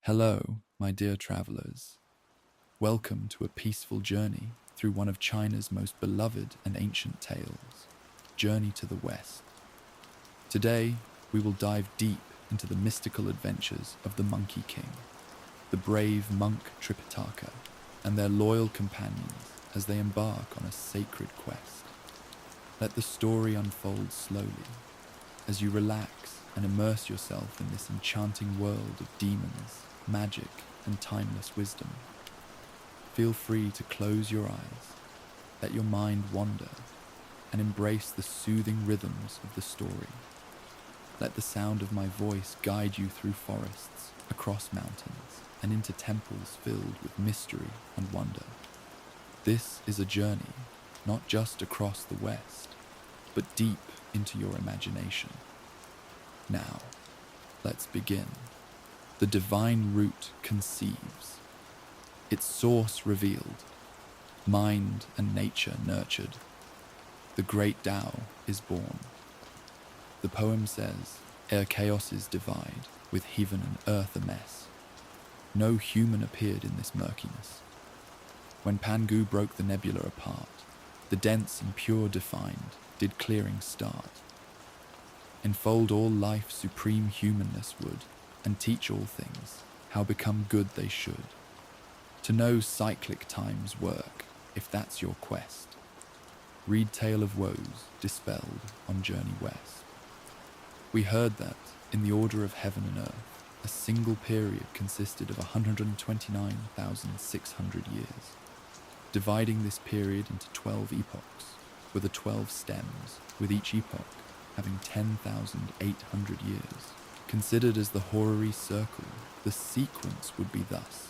Hello, my dear travelers. Welcome to a peaceful journey through one of China's most beloved and ancient tales, Journey to the West. Today, we will dive deep into the mystical adventures of the Monkey King, the brave monk Tripitaka, and their loyal companions as they embark on a sacred quest. Let the story unfold slowly as you relax and immerse yourself in this enchanting world of demons, magic, and timeless wisdom. Feel free to close your eyes, let your mind wander, and embrace the soothing rhythms of the story. Let the sound of my voice guide you through forests, across mountains, and into temples filled with mystery and wonder. This is a journey not just across the West, but deep into your imagination. Now, let's begin. The divine root conceives, its source revealed, mind and nature nurtured. The great Tao is born. The poem says, ere chaoses divide, with heaven and earth a mess, no human appeared in this murkiness. When Pangu broke the nebula apart, the dense and pure defined did clearing start. Enfold all life supreme humanness would, and teach all things how become good they should. To know cyclic time's work, if that's your quest. Read Tale of Woes dispelled on Journey West. We heard that, in the order of heaven and earth, a single period consisted of 129,600 years. Dividing this period into 12 epochs, were the 12 stems, with each epoch having 10,800 years. Considered as the horary circle, the sequence would be thus.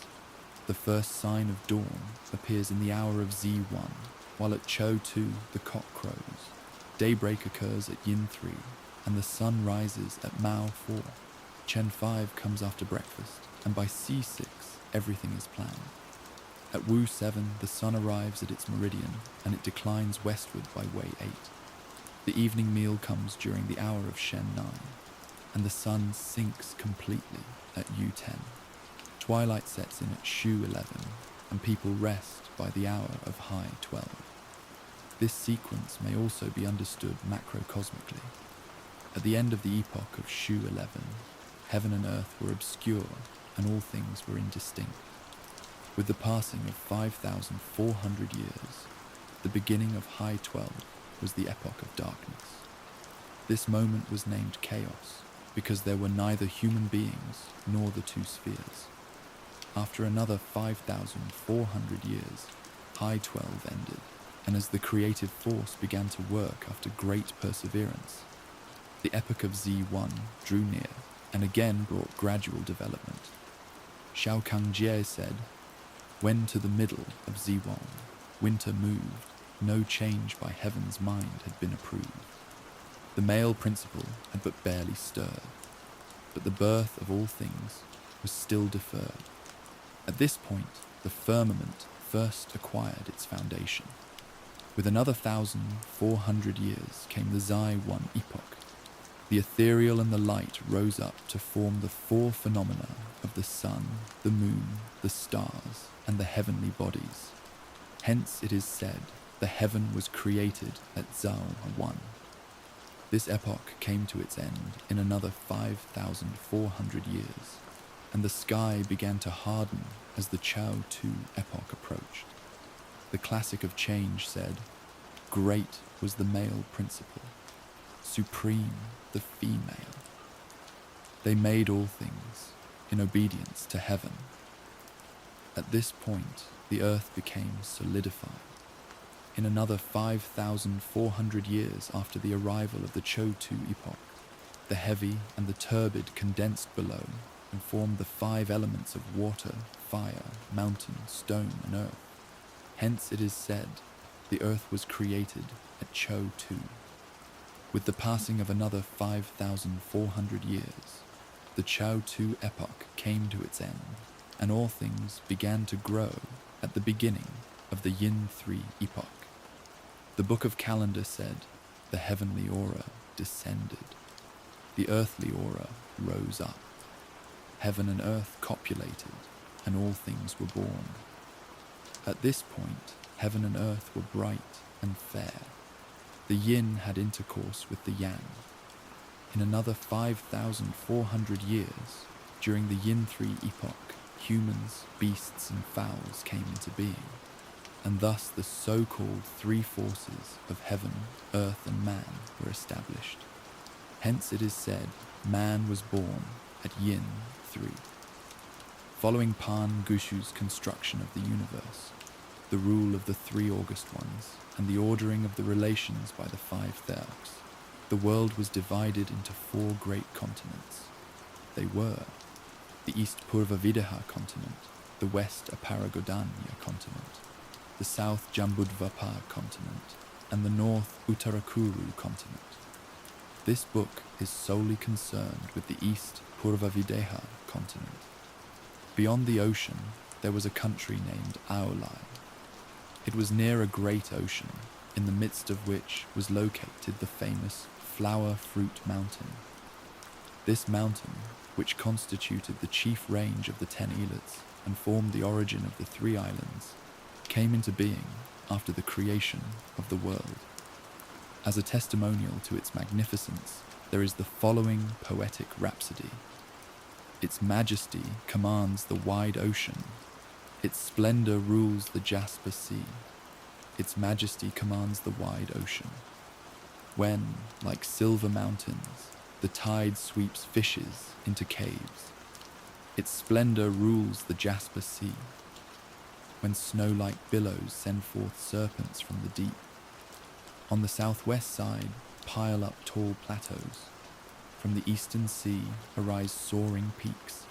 The first sign of dawn appears in the hour of Z1, while at Cho 2 the cock crows. Daybreak occurs at Yin 3, and the sun rises at Mao 4. Chen 5 comes after breakfast, and by C6 everything is planned. At Wu 7 the sun arrives at its meridian, and it declines westward by Wei 8. The evening meal comes during the hour of Shen 9, and the sun sinks completely at U10. Twilight sets in at Shu 11, and people rest by the hour of High 12. This sequence may also be understood macrocosmically. At the end of the epoch of Shu 11, heaven and earth were obscure, and all things were indistinct. With the passing of 5,400 years, the beginning of High 12 was the epoch of darkness. This moment was named chaos because there were neither human beings nor the two spheres. After another 5,400 years, High 12 ended, and as the creative force began to work after great perseverance, the epoch of Z1 drew near and again brought gradual development. Xiao Kangjie said, when to the middle of Z1 winter moved, no change by heaven's mind had been approved. The male principle had but barely stirred, but the birth of all things was still deferred. At this point, the firmament first acquired its foundation. With another 1,400 years came the Zai 1 epoch. The ethereal and the light rose up to form the four phenomena of the sun, the moon, the stars, and the heavenly bodies. Hence it is said, the heaven was created at Zhao 1. This epoch came to its end in another 5,400 years, and the sky began to harden as the Chao 2 epoch approached. The classic of change said, great was the male principle, supreme the female. They made all things in obedience to heaven. At this point, the earth became solidified. In another 5,400 years after the arrival of the Chou 2 epoch, the heavy and the turbid condensed below and formed the five elements of water, fire, mountain, stone, and earth. Hence it is said, the earth was created at Chou 2. With the passing of another 5,400 years, the Chou 2 epoch came to its end, and all things began to grow at the beginning of the Yin 3 epoch. The Book of Calendar said, the heavenly aura descended. The earthly aura rose up. Heaven and earth cock copulated, and all things were born. At this point, heaven and earth were bright and fair. The yin had intercourse with the yang. In another 5,400 years, during the Yin-3 epoch, humans, beasts, and fowls came into being, and thus the so-called three forces of heaven, earth, and man were established. Hence it is said, man was born at Yin-3. Following Pan Gushu's construction of the universe, the rule of the three august ones, and the ordering of the relations by the five theurgs, the world was divided into four great continents. They were the East Purva-Videha continent, the West Aparagodanya continent, the South Jambudvapa continent, and the North Uttarakuru continent. This book is solely concerned with the East Purva-Videha continent. Beyond the ocean, there was a country named Aulai. It was near a great ocean, in the midst of which was located the famous Flower Fruit Mountain. This mountain, which constituted the chief range of the 10 Elets and formed the origin of the three islands, came into being after the creation of the world. As a testimonial to its magnificence, there is the following poetic rhapsody. Its majesty commands the wide ocean. Its splendor rules the jasper sea. Its majesty commands the wide ocean. When, like silver mountains, the tide sweeps fishes into caves, its splendor rules the jasper sea. When snow-like billows send forth serpents from the deep, on the southwest side pile up tall plateaus. From the eastern sea arise soaring peaks.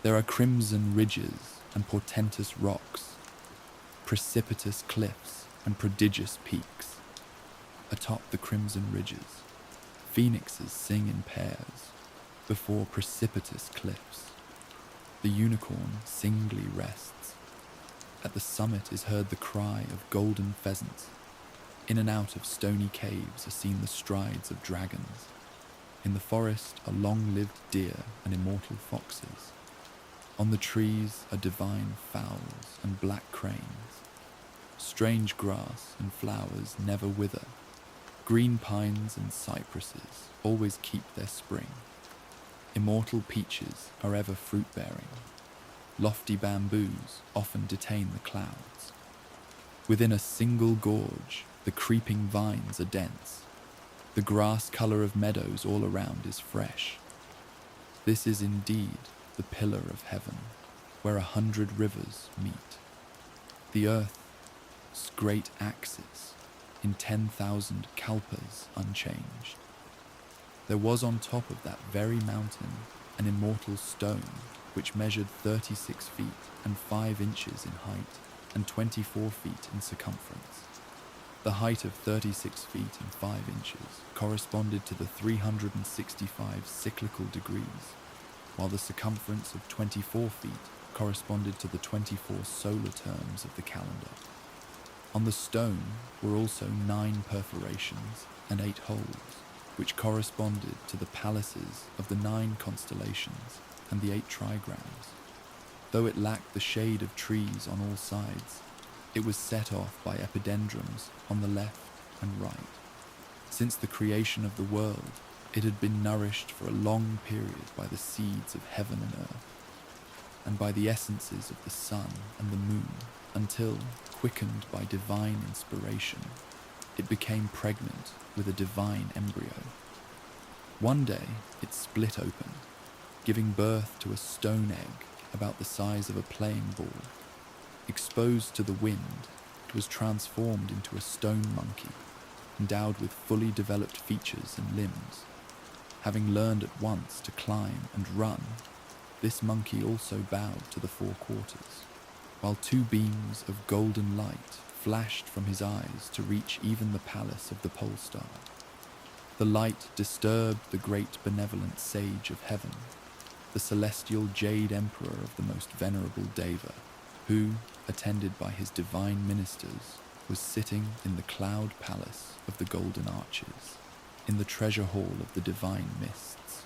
There are crimson ridges and portentous rocks, precipitous cliffs and prodigious peaks. Atop the crimson ridges, phoenixes sing in pairs. Before precipitous cliffs, the unicorn singly rests. At the summit is heard the cry of golden pheasants. In and out of stony caves are seen the strides of dragons. In the forest are long-lived deer and immortal foxes. On the trees are divine fowls and black cranes. Strange grass and flowers never wither. Green pines and cypresses always keep their spring. Immortal peaches are ever fruit-bearing. Lofty bamboos often detain the clouds. Within a single gorge, the creeping vines are dense. The grass colour of meadows all around is fresh. This is indeed the pillar of heaven, where 100 rivers meet. The earth's great axis, in 10,000 kalpas unchanged. There was on top of that very mountain an immortal stone which measured 36 feet and 5 inches in height and 24 feet in circumference. The height of 36 feet and 5 inches corresponded to the 365 cyclical degrees, while the circumference of 24 feet corresponded to the 24 solar terms of the calendar. On the stone were also 9 perforations and 8 holes, which corresponded to the palaces of the 9 constellations and the 8 trigrams. Though it lacked the shade of trees on all sides, it was set off by epidendrums on the left and right. Since the creation of the world, it had been nourished for a long period by the seeds of heaven and earth, and by the essences of the sun and the moon, until, quickened by divine inspiration, it became pregnant with a divine embryo. One day it split open, giving birth to a stone egg about the size of a playing ball. Exposed to the wind, it was transformed into a stone monkey, endowed with fully developed features and limbs. Having learned at once to climb and run, this monkey also bowed to the 4 quarters, while 2 beams of golden light flashed from his eyes to reach even the palace of the pole star. The light disturbed the great benevolent sage of heaven, the celestial jade emperor of the most venerable Deva, who, attended by his divine ministers, was sitting in the cloud palace of the golden arches, in the treasure hall of the divine mists.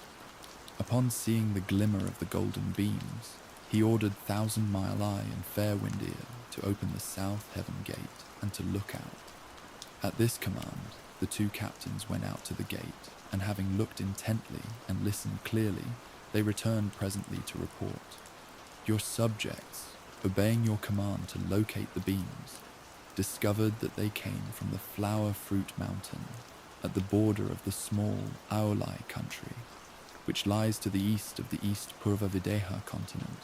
Upon seeing the glimmer of the golden beams, He ordered Thousand Mile Eye and Fair Wind Ear to open the south heaven gate and to look out. At this command, the two captains went out to the gate, and having looked intently and listened clearly, they returned presently to report. Your subjects, obeying your command to locate the beams, discovered that they came from the Flower Fruit Mountain at the border of the small Aolai country, which lies to the east of the East Purvavideha continent.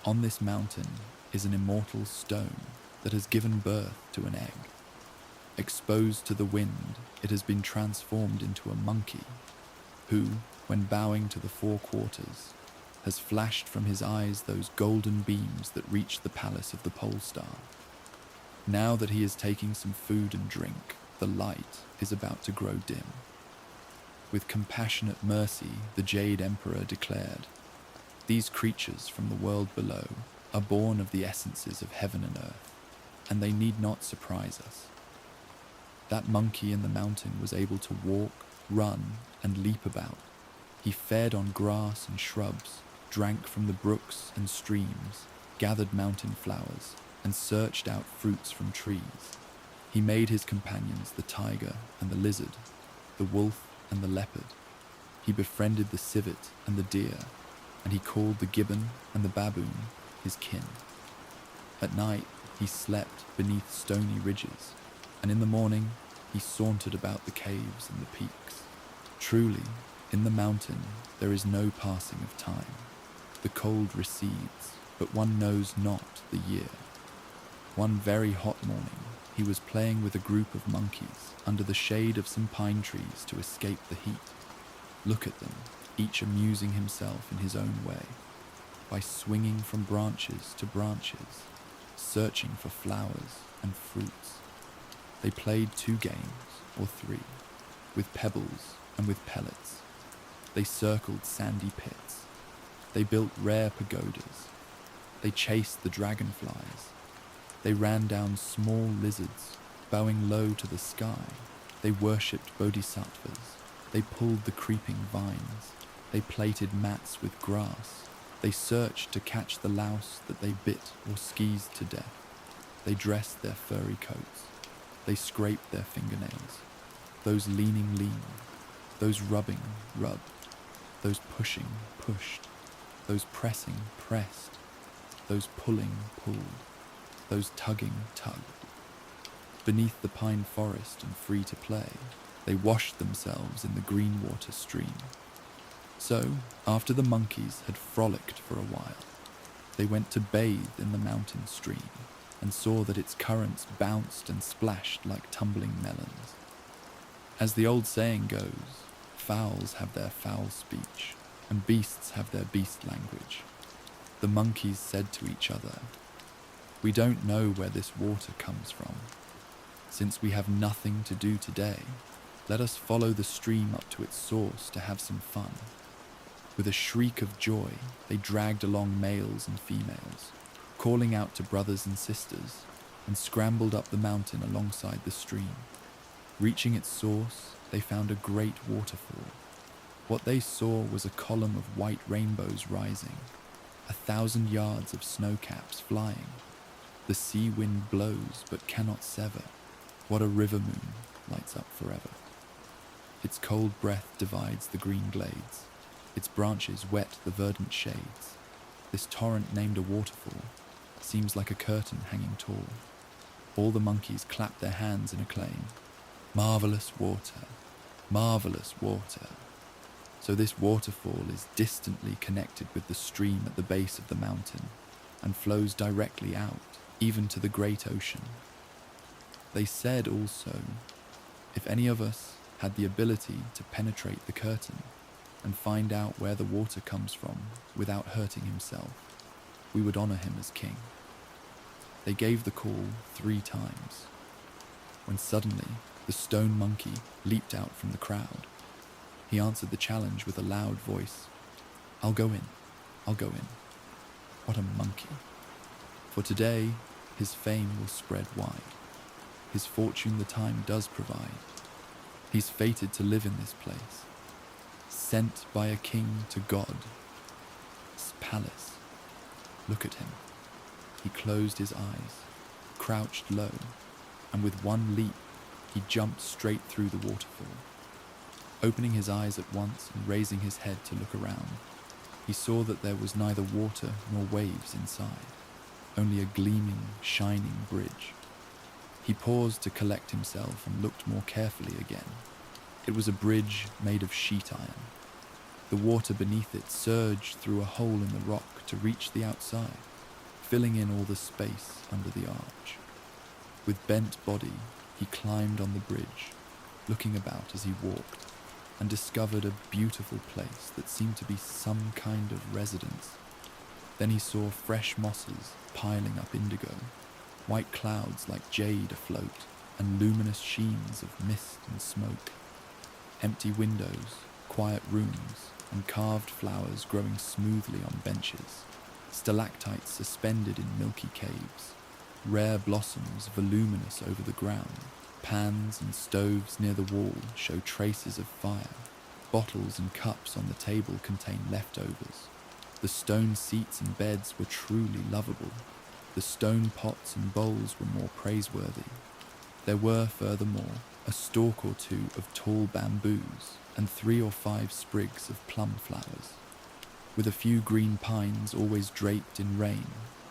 On this mountain is an immortal stone that has given birth to an egg. Exposed to the wind, it has been transformed into a monkey, who, when bowing to the four quarters, has flashed from his eyes those golden beams that reach the palace of the pole star. Now that he is taking some food and drink, the light is about to grow dim. With compassionate mercy, the Jade Emperor declared, "These creatures from the world below are born of the essences of heaven and earth, and they need not surprise us." That monkey in the mountain was able to walk, run, and leap about. He fed on grass and shrubs, drank from the brooks and streams, gathered mountain flowers, and searched out fruits from trees. He made his companions the tiger and the lizard, the wolf and the leopard. He befriended the civet and the deer, and he called the gibbon and the baboon his kin. At night he slept beneath stony ridges, and in the morning he sauntered about the caves and the peaks. Truly, in the mountain there is no passing of time. The cold recedes, but one knows not the year. One very hot morning, he was playing with a group of monkeys under the shade of some pine trees to escape the heat. Look at them, each amusing himself in his own way, by swinging from branches to branches, searching for flowers and fruits. They played 2 games, or 3, with pebbles and with pellets. They circled sandy pits. They built rare pagodas. They chased the dragonflies. They ran down small lizards, bowing low to the sky. They worshipped bodhisattvas. They pulled the creeping vines. They plaited mats with grass. They searched to catch the louse that they bit or skeezed to death. They dressed their furry coats. They scraped their fingernails. Those leaning leaned. Those rubbing rubbed. Those pushing pushed. Those pressing pressed. Those pulling pulled. Those tugging tugged. Beneath the pine forest and free to play, they washed themselves in the green water stream. So, after the monkeys had frolicked for a while, they went to bathe in the mountain stream and saw that its currents bounced and splashed like tumbling melons. As the old saying goes, fowls have their fowl speech and beasts have their beast language. The monkeys said to each other, "We don't know where this water comes from. Since we have nothing to do today, let us follow the stream up to its source to have some fun." With a shriek of joy, they dragged along males and females, calling out to brothers and sisters, and scrambled up the mountain alongside the stream. Reaching its source, they found a great waterfall. What they saw was a column of white rainbows rising, 1,000 yards of snowcaps flying. The sea wind blows but cannot sever. What a river moon lights up forever. Its cold breath divides the green glades. Its branches wet the verdant shades. This torrent named a waterfall seems like a curtain hanging tall. All the monkeys clap their hands in acclaim. Marvelous water, marvelous water. So this waterfall is distantly connected with the stream at the base of the mountain and flows directly out, even to the great ocean. They said also, if any of us had the ability to penetrate the curtain and find out where the water comes from without hurting himself, we would honor him as king. They gave the call 3 times, when suddenly the stone monkey leaped out from the crowd. He answered the challenge with a loud voice, "I'll go in, I'll go in." What a monkey. For today, his fame will spread wide. His fortune the time does provide. He's fated to live in this place, sent by a king to God's palace, look at him. He closed his eyes, crouched low, and with one leap, he jumped straight through the waterfall. Opening his eyes at once and raising his head to look around, he saw that there was neither water nor waves inside, only a gleaming, shining bridge. He paused to collect himself and looked more carefully again. It was a bridge made of sheet iron. The water beneath it surged through a hole in the rock to reach the outside, filling in all the space under the arch. With bent body, he climbed on the bridge, looking about as he walked, and discovered a beautiful place that seemed to be some kind of residence. Then he saw fresh mosses piling up indigo, white clouds like jade afloat, and luminous sheens of mist and smoke. Empty windows, quiet rooms, and carved flowers growing smoothly on benches, stalactites suspended in milky caves, rare blossoms voluminous over the ground. Pans and stoves near the wall show traces of fire. Bottles and cups on the table contain leftovers. The stone seats and beds were truly lovable. The stone pots and bowls were more praiseworthy. There were, furthermore, a stalk or two of tall bamboos and 3 or 5 sprigs of plum flowers. With a few green pines always draped in rain,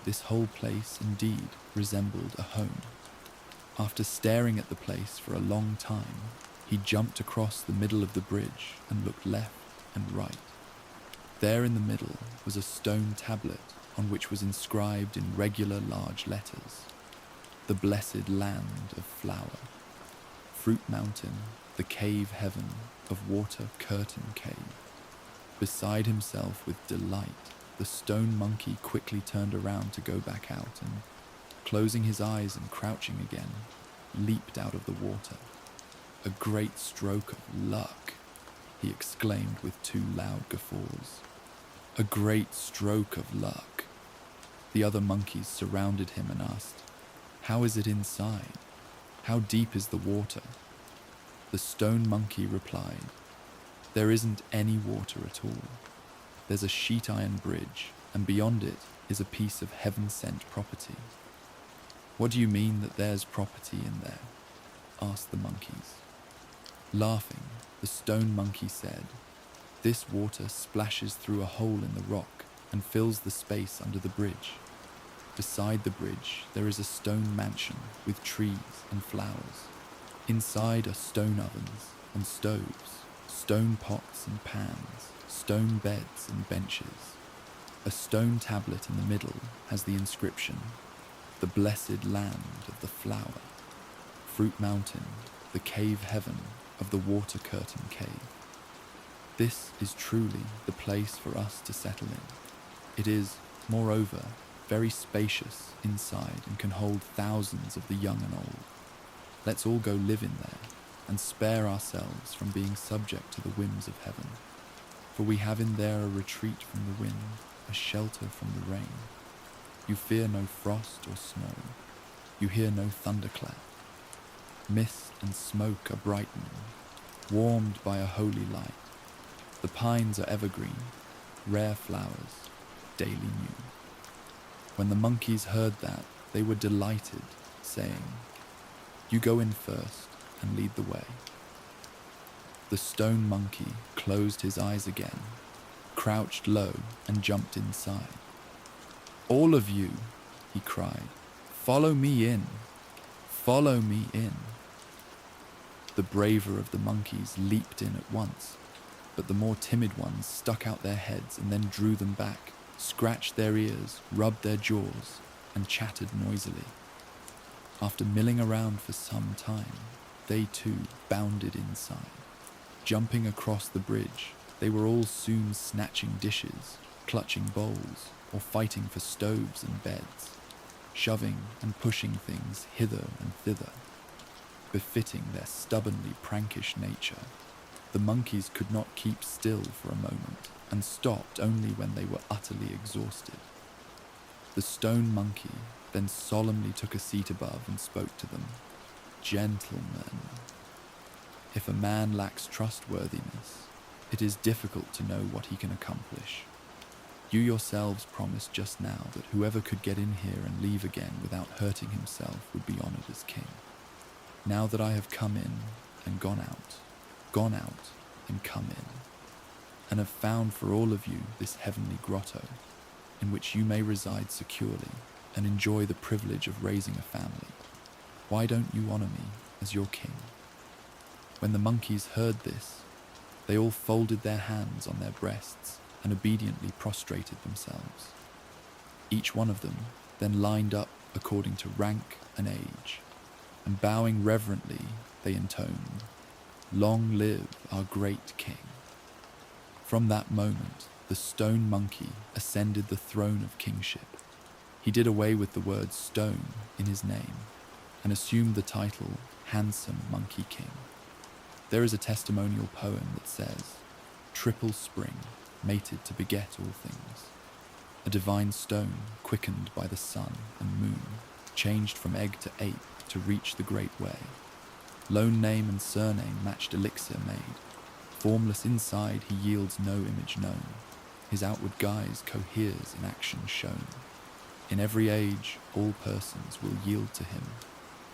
this whole place indeed resembled a home. After staring at the place for a long time, he jumped across the middle of the bridge and looked left and right. There in the middle was a stone tablet on which was inscribed in regular large letters, "The Blessed Land of Flower, Fruit Mountain, the Cave Heaven of Water Curtain Cave." Beside himself with delight, the stone monkey quickly turned around to go back out and, closing his eyes and crouching again, leaped out of the water. "A great stroke of luck," he exclaimed with 2 loud guffaws. "A great stroke of luck." The other monkeys surrounded him and asked, "How is it inside? How deep is the water?" The stone monkey replied, "There isn't any water at all. There's a sheet iron bridge, and beyond it is a piece of heaven-sent property." "What do you mean that there's property in there?" asked the monkeys. Laughing, the stone monkey said, "This water splashes through a hole in the rock and fills the space under the bridge. Beside the bridge, there is a stone mansion with trees and flowers. Inside are stone ovens and stoves, stone pots and pans, stone beds and benches. A stone tablet in the middle has the inscription, 'The Blessed Land of the Flower, Fruit Mountain, the Cave Heaven of the Water Curtain Cave.' This is truly the place for us to settle in. It is, moreover, very spacious inside and can hold thousands of the young and old. Let's all go live in there and spare ourselves from being subject to the whims of heaven. For we have in there a retreat from the wind, a shelter from the rain. You fear no frost or snow. You hear no thunderclap. Mist and smoke are brightening, warmed by a holy light. The pines are evergreen, rare flowers, daily new." When the monkeys heard that, they were delighted, saying, "You go in first and lead the way." The stone monkey closed his eyes again, crouched low, and jumped inside. "All of you," he cried, "follow me in. Follow me in." The braver of the monkeys leaped in at once, but the more timid ones stuck out their heads and then drew them back, scratched their ears, rubbed their jaws, and chattered noisily. After milling around for some time, they too bounded inside. Jumping across the bridge, they were all soon snatching dishes, clutching bowls, or fighting for stoves and beds, shoving and pushing things hither and thither. Befitting their stubbornly prankish nature, the monkeys could not keep still for a moment, and stopped only when they were utterly exhausted. The stone monkey then solemnly took a seat above and spoke to them. "Gentlemen, if a man lacks trustworthiness, it is difficult to know what he can accomplish. You yourselves promised just now that whoever could get in here and leave again without hurting himself would be honored as king. Now that I have come in and gone out and come in, and have found for all of you this heavenly grotto, in which you may reside securely and enjoy the privilege of raising a family, why don't you honor me as your king?" When the monkeys heard this, they all folded their hands on their breasts and obediently prostrated themselves. Each one of them then lined up according to rank and age, and bowing reverently, they intoned, "Long live our great king." From that moment, the stone monkey ascended the throne of kingship. He did away with the word stone in his name and assumed the title Handsome Monkey King. There is a testimonial poem that says, "Triple spring, mated to beget all things. A divine stone, quickened by the sun and moon, changed from egg to ape to reach the great way. Lone name and surname matched elixir made. Formless inside, he yields no image known. His outward guise coheres in action shown. In every age, all persons will yield to him.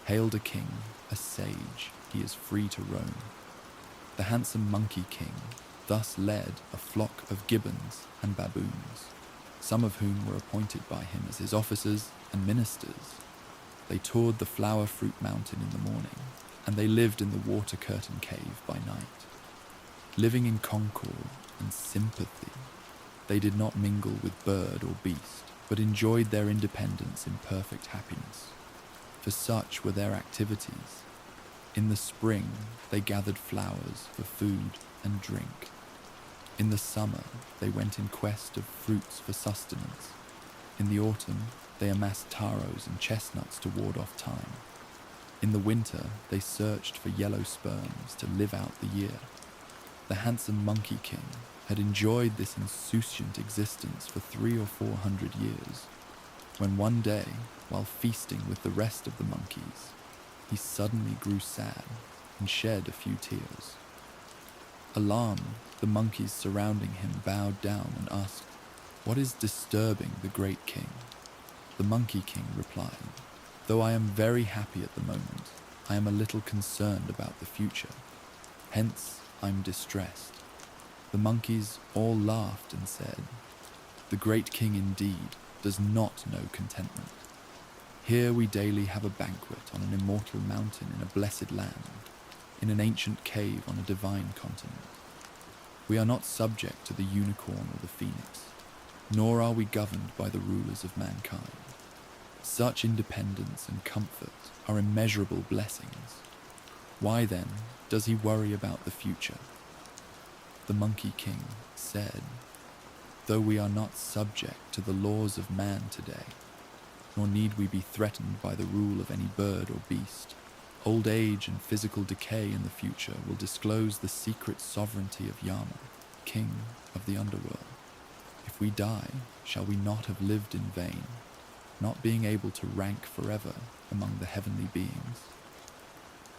Hailed a king, a sage, he is free to roam." The handsome Monkey King thus led a flock of gibbons and baboons, some of whom were appointed by him as his officers and ministers. They toured the flower fruit mountain in the morning, and they lived in the water curtain cave by night. Living in concord and sympathy, they did not mingle with bird or beast, but enjoyed their independence in perfect happiness. For such were their activities. In the spring, they gathered flowers for food and drink. In the summer, they went in quest of fruits for sustenance. In the autumn, they amassed taros and chestnuts to ward off time. In the winter, they searched for yellow sperms to live out the year. The handsome Monkey King had enjoyed this insouciant existence for 300 or 400 years, when one day, while feasting with the rest of the monkeys, he suddenly grew sad and shed a few tears. Alarmed, the monkeys surrounding him bowed down and asked, "What is disturbing the great king?" The Monkey King replied, "Though I am very happy at the moment, I am a little concerned about the future. Hence, I'm distressed." The monkeys all laughed and said, "The great king indeed does not know contentment. Here we daily have a banquet on an immortal mountain in a blessed land, in an ancient cave on a divine continent. We are not subject to the unicorn or the phoenix, nor are we governed by the rulers of mankind. Such independence and comfort are immeasurable blessings. Why then does he worry about the future?" The Monkey King said, "Though we are not subject to the laws of man today, nor need we be threatened by the rule of any bird or beast, old age and physical decay in the future will disclose the secret sovereignty of Yama, king of the underworld. If we die, shall we not have lived in vain, not being able to rank forever among the heavenly beings?"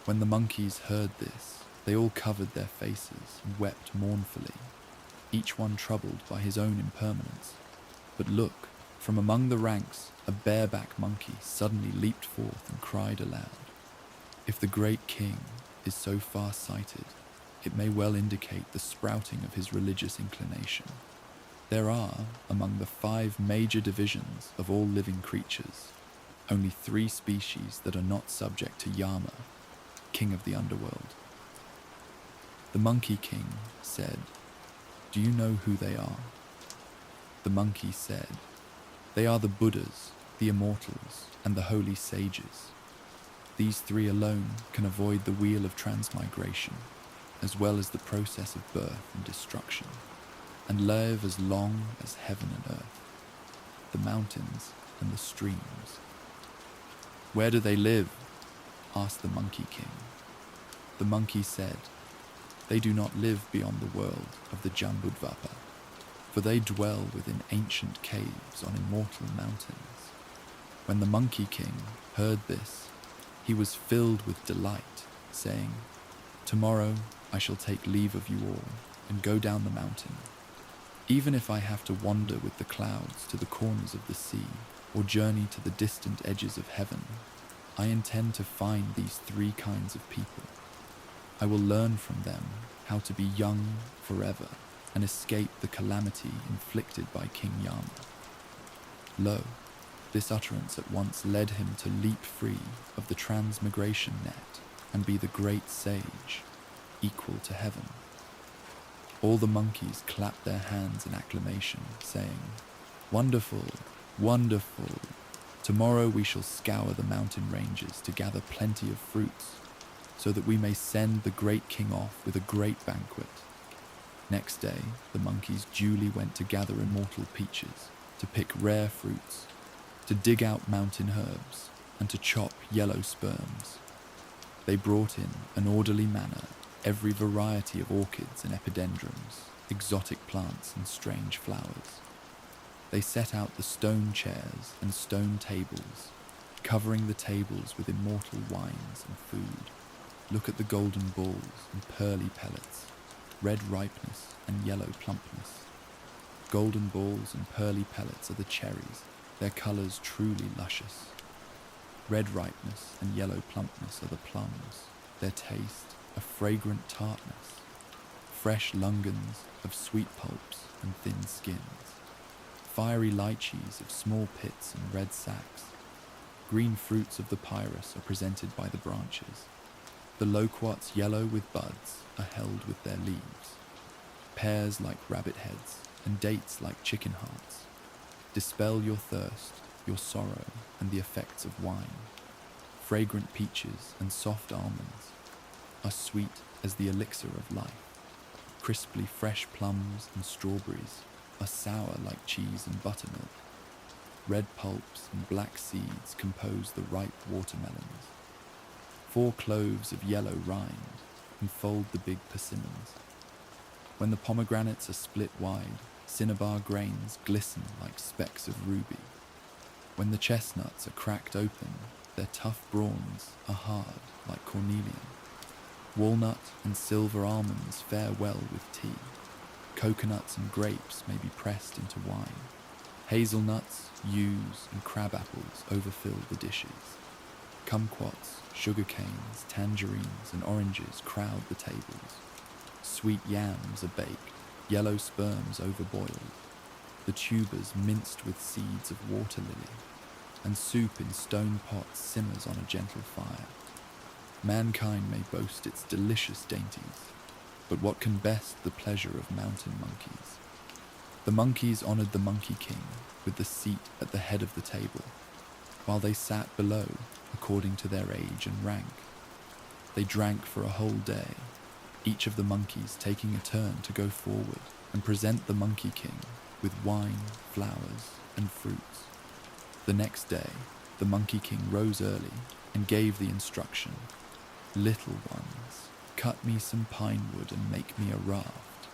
When the monkeys heard this, they all covered their faces and wept mournfully, each one troubled by his own impermanence. But look, from among the ranks, a bareback monkey suddenly leaped forth and cried aloud. If the great king is so far-sighted, it may well indicate the sprouting of his religious inclination. There are, among the 5 major divisions of all living creatures, only 3 species that are not subject to Yama, king of the underworld. The Monkey King said, "Do you know who they are?" The monkey said, "They are the Buddhas, the immortals, and the holy sages. These 3 alone can avoid the wheel of transmigration, as well as the process of birth and destruction, and live as long as heaven and earth, the mountains and the streams." "Where do they live?" asked the Monkey King. The monkey said, "They do not live beyond the world of the Jambudvapa, for they dwell within ancient caves on immortal mountains." When the Monkey King heard this, he was filled with delight, saying, "Tomorrow I shall take leave of you all and go down the mountain. Even if I have to wander with the clouds to the corners of the sea, or journey to the distant edges of heaven, I intend to find these three kinds of people. I will learn from them how to be young forever and escape the calamity inflicted by King Yama. Lo, this utterance at once led him to leap free of the transmigration net and be the great sage, equal to heaven. All the monkeys clapped their hands in acclamation, saying, "Wonderful, wonderful! Tomorrow we shall scour the mountain ranges to gather plenty of fruits, so that we may send the great king off with a great banquet." Next day, the monkeys duly went to gather immortal peaches, to pick rare fruits, to dig out mountain herbs, and to chop yellow sperms. They brought in an orderly manner every variety of orchids and epidendrums, exotic plants and strange flowers. They set out the stone chairs and stone tables, covering the tables with immortal wines and food. Look at the golden balls and pearly pellets, red ripeness and yellow plumpness. Golden balls and pearly pellets are the cherries, their colours truly luscious. Red ripeness and yellow plumpness are the plums, their taste a fragrant tartness. Fresh lungans of sweet pulps and thin skins. Fiery lychees of small pits and red sacs. Green fruits of the pyrus are presented by the branches. The loquats yellow with buds are held with their leaves. Pears like rabbit heads and dates like chicken hearts. Dispel your thirst, your sorrow, and the effects of wine. Fragrant peaches and soft almonds are sweet as the elixir of life. Crisply fresh plums and strawberries are sour like cheese and buttermilk. Red pulps and black seeds compose the ripe watermelons. 4 cloves of yellow rind enfold the big persimmons. When the pomegranates are split wide, cinnabar grains glisten like specks of ruby. When the chestnuts are cracked open, their tough brawns are hard like cornelian. Walnut and silver almonds fare well with tea. Coconuts and grapes may be pressed into wine. Hazelnuts, yews, and crab apples overfill the dishes. Kumquats, sugar canes, tangerines, and oranges crowd the tables. Sweet yams are baked, yellow sperms overboiled, the tubers minced with seeds of water lily, and soup in stone pots simmers on a gentle fire. Mankind may boast its delicious dainties, but what can best the pleasure of mountain monkeys? The monkeys honored the Monkey King with the seat at the head of the table, while they sat below according to their age and rank. They drank for a whole day, each of the monkeys taking a turn to go forward and present the Monkey King with wine, flowers, and fruits. The next day, the Monkey King rose early and gave the instruction, "Little ones, cut me some pine wood and make me a raft.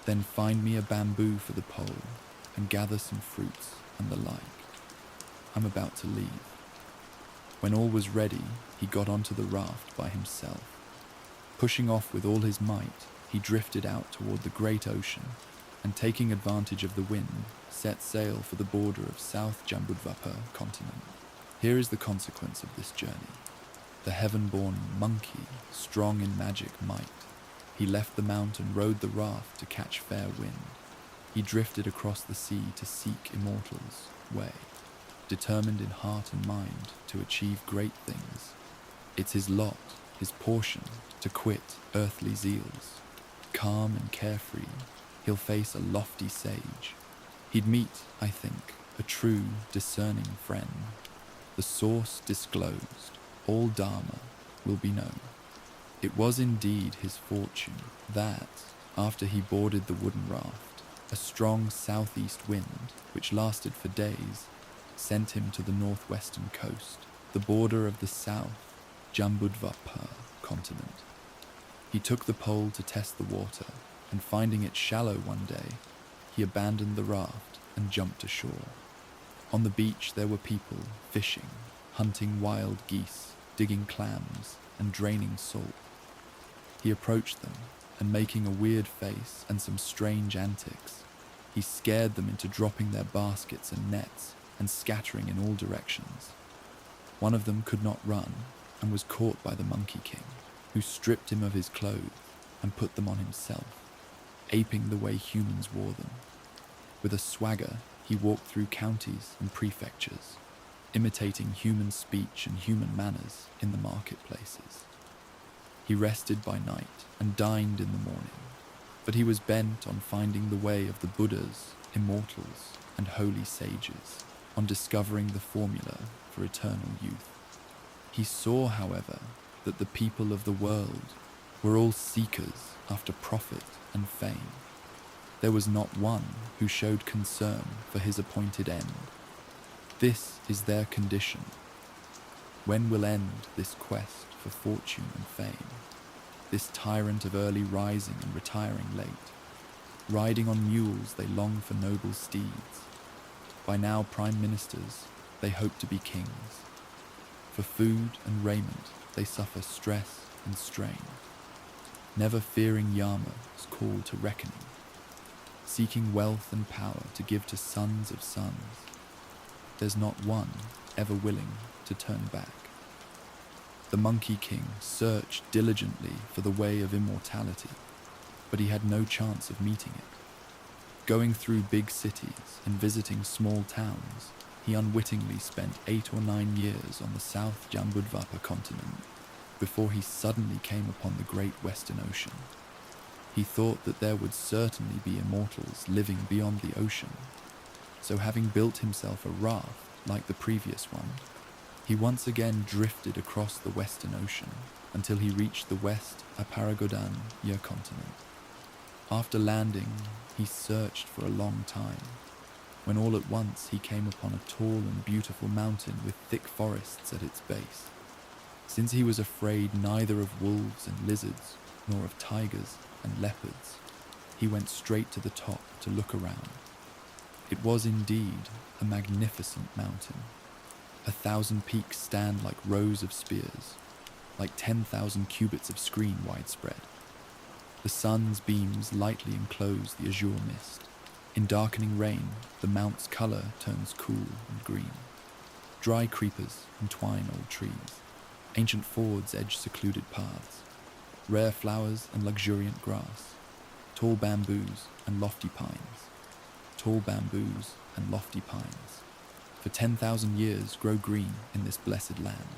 Then find me a bamboo for the pole and gather some fruits and the like. I'm about to leave." When all was ready, he got onto the raft by himself. Pushing off with all his might, he drifted out toward the great ocean and, taking advantage of the wind, set sail for the border of South Jambudvapa continent. Here is the consequence of this journey. The heaven-born monkey, strong in magic might, he left the mount and rode the raft to catch fair wind. He drifted across the sea to seek immortals' way, determined in heart and mind to achieve great things. It's his lot, his portion, to quit earthly zeals. Calm and carefree, he'll face a lofty sage. He'd meet, I think, a true, discerning friend. The source disclosed, all Dharma will be known. It was indeed his fortune that, after he boarded the wooden raft, a strong southeast wind, which lasted for days, sent him to the northwestern coast, the border of the South Jambudvapa continent. He took the pole to test the water, and finding it shallow one day, he abandoned the raft and jumped ashore. On the beach there were people fishing, hunting wild geese, digging clams, and draining salt. He approached them, and making a weird face and some strange antics, He scared them into dropping their baskets and nets and scattering in all directions. One of them could not run and was caught by the Monkey King, who stripped him of his clothes and put them on himself, aping the way humans wore them. With a swagger, he walked through counties and prefectures, imitating human speech and human manners in the marketplaces. He rested by night and dined in the morning, but he was bent on finding the way of the Buddhas, immortals, and holy sages, on discovering the formula for eternal youth. He saw, however, that the people of the world were all seekers after profit and fame. There was not one who showed concern for his appointed end. This is their condition. When will end this quest for fortune and fame? This tyrant of early rising and retiring late. Riding on mules, they long for noble steeds. By now prime ministers, they hope to be kings. For food and raiment, they suffer stress and strain. Never fearing Yama's call to reckoning. Seeking wealth and power to give to sons of sons. There's not one ever willing to turn back. The Monkey King searched diligently for the way of immortality, but he had no chance of meeting it. Going through big cities and visiting small towns, he unwittingly spent 8 or 9 years on the South Jambudvapa continent before he suddenly came upon the great Western Ocean. He thought that there would certainly be immortals living beyond the ocean, so having built himself a raft like the previous one, he once again drifted across the Western Ocean until he reached the West Aparagodan continent. After landing, he searched for a long time, when all at once he came upon a tall and beautiful mountain with thick forests at its base. Since he was afraid neither of wolves and lizards, nor of tigers and leopards, he went straight to the top to look around. It was indeed a magnificent mountain. 1,000 peaks stand like rows of spears, like 10,000 cubits of screen widespread. The sun's beams lightly enclose the azure mist. In darkening rain, the mount's color turns cool and green. Dry creepers entwine old trees. Ancient fords edge secluded paths. Rare flowers and luxuriant grass. Tall bamboos and lofty pines. Tall bamboos and lofty pines. For 10,000 years grow green in this blessed land.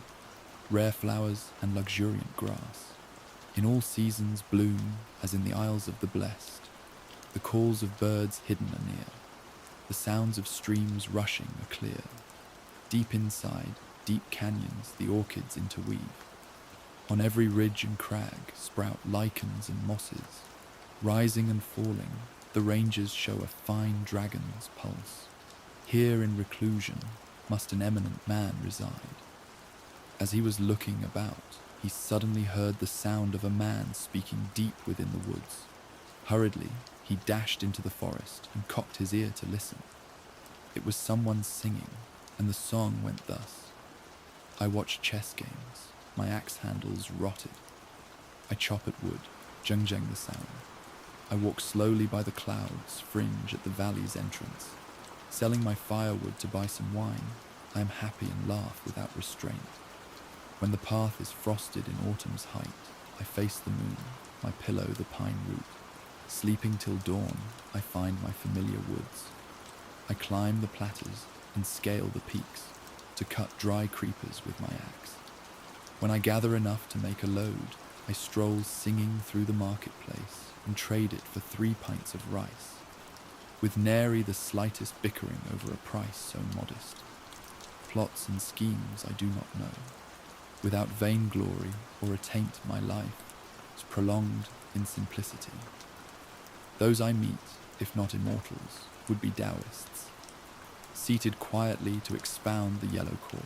Rare flowers and luxuriant grass. In all seasons bloom as in the Isles of the Blessed. The calls of birds hidden are near. The sounds of streams rushing are clear. Deep inside, deep canyons the orchids interweave. On every ridge and crag sprout lichens and mosses. Rising and falling, the ranges show a fine dragon's pulse. Here in reclusion must an eminent man reside. As he was looking about, he suddenly heard the sound of a man speaking deep within the woods. Hurriedly, he dashed into the forest and cocked his ear to listen. It was someone singing, and the song went thus. I watch chess games, my axe handles rotted. I chop at wood, jung-jung the sound. I walk slowly by the clouds, fringe at the valley's entrance. Selling my firewood to buy some wine, I am happy and laugh without restraint. When the path is frosted in autumn's height, I face the moon, my pillow the pine root. Sleeping till dawn, I find my familiar woods. I climb the plateaus and scale the peaks to cut dry creepers with my axe. When I gather enough to make a load, I stroll singing through the marketplace and trade it for 3 pints of rice, with nary the slightest bickering over a price so modest. Plots and schemes I do not know. Without vainglory or attaint my life is prolonged in simplicity. Those I meet, if not immortals, would be Taoists, seated quietly to expound the yellow court.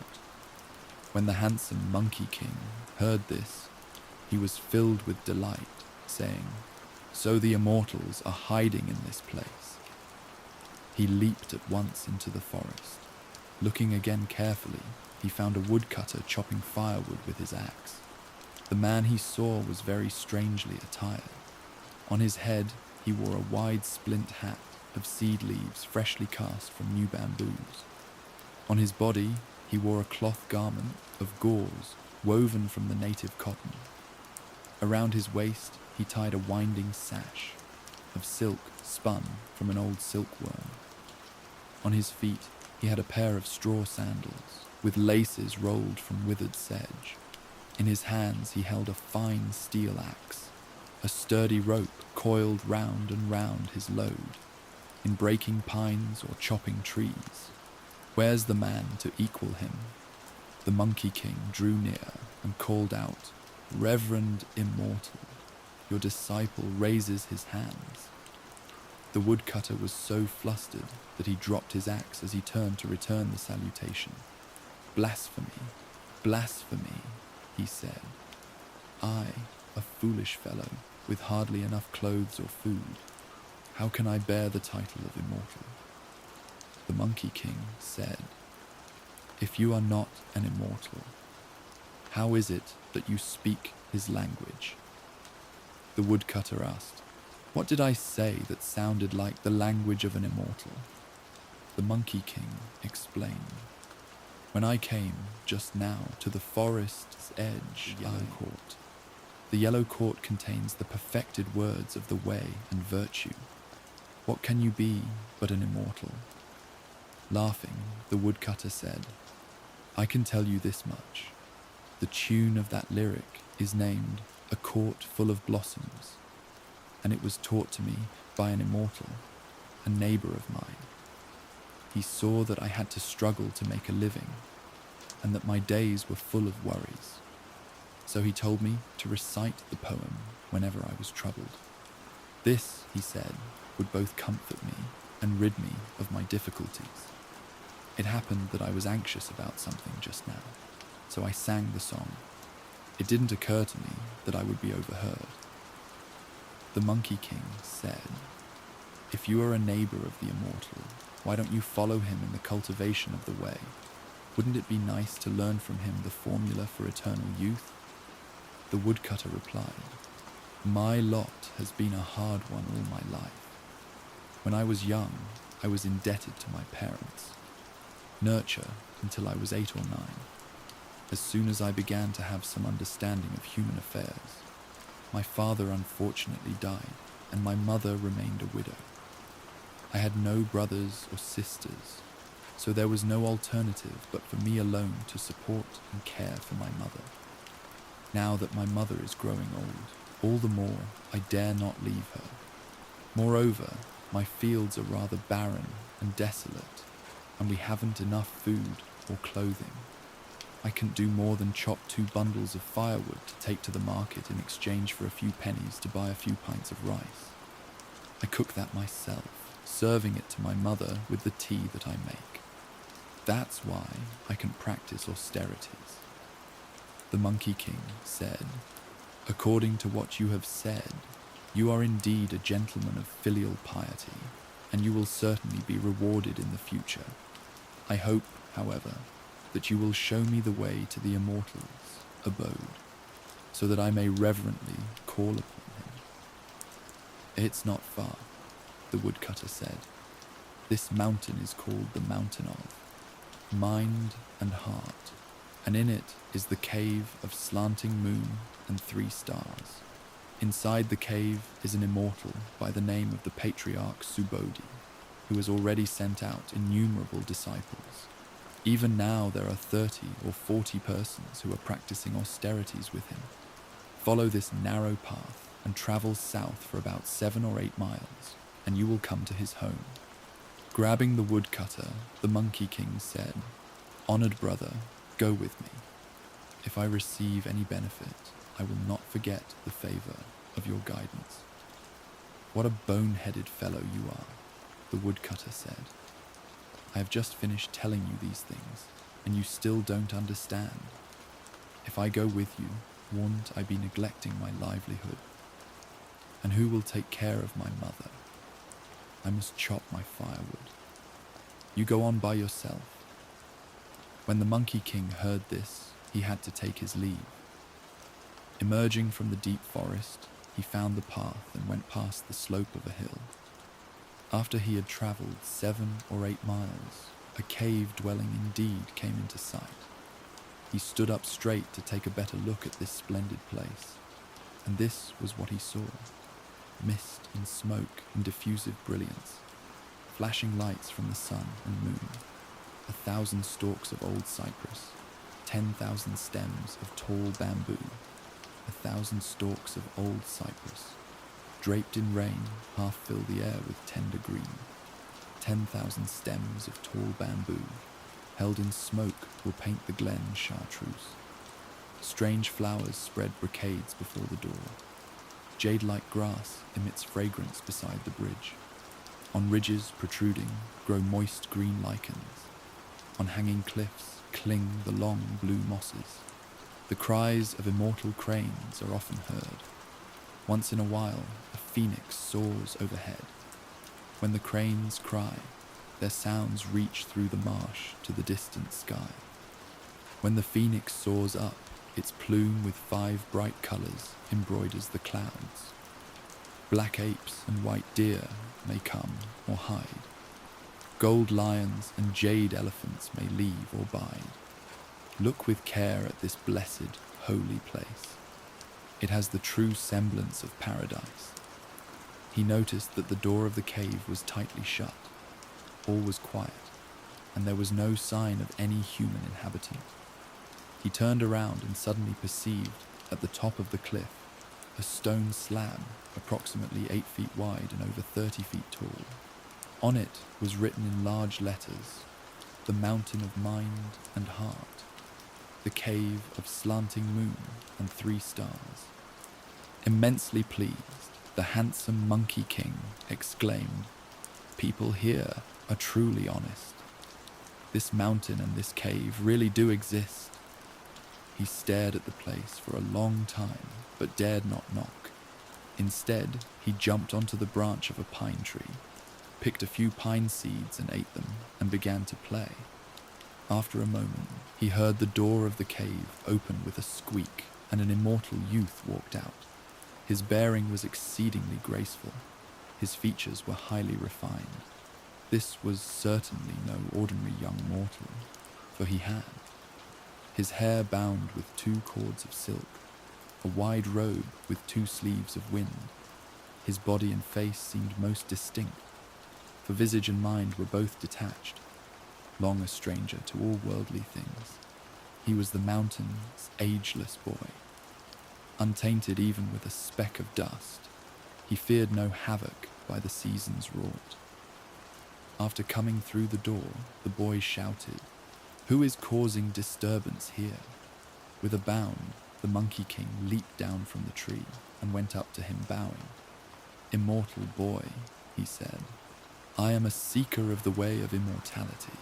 When the handsome Monkey King heard this, he was filled with delight, saying, "So the immortals are hiding in this place." He leaped at once into the forest. Looking again carefully, he found a woodcutter chopping firewood with his axe. The man he saw was very strangely attired. On his head, he wore a wide splint hat of seed leaves freshly cast from new bamboos. On his body, he wore a cloth garment of gauze woven from the native cotton. Around his waist, he tied a winding sash of silk spun from an old silkworm. On his feet, he had a pair of straw sandals with laces rolled from withered sedge. In his hands, he held a fine steel axe, a sturdy rope coiled round and round his load. In breaking pines or chopping trees, where's the man to equal him? The Monkey King drew near and called out, "Reverend Immortal, your disciple raises his hands." The woodcutter was so flustered that he dropped his axe as he turned to return the salutation. "Blasphemy, blasphemy," he said. "I, a foolish fellow, with hardly enough clothes or food, how can I bear the title of immortal?" The Monkey King said, "If you are not an immortal, how is it that you speak his language?" The woodcutter asked, "What did I say that sounded like the language of an immortal?" The Monkey King explained, "When I came just now to the forest's edge, Yellow Court. The Yellow Court contains the perfected words of the way and virtue. What can you be but an immortal?" Laughing, the woodcutter said, "I can tell you this much. The tune of that lyric is named A Court Full of Blossoms, and it was taught to me by an immortal, a neighbor of mine. He saw that I had to struggle to make a living, and that my days were full of worries. So he told me to recite the poem whenever I was troubled. This, he said, would both comfort me and rid me of my difficulties. It happened that I was anxious about something just now, so I sang the song. It didn't occur to me that I would be overheard." The Monkey King said, "If you are a neighbor of the immortal, why don't you follow him in the cultivation of the way? Wouldn't it be nice to learn from him the formula for eternal youth?" The woodcutter replied, "My lot has been a hard one all my life. When I was young, I was indebted to my parents. Nurture until I was 8 or 9. As soon as I began to have some understanding of human affairs, my father unfortunately died, and my mother remained a widow. I had no brothers or sisters, so there was no alternative but for me alone to support and care for my mother. Now that my mother is growing old, all the more I dare not leave her. Moreover, my fields are rather barren and desolate, and we haven't enough food or clothing. I can't do more than chop 2 bundles of firewood to take to the market in exchange for a few pennies to buy a few pints of rice. I cook that myself, serving it to my mother with the tea that I make. That's why I can practice austerities." The Monkey King said, "According to what you have said, you are indeed a gentleman of filial piety, and you will certainly be rewarded in the future. I hope, however, that you will show me the way to the immortal's abode, so that I may reverently call upon him." "It's not far," the woodcutter said. "This mountain is called the Mountain of Mind and Heart, and in it is the cave of Slanting Moon and 3 stars. Inside the cave is an immortal by the name of the Patriarch Subodhi, who has already sent out innumerable disciples. Even now there are 30 or 40 persons who are practicing austerities with him. Follow this narrow path and travel south for about 7 or 8 miles, and you will come to his home." Grabbing the woodcutter, the Monkey King said, "Honored brother, go with me. If I receive any benefit, I will not forget the favor of your guidance." "What a bone-headed fellow you are," the woodcutter said. "I have just finished telling you these things, and you still don't understand. If I go with you, won't I be neglecting my livelihood? And who will take care of my mother? I must chop my firewood. You go on by yourself." When the Monkey King heard this, he had to take his leave. Emerging from the deep forest, he found the path and went past the slope of a hill. After he had travelled 7 or 8 miles, a cave dwelling indeed came into sight. He stood up straight to take a better look at this splendid place, and this was what he saw: mist and smoke in diffusive brilliance, flashing lights from the sun and moon, 1,000 stalks of old cypress, 10,000 stems of tall bamboo, 1,000 stalks of old cypress, draped in rain, half fill the air with tender green. 10,000 stems of tall bamboo, held in smoke, will paint the glen chartreuse. Strange flowers spread brocades before the door. Jade-like grass emits fragrance beside the bridge. On ridges protruding grow moist green lichens. On hanging cliffs cling the long blue mosses. The cries of immortal cranes are often heard. Once in a while, a phoenix soars overhead. When the cranes cry, their sounds reach through the marsh to the distant sky. When the phoenix soars up, its plume with 5 bright colours embroiders the clouds. Black apes and white deer may come or hide. Gold lions and jade elephants may leave or bide. Look with care at this blessed, holy place. It has the true semblance of paradise. He noticed that the door of the cave was tightly shut. All was quiet, and there was no sign of any human inhabitant. He turned around and suddenly perceived, at the top of the cliff, a stone slab approximately 8 feet wide and over 30 feet tall. On it was written in large letters, "The Mountain of Mind and Heart, the Cave of Slanting Moon and 3 Stars." Immensely pleased, the handsome Monkey King exclaimed, "People here are truly honest. This mountain and this cave really do exist." He stared at the place for a long time, but dared not knock. Instead, he jumped onto the branch of a pine tree, picked a few pine seeds and ate them, and began to play. After a moment, he heard the door of the cave open with a squeak, and an immortal youth walked out. His bearing was exceedingly graceful. His features were highly refined. This was certainly no ordinary young mortal, for he had his hair bound with 2 cords of silk, a wide robe with 2 sleeves of wind. His body and face seemed most distinct, for visage and mind were both detached. Long a stranger to all worldly things, he was the mountain's ageless boy. Untainted even with a speck of dust, he feared no havoc by the seasons wrought. After coming through the door, the boy shouted, "Who is causing disturbance here?" With a bound, the Monkey King leaped down from the tree and went up to him bowing. "Immortal boy," he said, "I am a seeker of the way of immortality.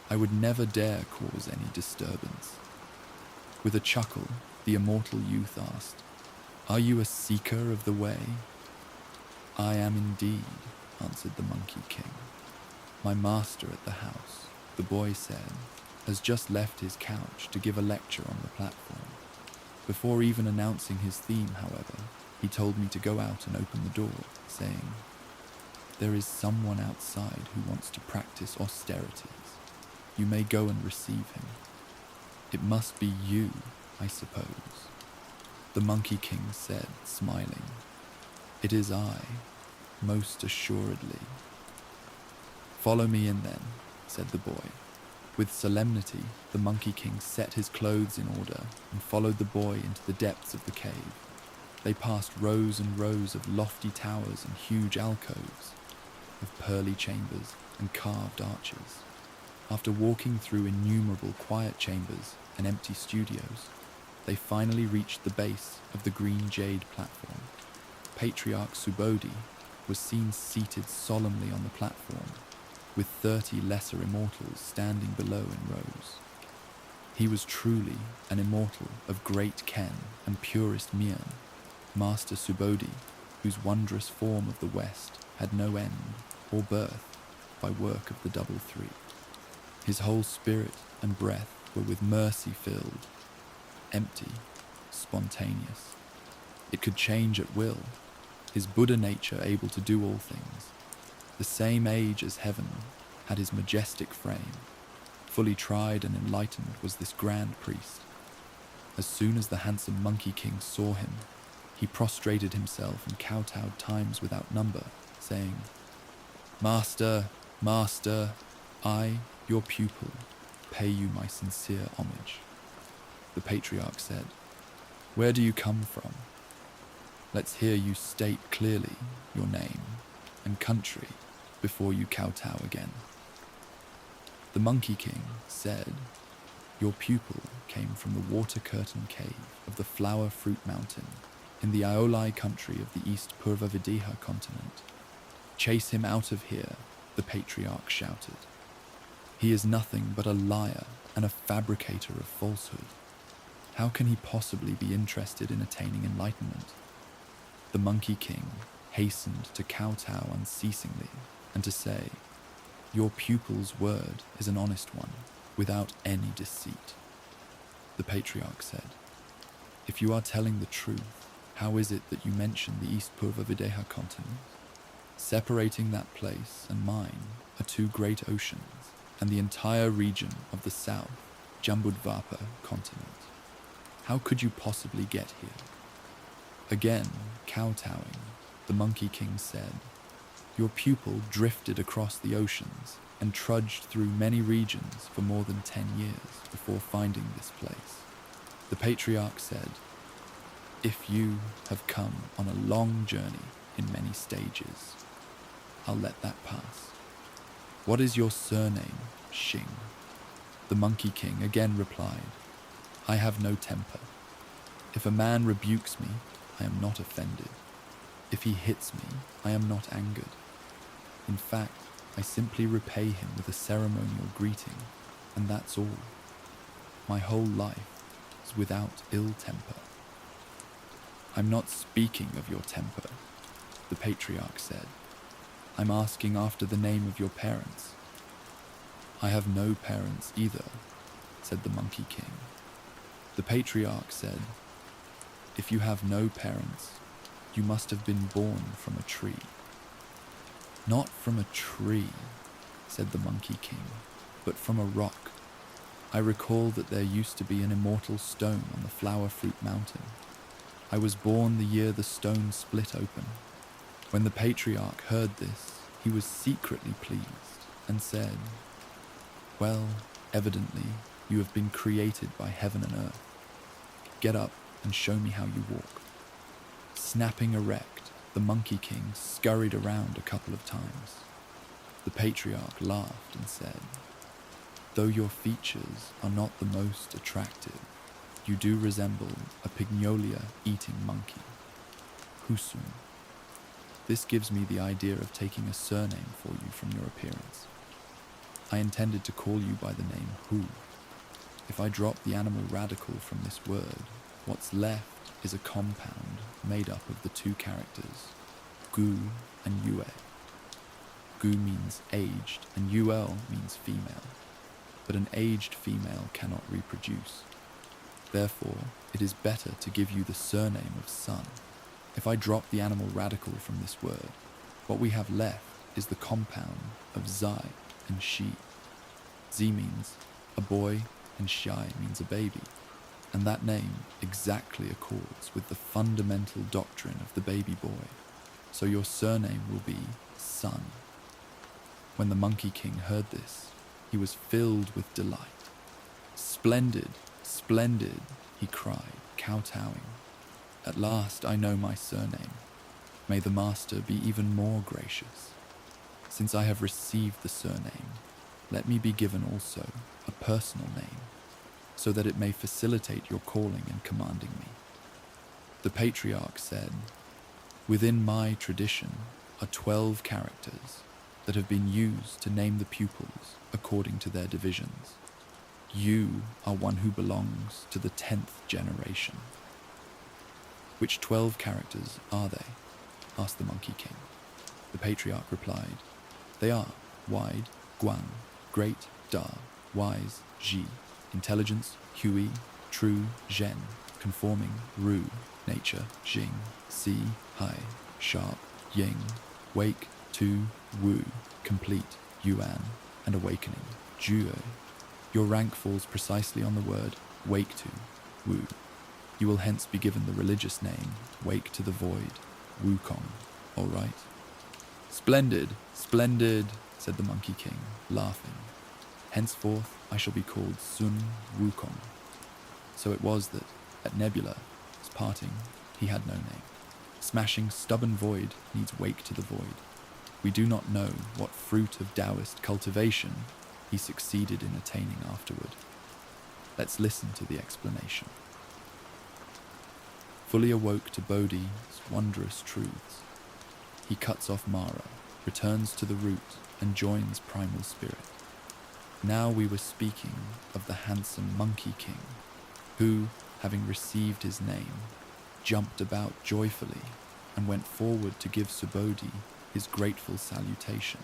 I would never dare cause any disturbance." With a chuckle, the immortal youth asked, "Are you a seeker of the way?" "I am indeed," answered the Monkey King. "My master at the house," the boy said, "has just left his couch to give a lecture on the platform. Before even announcing his theme, however, he told me to go out and open the door, saying, 'There is someone outside who wants to practice austerities. You may go and receive him. It must be you, I suppose." The Monkey King said, smiling, "It is I, most assuredly." "Follow me in then," said the boy. With solemnity, the Monkey King set his clothes in order and followed the boy into the depths of the cave. They passed rows and rows of lofty towers and huge alcoves, of pearly chambers and carved arches. After walking through innumerable quiet chambers and empty studios, they finally reached the base of the green jade platform. Patriarch Subodhi was seen seated solemnly on the platform, with 30 lesser immortals standing below in rows. He was truly an immortal of great ken and purest mien, Master Subodhi, whose wondrous form of the West had no end or birth by work of the double three. His whole spirit and breath were with mercy filled, empty, spontaneous. It could change at will, his Buddha nature able to do all things. The same age as heaven had his majestic frame. Fully tried and enlightened was this grand priest. As soon as the handsome Monkey King saw him, he prostrated himself and kowtowed times without number, saying, "Master, master, I, your pupil, pay you my sincere homage." The patriarch said, "Where do you come from? Let's hear you state clearly your name and country before you kowtow again." The Monkey King said, "Your pupil came from the water-curtain cave of the Flower Fruit Mountain in the Aolai country of the East Purva Videha continent. Chase him out of here," the patriarch shouted. "He is nothing but a liar and a fabricator of falsehood. How can he possibly be interested in attaining enlightenment?" The Monkey King hastened to kowtow unceasingly and to say, "Your pupil's word is an honest one, without any deceit." The patriarch said, "If you are telling the truth, how is it that you mention the East Purva Videha continent? Separating that place and mine are two great oceans, and the entire region of the south Jambudvapa continent. How could you possibly get here?" Again, kowtowing, the Monkey King said, "Your pupil drifted across the oceans and trudged through many regions for more than 10 years before finding this place." The patriarch said, "If you have come on a long journey in many stages, I'll let that pass. What is your surname, Xing?" The Monkey King again replied, "I have no temper. If a man rebukes me, I am not offended. If he hits me, I am not angered. In fact, I simply repay him with a ceremonial greeting, and that's all. My whole life is without ill temper." "I'm not speaking of your temper," the patriarch said. "I'm asking after the name of your parents." "I have no parents either," said the Monkey King. The patriarch said, "If you have no parents, you must have been born from a tree." "Not from a tree," said the Monkey King, "but from a rock. I recall that there used to be an immortal stone on the Flower Fruit Mountain. I was born the year the stone split open." When the patriarch heard this, he was secretly pleased and said, "Well, evidently you have been created by heaven and earth. Get up and show me how you walk." Snapping erect, the Monkey King scurried around a couple of times. The patriarch laughed and said, "Though your features are not the most attractive, you do resemble a Pygnolia-eating monkey. Husum. This gives me the idea of taking a surname for you from your appearance. I intended to call you by the name Hu. If I drop the animal radical from this word, what's left is a compound made up of the two characters, Gu and Yue. Gu means aged and Ul means female, but an aged female cannot reproduce. Therefore, it is better to give you the surname of Sun. If I drop the animal radical from this word, what we have left is the compound of Zai and Shi. Zi means a boy and Shai means a baby, and that name exactly accords with the fundamental doctrine of the baby boy, so your surname will be Sun." When the Monkey King heard this, he was filled with delight. "Splendid, splendid," he cried, kowtowing. "At last I know my surname. May the master be even more gracious. Since I have received the surname, let me be given also a personal name, so that it may facilitate your calling and commanding me." The patriarch said, "Within my tradition are 12 characters that have been used to name the pupils according to their divisions. You are one who belongs to the 10th generation." "Which 12 characters are they?" asked the Monkey King. The patriarch replied, "They are wide, Guang, great, Da, wise, Ji, intelligence, Hui, true, Zhen, conforming, Ru, nature, Jing, Si, Hai, sharp, Ying, wake, 2. Wu, complete, yuan, and awakening, juo. Your rank falls precisely on the word wake to, wu. You will hence be given the religious name Wake to the Void, Wukong, all right? Splendid, splendid, said the Monkey King, laughing. Henceforth I shall be called Sun Wukong. So it was that, at Nebula's parting, he had no name. Smashing stubborn void needs wake to the void. We do not know what fruit of Taoist cultivation he succeeded in attaining afterward. Let's listen to the explanation. Fully awoke to Bodhi's wondrous truths, he cuts off Mara, returns to the root, and joins primal spirit. Now we were speaking of the handsome Monkey King, who, having received his name, jumped about joyfully and went forward to give Subodhi his grateful salutation.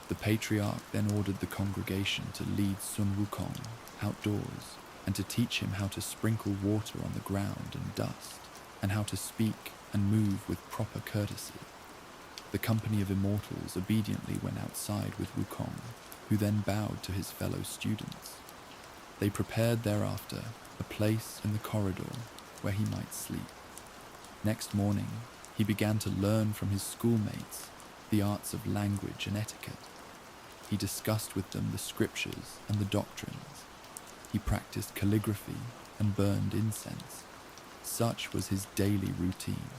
The patriarch then ordered the congregation to lead Sun Wukong outdoors and to teach him how to sprinkle water on the ground and dust, and how to speak and move with proper courtesy. The company of immortals obediently went outside with Wukong, who then bowed to his fellow students. They prepared thereafter a place in the corridor where he might sleep. Next morning, he began to learn from his schoolmates the arts of language and etiquette. He discussed with them the scriptures and the doctrines. He practiced calligraphy and burned incense. Such was his daily routine.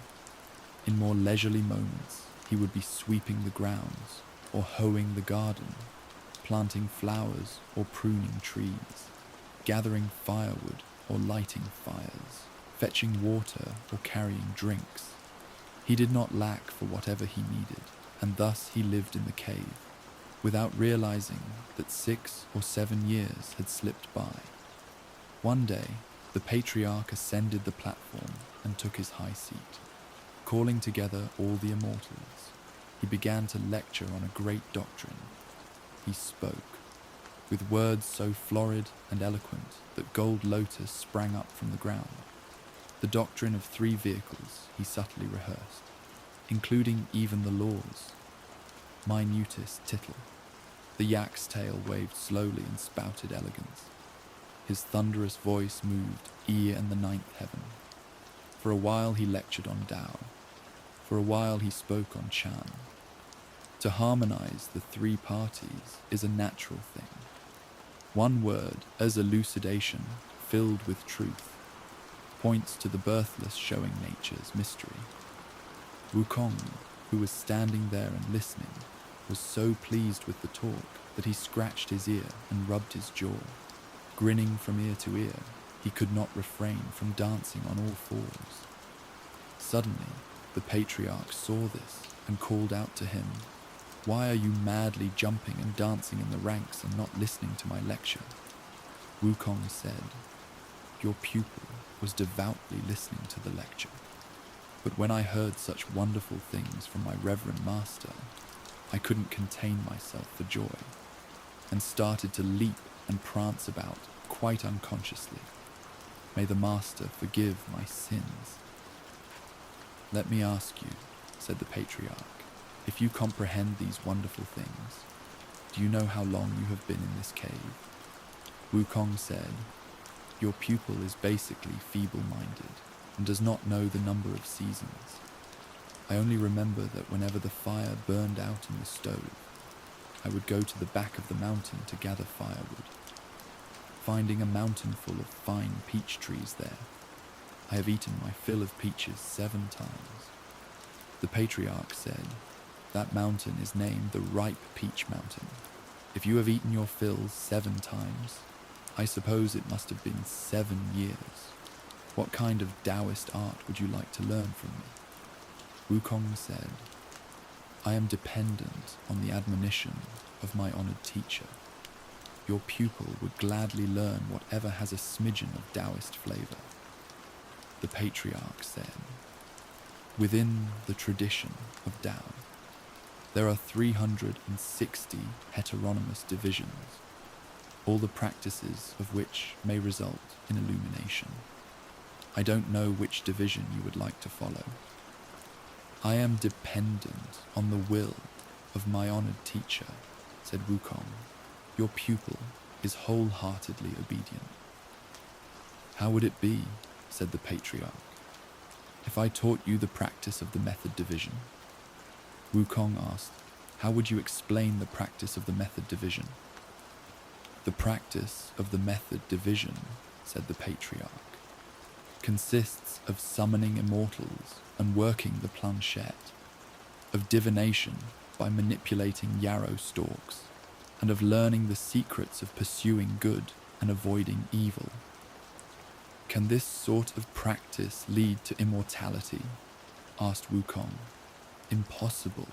In more leisurely moments, he would be sweeping the grounds or hoeing the garden, planting flowers or pruning trees, gathering firewood or lighting fires, fetching water or carrying drinks. He did not lack for whatever he needed, and thus he lived in the cave, without realizing that 6 or 7 years had slipped by. One day, the patriarch ascended the platform and took his high seat. Calling together all the immortals, he began to lecture on a great doctrine. He spoke, with words so florid and eloquent that gold lotus sprang up from the ground. The doctrine of 3 vehicles he subtly rehearsed, including even the laws. Minutest tittle. The yak's tail waved slowly and spouted elegance. His thunderous voice moved ear and the 9th heaven. For a while he lectured on Tao. For a while he spoke on Chan. To harmonize the 3 parties is a natural thing. One word, as elucidation, filled with truth, points to the birthless showing nature's mystery. Wukong, who was standing there and listening, was so pleased with the talk that he scratched his ear and rubbed his jaw. Grinning from ear to ear, he could not refrain from dancing on all 4s. Suddenly, the patriarch saw this and called out to him, "Why are you madly jumping and dancing in the ranks and not listening to my lecture?" Wukong said, "Your pupil was devoutly listening to the lecture. But when I heard such wonderful things from my reverend master, I couldn't contain myself for joy, and started to leap and prance about quite unconsciously. May the master forgive my sins." "Let me ask you," said the patriarch, "if you comprehend these wonderful things, do you know how long you have been in this cave?" Wukong said, "Your pupil is basically feeble-minded and does not know the number of seasons. I only remember that whenever the fire burned out in the stove, I would go to the back of the mountain to gather firewood. Finding a mountain full of fine peach trees there, I have eaten my fill of peaches 7 times. The patriarch said, "That mountain is named the Ripe Peach Mountain. If you have eaten your fill 7 times, I suppose it must have been 7 years. What kind of Taoist art would you like to learn from me?" Wukong said, "I am dependent on the admonition of my honored teacher. Your pupil would gladly learn whatever has a smidgen of Taoist flavor." The patriarch said, "Within the tradition of Tao, there are 360 heteronymous divisions, all the practices of which may result in illumination. I don't know which division you would like to follow." I am dependent on the will of my honored teacher, said Wukong. Your pupil is wholeheartedly obedient. How would it be, said the patriarch, if I taught you the practice of the method division? Wukong asked, how would you explain the practice of the method division? The practice of the method division, said the patriarch, consists of summoning immortals and working the planchette, of divination by manipulating yarrow stalks, and of learning the secrets of pursuing good and avoiding evil. Can this sort of practice lead to immortality? Asked Wukong. Impossible,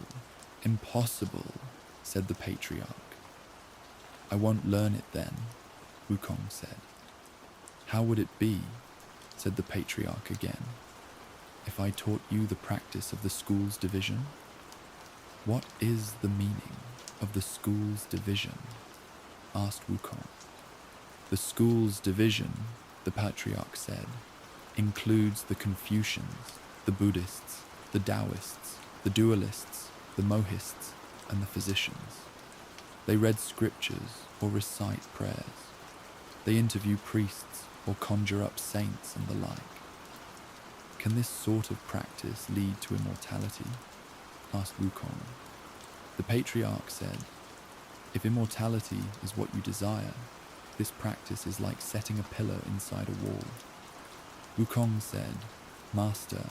impossible, said the patriarch. I won't learn it then, Wukong said. How would it be, said the patriarch again, if I taught you the practice of the school's division? What is the meaning of the school's division? Asked Wukong. The school's division, the patriarch said, includes the Confucians, the Buddhists, the Taoists, the dualists, the mohists, and the physicians. They read scriptures or recite prayers. They interview priests or conjure up saints and the like. Can this sort of practice lead to immortality? Asked Wukong. The patriarch said, if immortality is what you desire, this practice is like setting a pillar inside a wall. Wukong said, Master,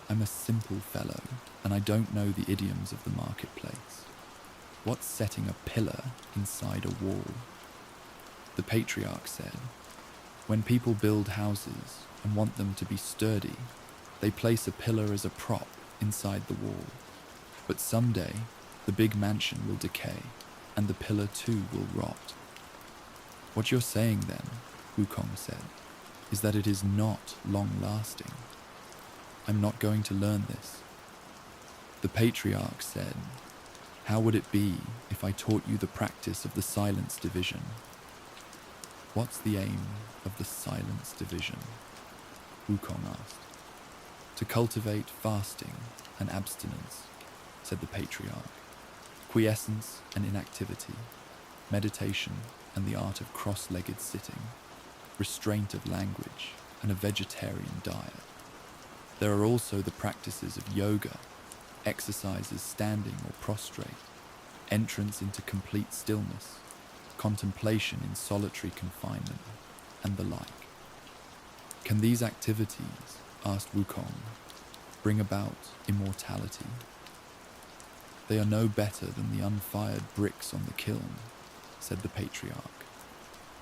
I'm a simple fellow, and I don't know the idioms of the marketplace. What's setting a pillar inside a wall? The patriarch said, when people build houses and want them to be sturdy, they place a pillar as a prop inside the wall. But someday, the big mansion will decay, and the pillar too will rot. What you're saying then, Wukong said, is that it is not long-lasting. I'm not going to learn this. The patriarch said, how would it be if I taught you the practice of the silence division? What's the aim of the silence division? Wukong asked. To cultivate fasting and abstinence, said the patriarch, quiescence and inactivity, meditation and the art of cross-legged sitting, restraint of language and a vegetarian diet. There are also the practices of yoga, exercises standing or prostrate, entrance into complete stillness, contemplation in solitary confinement, and the like. Can these activities, asked Wukong, bring about immortality? They are no better than the unfired bricks on the kiln, said the patriarch.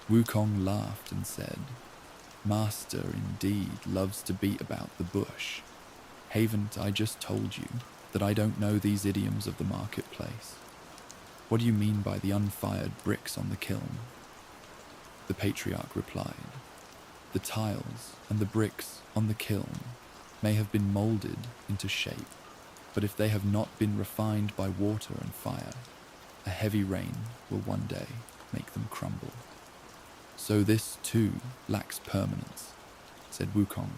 Wukong laughed and said, Master indeed loves to beat about the bush. Haven't I just told you that I don't know these idioms of the marketplace? What do you mean by the unfired bricks on the kiln? The patriarch replied, the tiles and the bricks on the kiln may have been molded into shape, but if they have not been refined by water and fire, a heavy rain will one day make them crumble. So this too lacks permanence, said Wukong.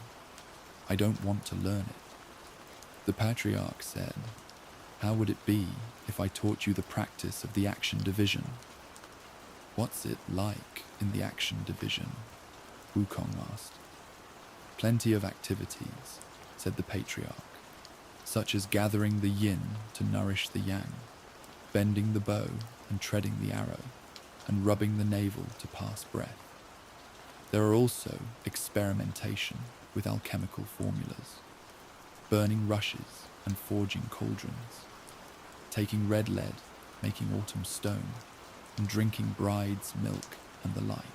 I don't want to learn it. The patriarch said, how would it be if I taught you the practice of the action division? What's it like in the action division? Wukong asked. Plenty of activities, said the patriarch, such as gathering the yin to nourish the yang, bending the bow and treading the arrow, and rubbing the navel to pass breath. There are also experimentation with alchemical formulas, burning rushes and forging cauldrons, taking red lead, making autumn stone, and drinking bride's milk and the like.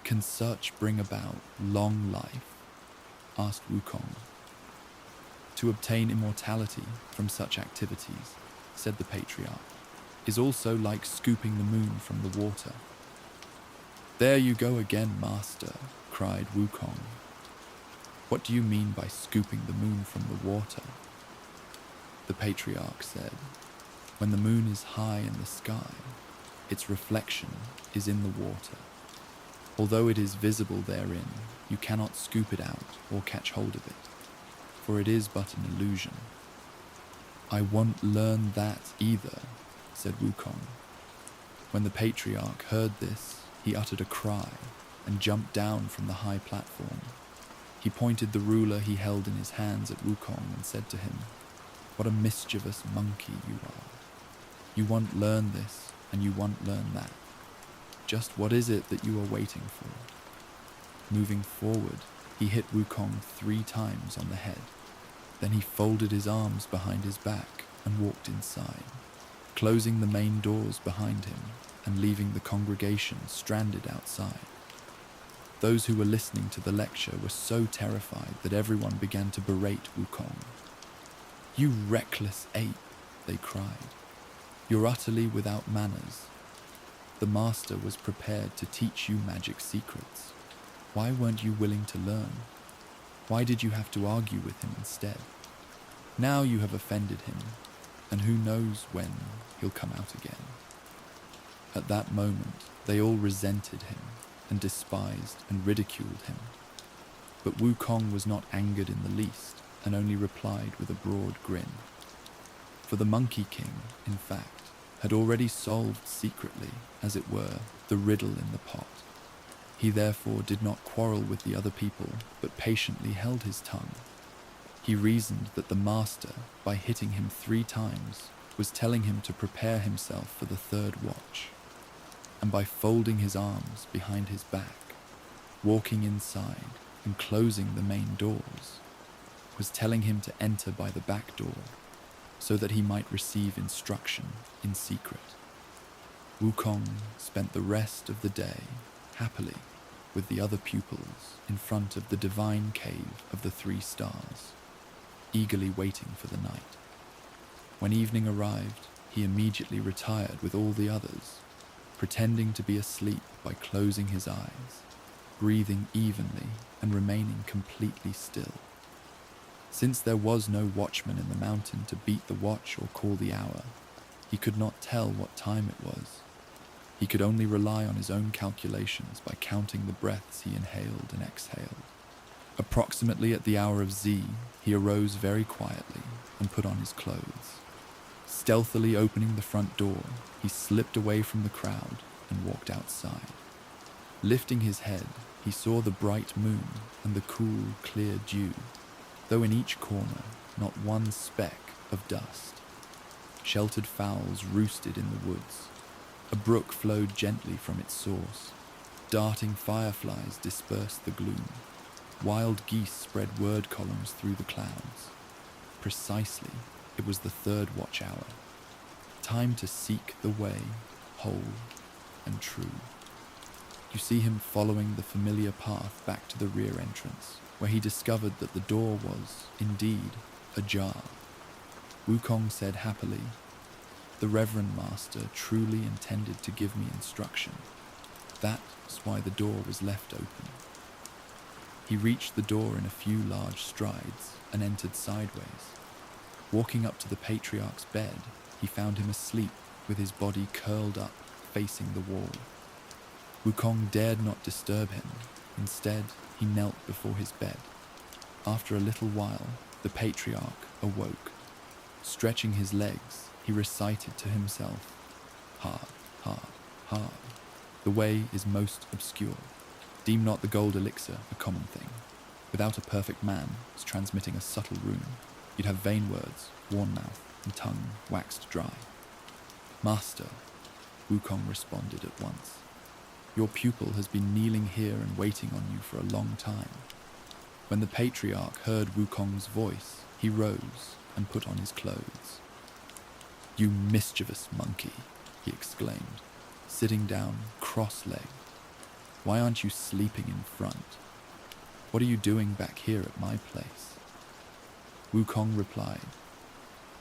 Can such bring about long life? Asked Wukong. To obtain immortality from such activities, said the patriarch, is also like scooping the moon from the water. There you go again, master, cried Wukong. What do you mean by scooping the moon from the water? The patriarch said, when the moon is high in the sky, its reflection is in the water. Although it is visible therein, you cannot scoop it out or catch hold of it, for it is but an illusion, "I won't learn that either," said Wukong. When the patriarch heard this, he uttered a cry and jumped down from the high platform. He pointed the ruler he held in his hands at Wukong and said to him, "What a mischievous monkey you are. You won't learn this, and you won't learn that. Just what is it that you are waiting for?" Moving forward, he hit Wukong 3 times on the head. Then he folded his arms behind his back and walked inside, closing the main doors behind him and leaving the congregation stranded outside. Those who were listening to the lecture were so terrified that everyone began to berate Wukong. "You reckless ape," they cried. "You're utterly without manners. The master was prepared to teach you magic secrets. Why weren't you willing to learn? Why did you have to argue with him instead? Now you have offended him, and who knows when he'll come out again." At that moment, they all resented him and despised and ridiculed him. But Wukong was not angered in the least and only replied with a broad grin. For the Monkey King, in fact, had already solved secretly, as it were, the riddle in the pot. He therefore did not quarrel with the other people, but patiently held his tongue. He reasoned that the master, by hitting him 3 times, was telling him to prepare himself for the 3rd watch, and by folding his arms behind his back, walking inside and closing the main doors, was telling him to enter by the back door, so that he might receive instruction in secret. Wukong spent the rest of the day happily with the other pupils in front of the divine cave of the 3 stars, eagerly waiting for the night. When evening arrived, he immediately retired with all the others, pretending to be asleep by closing his eyes, breathing evenly and remaining completely still. Since there was no watchman in the mountain to beat the watch or call the hour, he could not tell what time it was. He could only rely on his own calculations by counting the breaths he inhaled and exhaled. Approximately at the hour of Z, he arose very quietly and put on his clothes. Stealthily opening the front door, he slipped away from the crowd and walked outside. Lifting his head, he saw the bright moon and the cool, clear dew, though in each corner not one speck of dust. Sheltered fowls roosted in the woods. A brook flowed gently from its source. Darting fireflies dispersed the gloom. Wild geese spread word columns through the clouds. Precisely, it was the 3rd watch hour. Time to seek the way, whole and true. You see him following the familiar path back to the rear entrance, where he discovered that the door was, indeed, ajar. Wukong said happily, "The Reverend Master truly intended to give me instruction. That's why the door was left open." He reached the door in a few large strides and entered sideways. Walking up to the patriarch's bed, he found him asleep with his body curled up, facing the wall. Wukong dared not disturb him. Instead, he knelt before his bed. After a little while, the patriarch awoke. Stretching his legs, he recited to himself, "Hard, hard, hard. The way is most obscure. Deem not the gold elixir a common thing. Without a perfect man as transmitting a subtle rune, you'd have vain words, worn mouth, and tongue waxed dry." "Master," Wukong responded at once, "your pupil has been kneeling here and waiting on you for a long time." When the patriarch heard Wukong's voice, he rose and put on his clothes. "You mischievous monkey," he exclaimed, sitting down cross-legged. "Why aren't you sleeping in front? What are you doing back here at my place?" Wukong replied,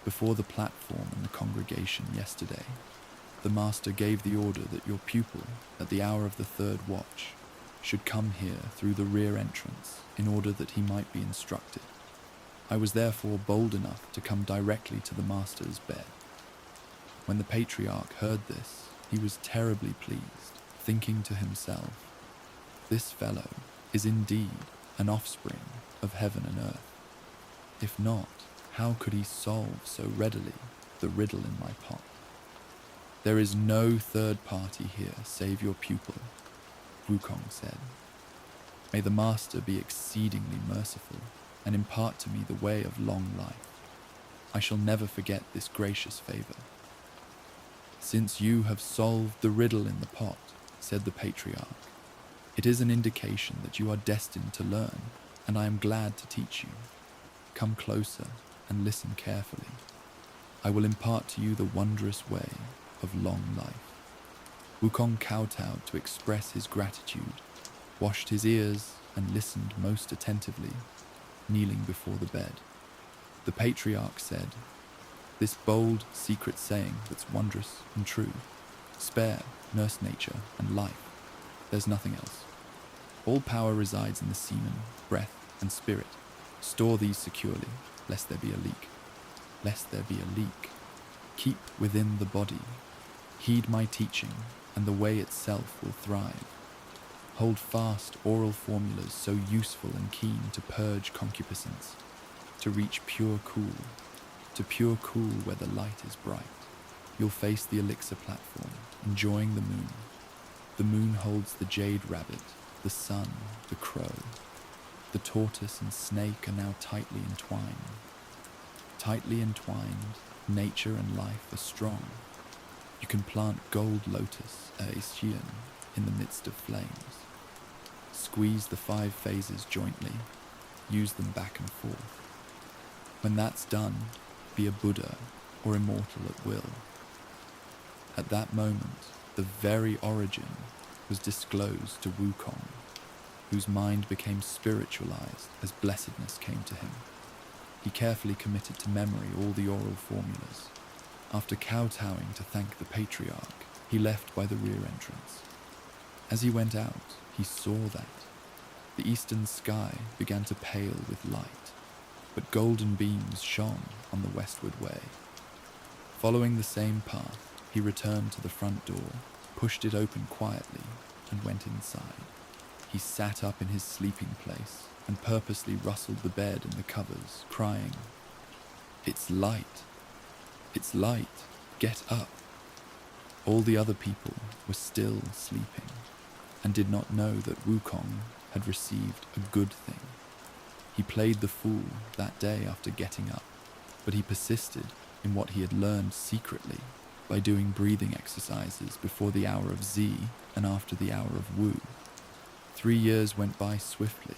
"Before the platform and the congregation yesterday, the master gave the order that your pupil, at the hour of the 3rd watch, should come here through the rear entrance in order that he might be instructed. I was therefore bold enough to come directly to the master's bed." When the patriarch heard this, he was terribly pleased, thinking to himself, "This fellow is indeed an offspring of heaven and earth. If not, How could he solve so readily the riddle in my pot? There is no third party here save your pupil, Wukong said. May the master be exceedingly merciful and impart to me the way of long life. I shall never forget this gracious favor. Since you have solved the riddle in the pot, said the patriarch, it is an indication that you are destined to learn, and I am glad to teach you. Come closer and listen carefully. I will impart to you the wondrous way of long life. Wukong kowtowed to express his gratitude, washed his ears, and listened most attentively, kneeling before the bed. The patriarch said, "This bold, secret saying that's wondrous and true. Spare, nurse nature, and life. There's nothing else. All power resides in the semen, breath, and spirit. Store these securely, lest there be a leak. Lest there be a leak. Keep within the body. Heed my teaching, and the way itself will thrive. Hold fast oral formulas so useful and keen to purge concupiscence, to reach pure cool, to pure cool where the light is bright. You'll face the elixir platform, enjoying the moon. The moon holds the jade rabbit, the sun, the crow. The tortoise and snake are now tightly entwined. Tightly entwined, nature and life are strong. You can plant gold lotus, Xian, in the midst of flames. Squeeze the 5 phases jointly, use them back and forth. When that's done, be a Buddha or immortal at will. At that moment, the very origin was disclosed to Wukong, whose mind became spiritualized as blessedness came to him. He carefully committed to memory all the oral formulas. After kowtowing to thank the patriarch, he left by the rear entrance. As he went out, he saw that the eastern sky began to pale with light, but golden beams shone on the westward way. Following the same path, he returned to the front door, pushed it open quietly, and went inside. He sat up in his sleeping place and purposely rustled the bed and the covers, crying, "It's light! It's light! Get up!" All the other people were still sleeping and did not know that Wukong had received a good thing. He played the fool that day after getting up, but he persisted in what he had learned secretly by doing breathing exercises before the hour of Z and after the hour of Wu. 3 years went by swiftly,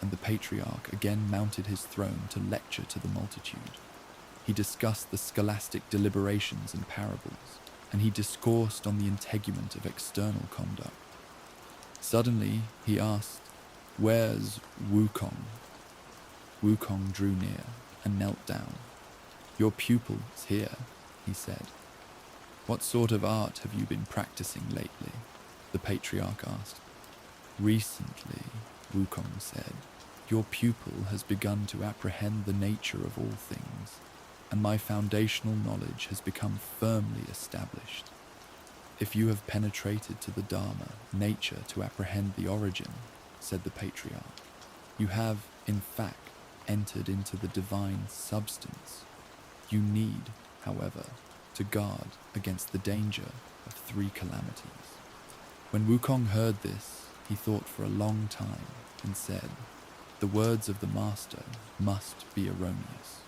and the patriarch again mounted his throne to lecture to the multitude. He discussed the scholastic deliberations and parables, and he discoursed on the integument of external conduct. Suddenly, he asked, "Where's Wukong?" Wukong drew near and knelt down. "Your pupil is here," he said. "What sort of art have you been practicing lately?" the patriarch asked. "Recently," Wukong said, "your pupil has begun to apprehend the nature of all things, and my foundational knowledge has become firmly established. If you have penetrated to the Dharma, nature, to apprehend the origin," said the patriarch, "you have, in fact, entered into the divine substance. You need, however, to guard against the danger of 3 calamities." When Wukong heard this, he thought for a long time and said, "The words of the master must be erroneous.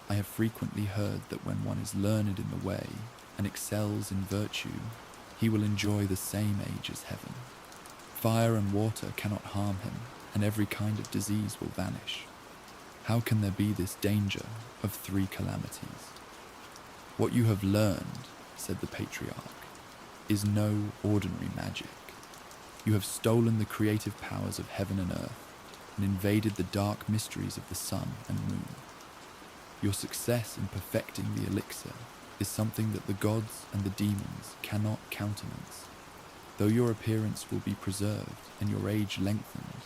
I have frequently heard that when one is learned in the way and excels in virtue, he will enjoy the same age as heaven. Fire and water cannot harm him, and every kind of disease will vanish. How can there be this danger of 3 calamities? What you have learned," said the patriarch, "is no ordinary magic. You have stolen the creative powers of heaven and earth and invaded the dark mysteries of the sun and moon. Your success in perfecting the elixir is something that the gods and the demons cannot countenance. Though your appearance will be preserved and your age lengthened,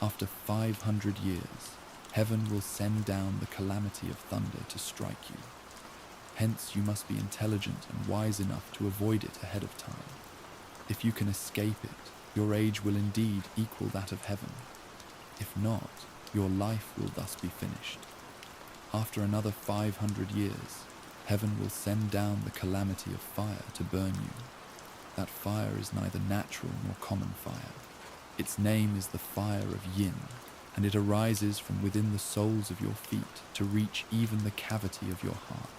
after 500 years, heaven will send down the calamity of thunder to strike you. Hence you must be intelligent and wise enough to avoid it ahead of time. If you can escape it, your age will indeed equal that of heaven. If not, your life will thus be finished. After another 500 years, heaven will send down the calamity of fire to burn you. That fire is neither natural nor common fire. Its name is the fire of Yin, and it arises from within the soles of your feet to reach even the cavity of your heart,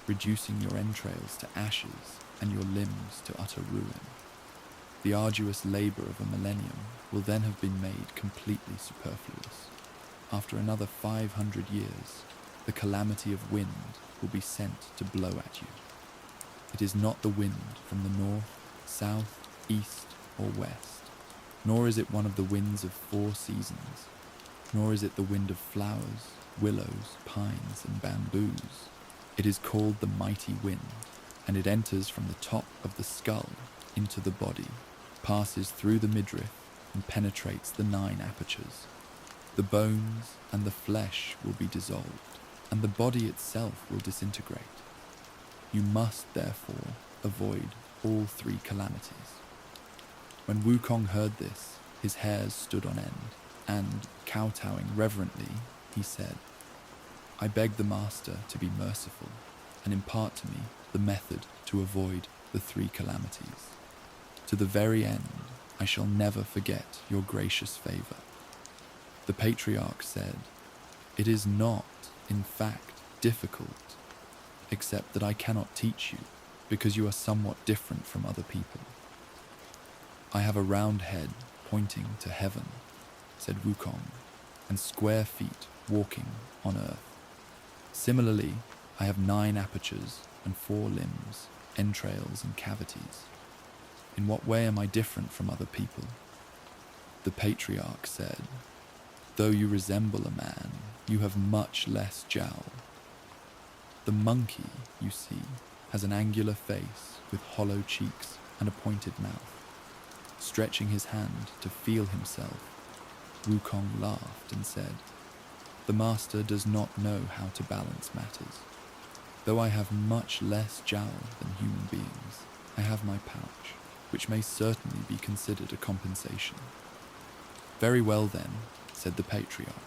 reducing your entrails to ashes and your limbs to utter ruin. The arduous labor of a millennium will then have been made completely superfluous. After another 500 years, the calamity of wind will be sent to blow at you. It is not the wind from the north, south, east, or west, nor is it one of the winds of 4 seasons, nor is it the wind of flowers, willows, pines, and bamboos. It is called the mighty wind, and it enters from the top of the skull into the body, passes through the midriff, and penetrates the 9 apertures. The bones and the flesh will be dissolved, and the body itself will disintegrate. You must, therefore, avoid all 3 calamities. When Wukong heard this, his hairs stood on end, and, kowtowing reverently, he said, "I beg the Master to be merciful, and impart to me the method to avoid the 3 calamities. To the very end, I shall never forget your gracious favor." The patriarch said, "It is not, in fact, difficult, except that I cannot teach you, because you are somewhat different from other people. I have a round head pointing to heaven," said Wukong, "and square feet walking on earth. Similarly, I have 9 apertures and 4 limbs, entrails and cavities. In what way am I different from other people?" The patriarch said, "Though you resemble a man, you have much less jowl. The monkey, you see, has an angular face with hollow cheeks and a pointed mouth." Stretching his hand to feel himself, Wukong laughed and said, "The Master does not know how to balance matters. Though I have much less jowl than human beings, I have my pouch, which may certainly be considered a compensation." "Very well then," said the patriarch.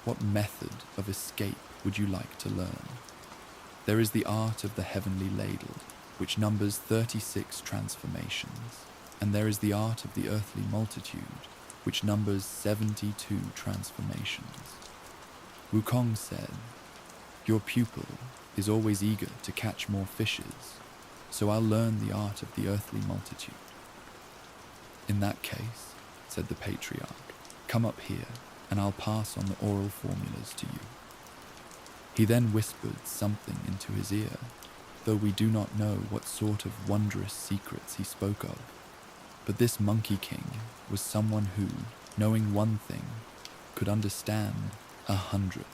"What method of escape would you like to learn? There is the art of the heavenly ladle, which numbers 36 transformations, and there is the art of the earthly multitude, which numbers 72 transformations." Wukong said, "Your pupil is always eager to catch more fishes, so I'll learn the art of the earthly multitude." "In that case," said the patriarch, "come up here, and I'll pass on the oral formulas to you." He then whispered something into his ear, though we do not know what sort of wondrous secrets he spoke of. But this Monkey King was someone who, knowing one thing, could understand 100.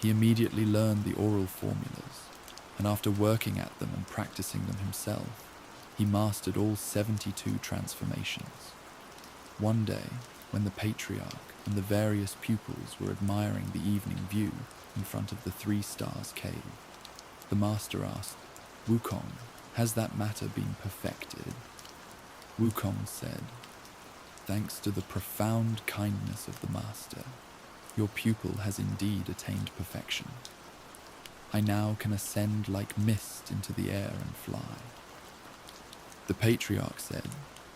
He immediately learned the oral formulas, and after working at them and practicing them himself, he mastered all 72 transformations. One day, when the patriarch and the various pupils were admiring the evening view in front of the 3 Stars cave, the master asked, "Wukong, has that matter been perfected?" Wukong said, "Thanks to the profound kindness of the master, your pupil has indeed attained perfection. I now can ascend like mist into the air and fly." The patriarch said,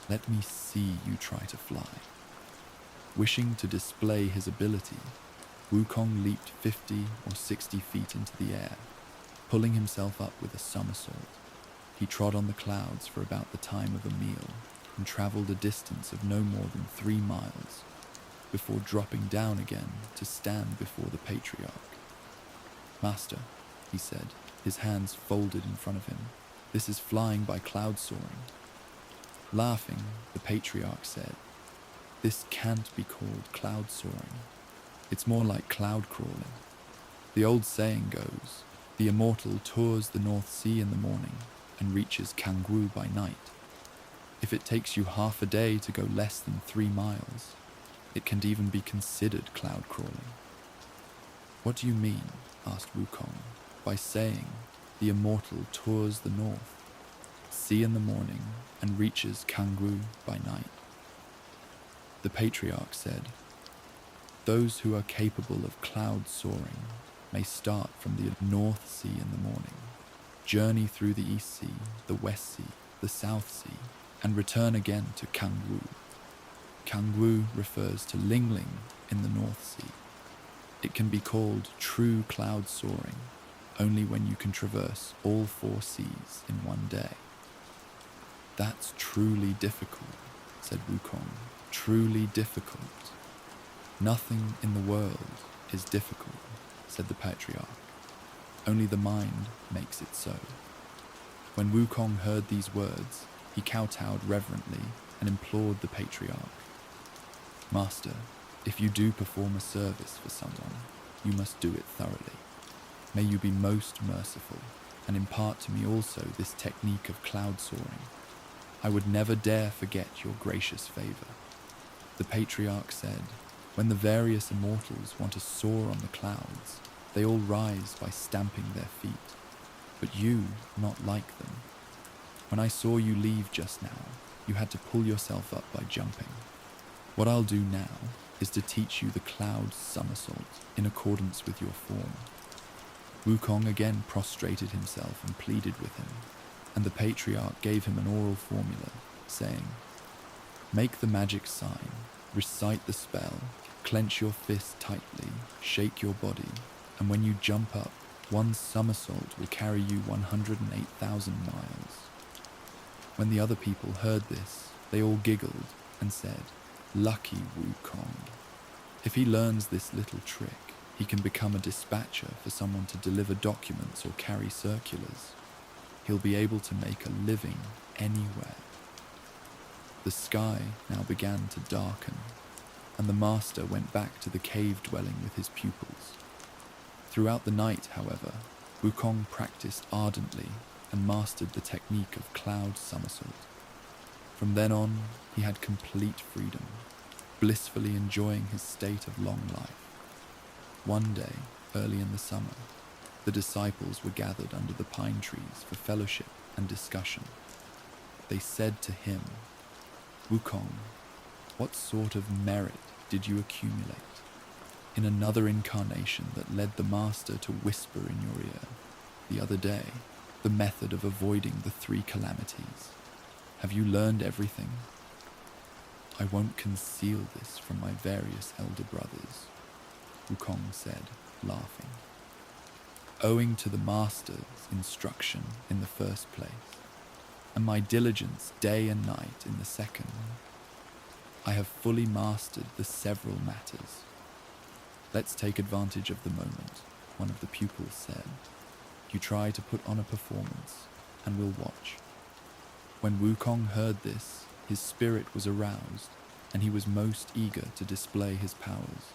"Let me see you try to fly." Wishing to display his ability, Wukong leaped 50 or 60 feet into the air, pulling himself up with a somersault. He trod on the clouds for about the time of a meal and traveled a distance of no more than 3 miles before dropping down again to stand before the patriarch. "Master," he said, his hands folded in front of him, "this is flying by cloud soaring." Laughing, the patriarch said, "This can't be called cloud soaring. It's more like cloud crawling. The old saying goes, the immortal tours the North Sea in the morning and reaches Kangwu by night. If it takes you half a day to go less than 3 miles, it can even be considered cloud crawling." "What do you mean," asked Wukong, "by saying the immortal tours the North Sea in the morning and reaches Kangwu by night?" The patriarch said, Those who are capable of cloud soaring may start from the North Sea in the morning, journey through the East Sea, the West Sea, the South Sea, and return again to Kangwu. Kangwu refers to Lingling in the North Sea. It can be called true cloud soaring only when you can traverse all 4 seas in one day. That's truly difficult, said Wukong. Truly difficult. Nothing in the world is difficult, said the patriarch. Only the mind makes it so. When Wukong heard these words, he kowtowed reverently and implored the patriarch. Master, if you do perform a service for someone, you must do it thoroughly. May you be most merciful and impart to me also this technique of cloud soaring. I would never dare forget your gracious favor. The patriarch said, when the various immortals want to soar on the clouds, they all rise by stamping their feet, but you not like them. When I saw you leave just now, you had to pull yourself up by jumping. What I'll do now is to teach you the cloud somersault in accordance with your form. Wukong again prostrated himself and pleaded with him, and the patriarch gave him an oral formula, saying, make the magic sign, recite the spell, clench your fist tightly, shake your body, and when you jump up, one somersault will carry you 108,000 miles. When the other people heard this, they all giggled and said, lucky Wukong. If he learns this little trick, he can become a dispatcher for someone to deliver documents or carry circulars. He'll be able to make a living anywhere. The sky now began to darken, and the master went back to the cave dwelling with his pupils. Throughout the night, however, Wukong practiced ardently and mastered the technique of cloud somersault. From then on, he had complete freedom, blissfully enjoying his state of long life. One day, early in the summer, the disciples were gathered under the pine trees for fellowship and discussion. They said to him, Wukong, what sort of merit did you accumulate in another incarnation that led the master to whisper in your ear the other day the method of avoiding the 3 calamities? Have you learned everything? I won't conceal this from my various elder brothers, Wukong said, laughing. Owing to the master's instruction in the first place, and my diligence day and night in the second, I have fully mastered the several matters. Let's take advantage of the moment, one of the pupils said. You try to put on a performance, and we'll watch. When Wukong heard this, his spirit was aroused, and he was most eager to display his powers.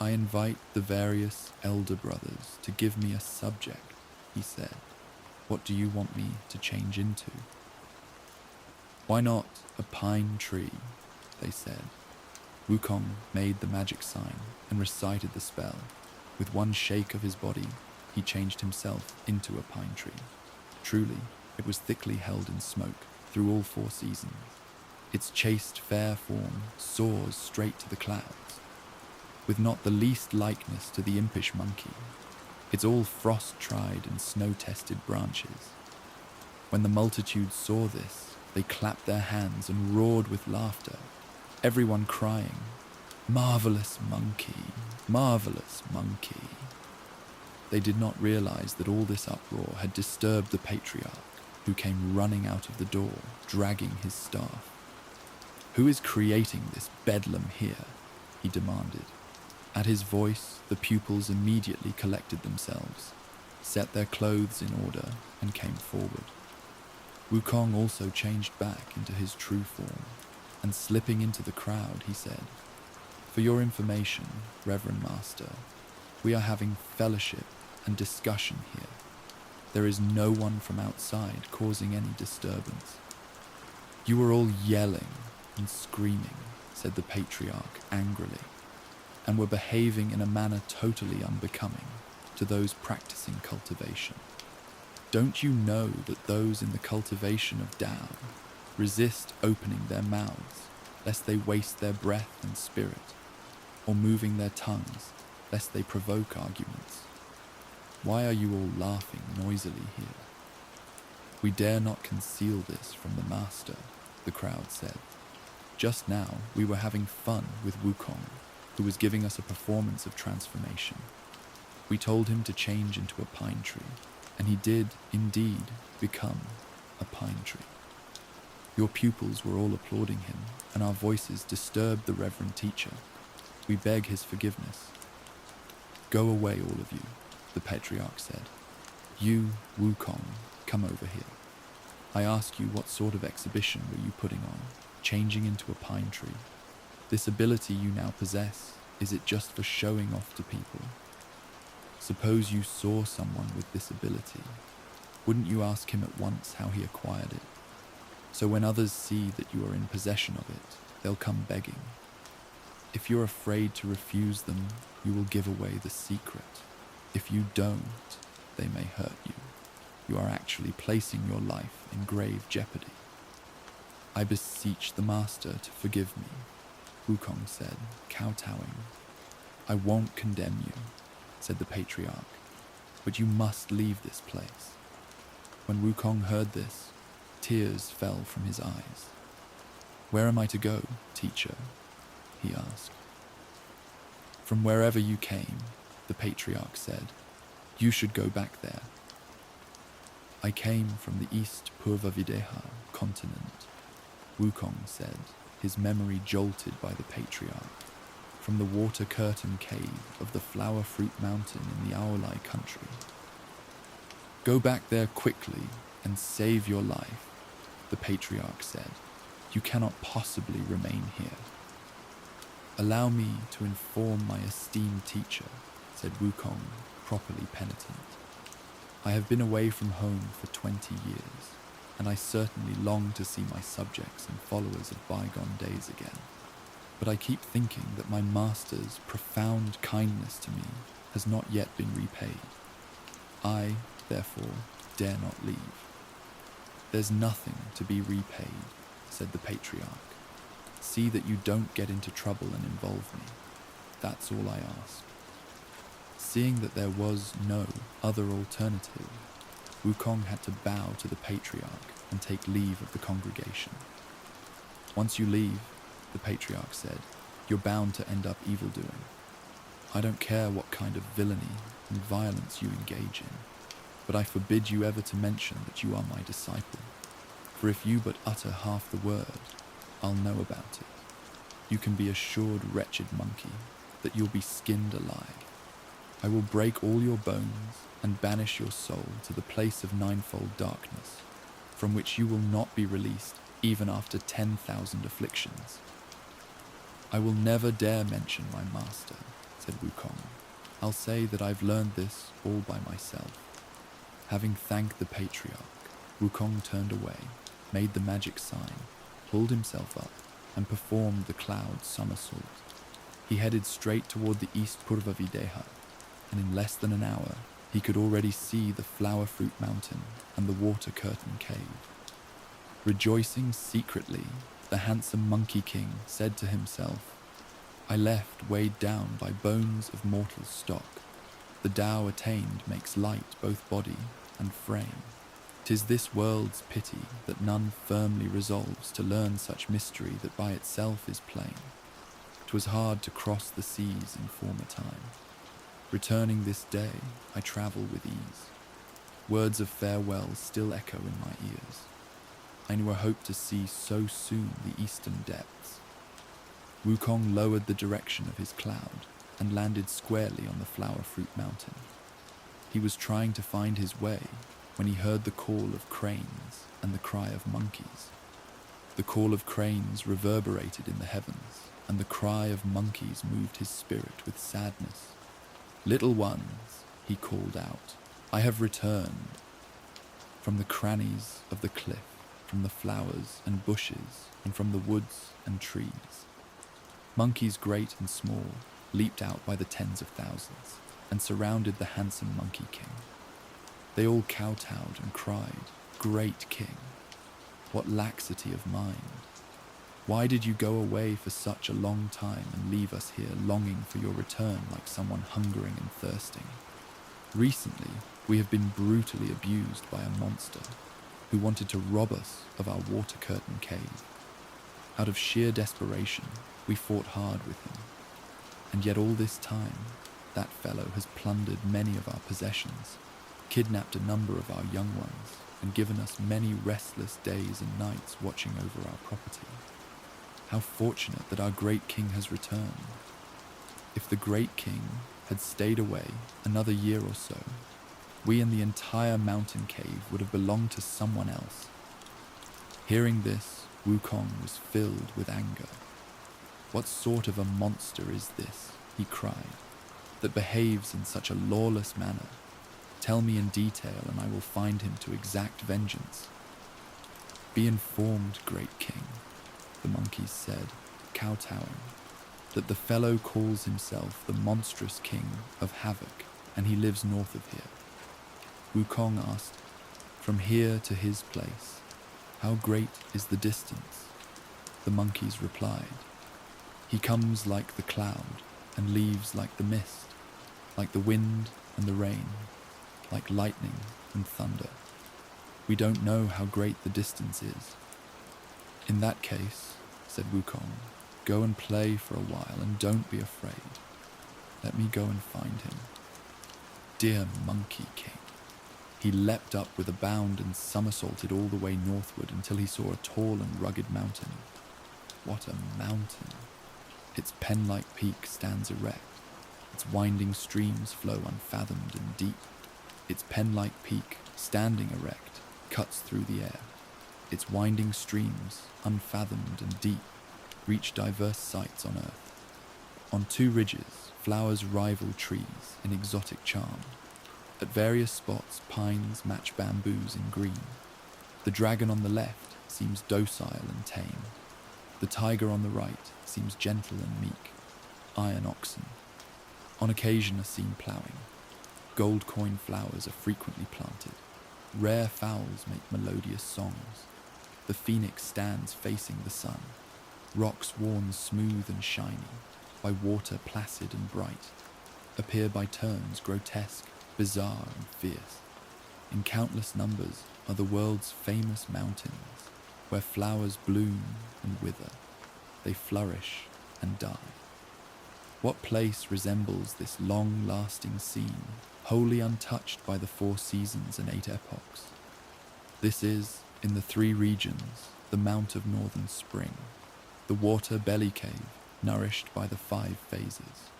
I invite the various elder brothers to give me a subject, he said. What do you want me to change into? Why not a pine tree, they said. Wukong made the magic sign and recited the spell. With one shake of his body, he changed himself into a pine tree. Truly, it was thickly held in smoke through all 4 seasons. Its chaste fair form soars straight to the clouds, with not the least likeness to the impish monkey. It's all frost-tried and snow-tested branches. When the multitude saw this, they clapped their hands and roared with laughter, everyone crying, "Marvelous monkey! Marvelous monkey!" They did not realize that all this uproar had disturbed the patriarch, who came running out of the door, dragging his staff. "Who is creating this bedlam here?" he demanded. At his voice, the pupils immediately collected themselves, set their clothes in order, and came forward. Wukong also changed back into his true form, and slipping into the crowd, he said, "For your information, Reverend Master, we are having fellowship and discussion here. There is no one from outside causing any disturbance." "You are all yelling and screaming," said the patriarch angrily, "and were behaving in a manner totally unbecoming to those practicing cultivation. Don't you know that those in the cultivation of Tao resist opening their mouths, lest they waste their breath and spirit? or moving their tongues, lest they provoke arguments. Why are you all laughing noisily here? We dare not conceal this from the master, the crowd said. Just now we were having fun with Wukong, who was giving us a performance of transformation. We told him to change into a pine tree, and he did indeed become a pine tree. Your pupils were all applauding him, and our voices disturbed the reverend teacher. We beg his forgiveness. Go away, all of you, the patriarch said. You, Wukong, come over here. I ask you, what sort of exhibition were you putting on, changing into a pine tree? This ability you now possess, is it just for showing off to people? Suppose you saw someone with this ability. Wouldn't you ask him at once how he acquired it? So when others see that you are in possession of it, they'll come begging. If you're afraid to refuse them, you will give away the secret. If you don't, they may hurt you. You are actually placing your life in grave jeopardy. I beseech the master to forgive me, Wukong said, kowtowing. I won't condemn you, said the patriarch, but you must leave this place. When Wukong heard this, tears fell from his eyes. Where am I to go, teacher? He asked. From wherever you came, the patriarch said. You should go back there. I came from the East Purva-Videha continent, Wukong said, his memory jolted by the patriarch. From the water curtain cave of the flower fruit mountain in the Aolai country. Go back there quickly and save your life, the patriarch said. You cannot possibly remain here. Allow me to inform my esteemed teacher, said Wukong, properly penitent. I have been away from home for 20 years, and I certainly long to see my subjects and followers of bygone days again. But I keep thinking that my master's profound kindness to me has not yet been repaid. I, therefore, dare not leave. There's nothing to be repaid, said the patriarch. See that you don't get into trouble and involve me. That's all I ask. Seeing that there was no other alternative, Wukong had to bow to the patriarch and take leave of the congregation. Once you leave, the patriarch said, you're bound to end up evildoing. I don't care what kind of villainy and violence you engage in, but I forbid you ever to mention that you are my disciple. For if you but utter half the word, I'll know about it. You can be assured, wretched monkey, that you'll be skinned alive. I will break all your bones and banish your soul to the place of ninefold darkness, from which you will not be released even after 10,000 afflictions. I will never dare mention my master, said Wukong. I'll say that I've learned this all by myself. Having thanked the patriarch, Wukong turned away, made the magic sign, pulled himself up, and performed the cloud somersault. He headed straight toward the East Purva-Videha, and in less than an hour, he could already see the flower fruit mountain and the water curtain cave. Rejoicing secretly, the handsome Monkey King said to himself, I left weighed down by bones of mortal stock. The Tao attained makes light both body and frame. 'Tis this world's pity that none firmly resolves to learn such mystery that by itself is plain. 'Twas hard to cross the seas in former time. Returning this day, I travel with ease. Words of farewell still echo in my ears. I knew I hoped to see so soon the eastern depths. Wukong lowered the direction of his cloud and landed squarely on the flower fruit mountain. He was trying to find his way when he heard the call of cranes and the cry of monkeys. The call of cranes reverberated in the heavens, and the cry of monkeys moved his spirit with sadness. Little ones, he called out, I have returned. From the crannies of the cliff, from the flowers and bushes, and from the woods and trees. Monkeys great and small leaped out by the tens of thousands and surrounded the handsome Monkey King. They all kowtowed and cried, Great King! What laxity of mind! Why did you go away for such a long time and leave us here longing for your return like someone hungering and thirsting? Recently, we have been brutally abused by a monster who wanted to rob us of our water curtain cave. Out of sheer desperation, we fought hard with him. And yet all this time, that fellow has plundered many of our possessions, kidnapped a number of our young ones, and given us many restless days and nights watching over our property. How fortunate that our great king has returned. If the great king had stayed away another year or so, we and the entire mountain cave would have belonged to someone else. Hearing this, Wukong was filled with anger. What sort of a monster is this, he cried, that behaves in such a lawless manner? Tell me in detail and I will find him to exact vengeance. Be informed, great king, the monkeys said, kowtowing, that the fellow calls himself the monstrous king of havoc, and he lives north of here. Wukong asked, from here to his place, how great is the distance? The monkeys replied, he comes like the cloud and leaves like the mist, like the wind and the rain, like lightning and thunder. We don't know how great the distance is. In that case, said Wukong, go and play for a while and don't be afraid. Let me go and find him. Dear Monkey King. He leapt up with a bound and somersaulted all the way northward until he saw a tall and rugged mountain. What a mountain! Its pen-like peak stands erect. Its winding streams flow unfathomed and deep. Its pen-like peak, standing erect, cuts through the air. Its winding streams, unfathomed and deep, reach diverse sights on earth. On two ridges, flowers rival trees in exotic charm. At various spots, pines match bamboos in green. The dragon on the left seems docile and tame. The tiger on the right seems gentle and meek. Iron oxen. On occasion are seen ploughing. Gold coin flowers are frequently planted. Rare fowls make melodious songs. The phoenix stands facing the sun. Rocks worn smooth and shiny, by water placid and bright, appear by turns grotesque, bizarre and fierce. In countless numbers are the world's famous mountains, where flowers bloom and wither, they flourish and die. What place resembles this long-lasting scene, wholly untouched by the 4 seasons and 8 epochs? This is, in the 3 regions, the Mount of Northern Spring, the water belly cave nourished by the 5 phases.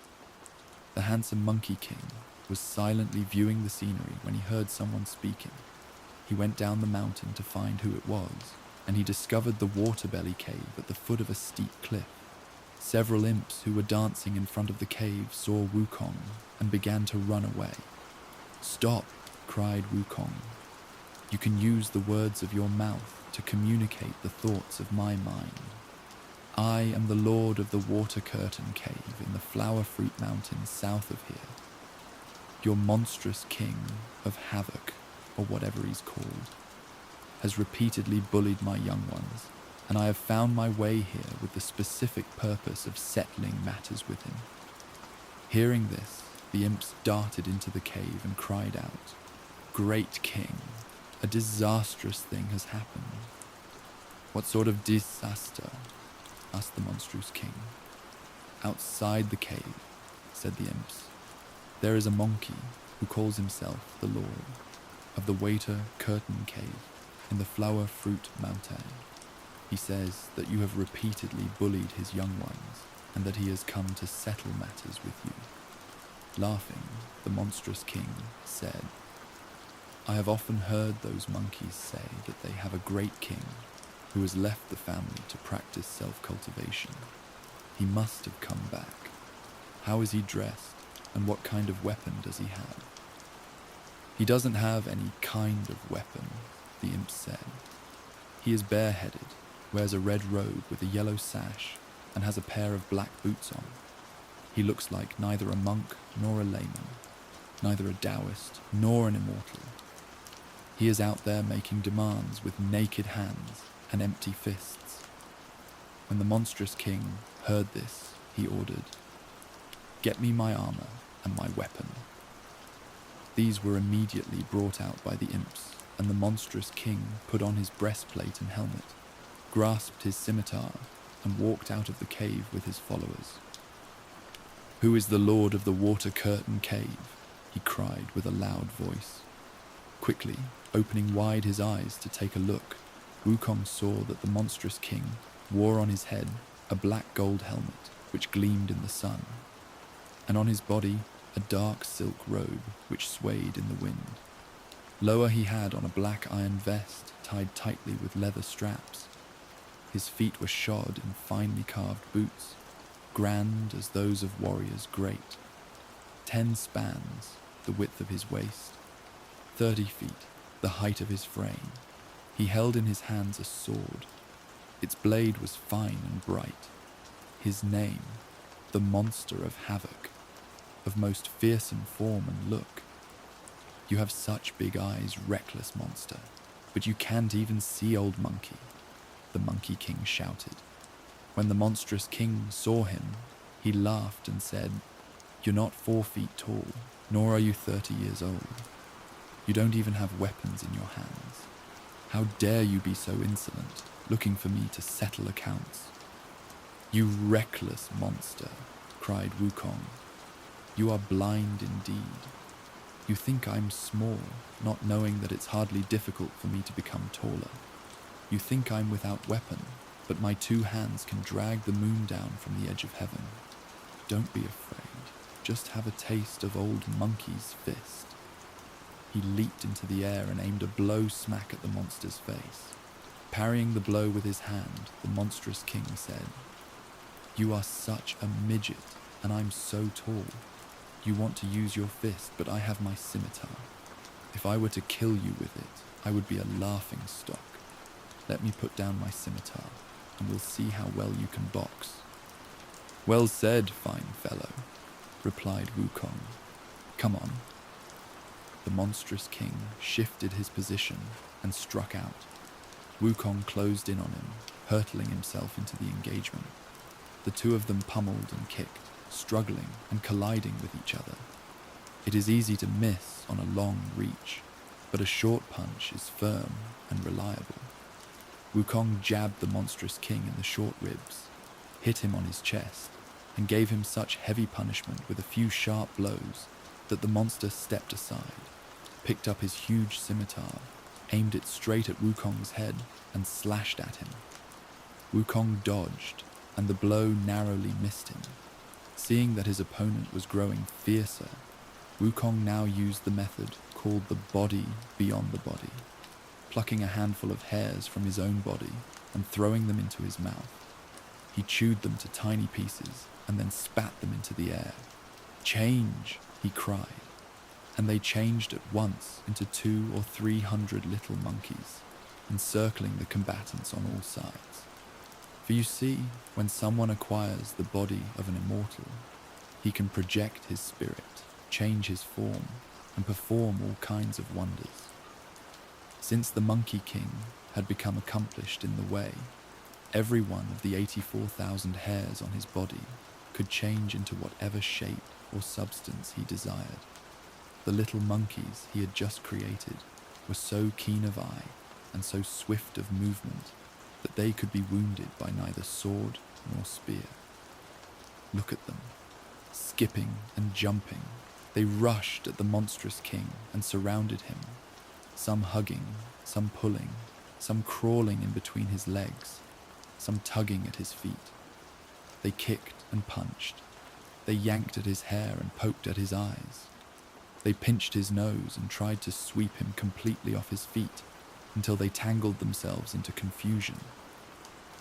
The handsome Monkey King was silently viewing the scenery when he heard someone speaking. He went down the mountain to find who it was, and he discovered the water belly cave at the foot of a steep cliff. Several imps who were dancing in front of the cave saw Wukong and began to run away. Stop, cried Wukong. You can use the words of your mouth to communicate the thoughts of my mind. I am the lord of the water curtain cave in the flower fruit mountains south of here. Your monstrous king of havoc, or whatever he's called, has repeatedly bullied my young ones, and I have found my way here with the specific purpose of settling matters with him. Hearing this, the imps darted into the cave and cried out, Great King, a disastrous thing has happened. What sort of disaster? Asked the monstrous king. Outside the cave, said the imps, there is a monkey who calls himself the Lord of the water curtain cave in the flower fruit mountain. He says that you have repeatedly bullied his young ones and that he has come to settle matters with you. Laughing, the monstrous king said, I have often heard those monkeys say that they have a great king who has left the family to practice self-cultivation. He must have come back. How is he dressed, and what kind of weapon does he have? He doesn't have any kind of weapon, the imp said. He is bareheaded, wears a red robe with a yellow sash, and has a pair of black boots on. He looks like neither a monk nor a layman, neither a Taoist nor an immortal. He is out there making demands with naked hands and empty fists. When the monstrous king heard this, he ordered, "Get me my armor and my weapon." These were immediately brought out by the imps, and the monstrous king put on his breastplate and helmet, grasped his scimitar, and walked out of the cave with his followers. "Who is the lord of the water curtain cave?" he cried with a loud voice. Quickly, opening wide his eyes to take a look, Wukong saw that the monstrous king wore on his head a black gold helmet which gleamed in the sun, and on his body a dark silk robe which swayed in the wind. Lower he had on a black iron vest tied tightly with leather straps. His feet were shod in finely carved boots, grand as those of warriors great, 10 spans, the width of his waist, 30 feet, the height of his frame. He held in his hands a sword. Its blade was fine and bright. His name, the Monster of Havoc, of most fearsome form and look. "You have such big eyes, reckless monster, but you can't even see Old Monkey," the Monkey King shouted. When the monstrous king saw him, he laughed and said, "You're not 4 feet tall, nor are you 30 years old. You don't even have weapons in your hands. How dare you be so insolent, looking for me to settle accounts?" "You reckless monster," cried Wukong. "You are blind indeed. You think I'm small, not knowing that it's hardly difficult for me to become taller. You think I'm without weapon, but my 2 hands can drag the moon down from the edge of heaven. Don't be afraid. Just have a taste of Old Monkey's fist." He leaped into the air and aimed a blow smack at the monster's face. Parrying the blow with his hand, the monstrous king said, "You are such a midget, and I'm so tall. You want to use your fist, but I have my scimitar. If I were to kill you with it, I would be a laughing stock. Let me put down my scimitar, and we'll see how well you can box." "Well said, fine fellow," replied Wukong. "Come on." The monstrous king shifted his position and struck out. Wukong closed in on him, hurtling himself into the engagement. The 2 of them pummeled and kicked, struggling and colliding with each other. It is easy to miss on a long reach, but a short punch is firm and reliable. Wukong jabbed the monstrous king in the short ribs, hit him on his chest, and gave him such heavy punishment with a few sharp blows that the monster stepped aside, picked up his huge scimitar, aimed it straight at Wukong's head, and slashed at him. Wukong dodged, and the blow narrowly missed him. Seeing that his opponent was growing fiercer, Wukong now used the method called the body beyond the body, plucking a handful of hairs from his own body and throwing them into his mouth. He chewed them to tiny pieces and then spat them into the air. "Change!" he cried, and they changed at once into 200 or 300 little monkeys, encircling the combatants on all sides. For you see, when someone acquires the body of an immortal, he can project his spirit, change his form, and perform all kinds of wonders. Since the Monkey King had become accomplished in the way, every one of the 84,000 hairs on his body could change into whatever shape or substance he desired. The little monkeys he had just created were so keen of eye and so swift of movement that they could be wounded by neither sword nor spear. Look at them, skipping and jumping. They rushed at the monstrous king and surrounded him, some hugging, some pulling, some crawling in between his legs, some tugging at his feet. They kicked and punched. They yanked at his hair and poked at his eyes. They pinched his nose and tried to sweep him completely off his feet until they tangled themselves into confusion.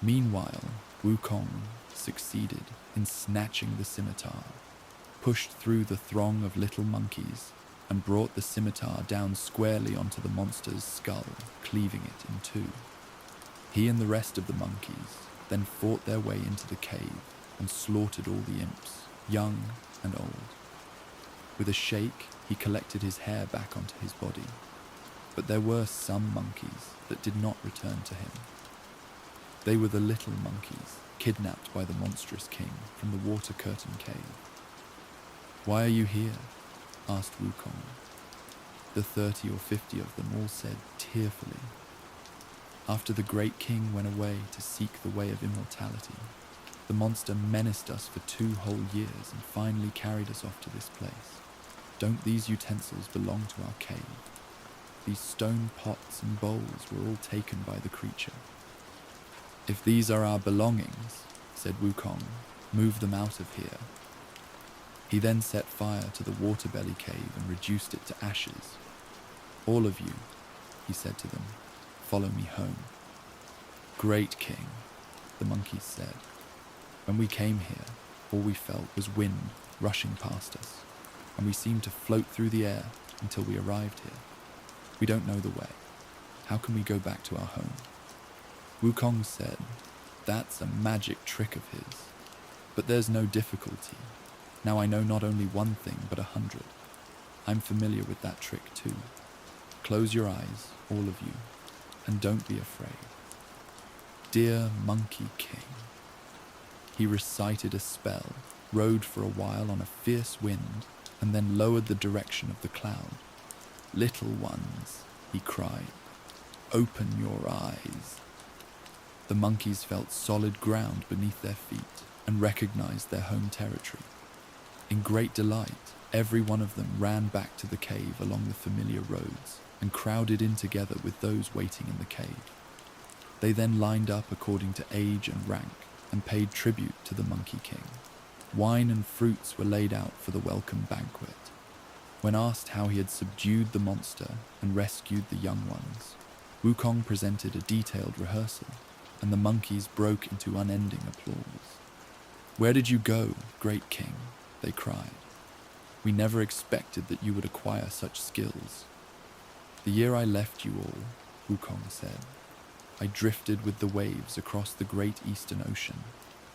Meanwhile, Wukong succeeded in snatching the scimitar, pushed through the throng of little monkeys, and brought the scimitar down squarely onto the monster's skull, cleaving it in 2. He and the rest of the monkeys then fought their way into the cave and slaughtered all the imps, young and old. With a shake, he collected his hair back onto his body, but there were some monkeys that did not return to him. They were the little monkeys, kidnapped by the monstrous king from the water curtain cave. "Why are you here?" asked Wukong. The 30 or 50 of them all said tearfully, "After the great king went away to seek the way of immortality, the monster menaced us for 2 whole years and finally carried us off to this place. Don't these utensils belong to our cave? These stone pots and bowls were all taken by the creature." "If these are our belongings," said Wukong, "move them out of here." He then set fire to the water-belly cave and reduced it to ashes. "All of you," he said to them, "follow me home." "Great king," the monkeys said, "when we came here, all we felt was wind rushing past us, and we seemed to float through the air until we arrived here. We don't know the way. How can we go back to our home?" Wukong said, "That's a magic trick of his. But there's no difficulty. Now I know not only one thing, but 100. I'm familiar with that trick too. Close your eyes, all of you, and don't be afraid. Dear Monkey King." He recited a spell, rode for a while on a fierce wind, and then lowered the direction of the cloud. "Little ones," he cried, "open your eyes." The monkeys felt solid ground beneath their feet and recognized their home territory. In great delight, every one of them ran back to the cave along the familiar roads and crowded in together with those waiting in the cave. They then lined up according to age and rank and paid tribute to the Monkey King. Wine and fruits were laid out for the welcome banquet. When asked how he had subdued the monster and rescued the young ones, Wukong presented a detailed rehearsal, and the monkeys broke into unending applause. "Where did you go, great king?" they cried. "We never expected that you would acquire such skills." "The year I left you all," Wukong said, "I drifted with the waves across the great eastern ocean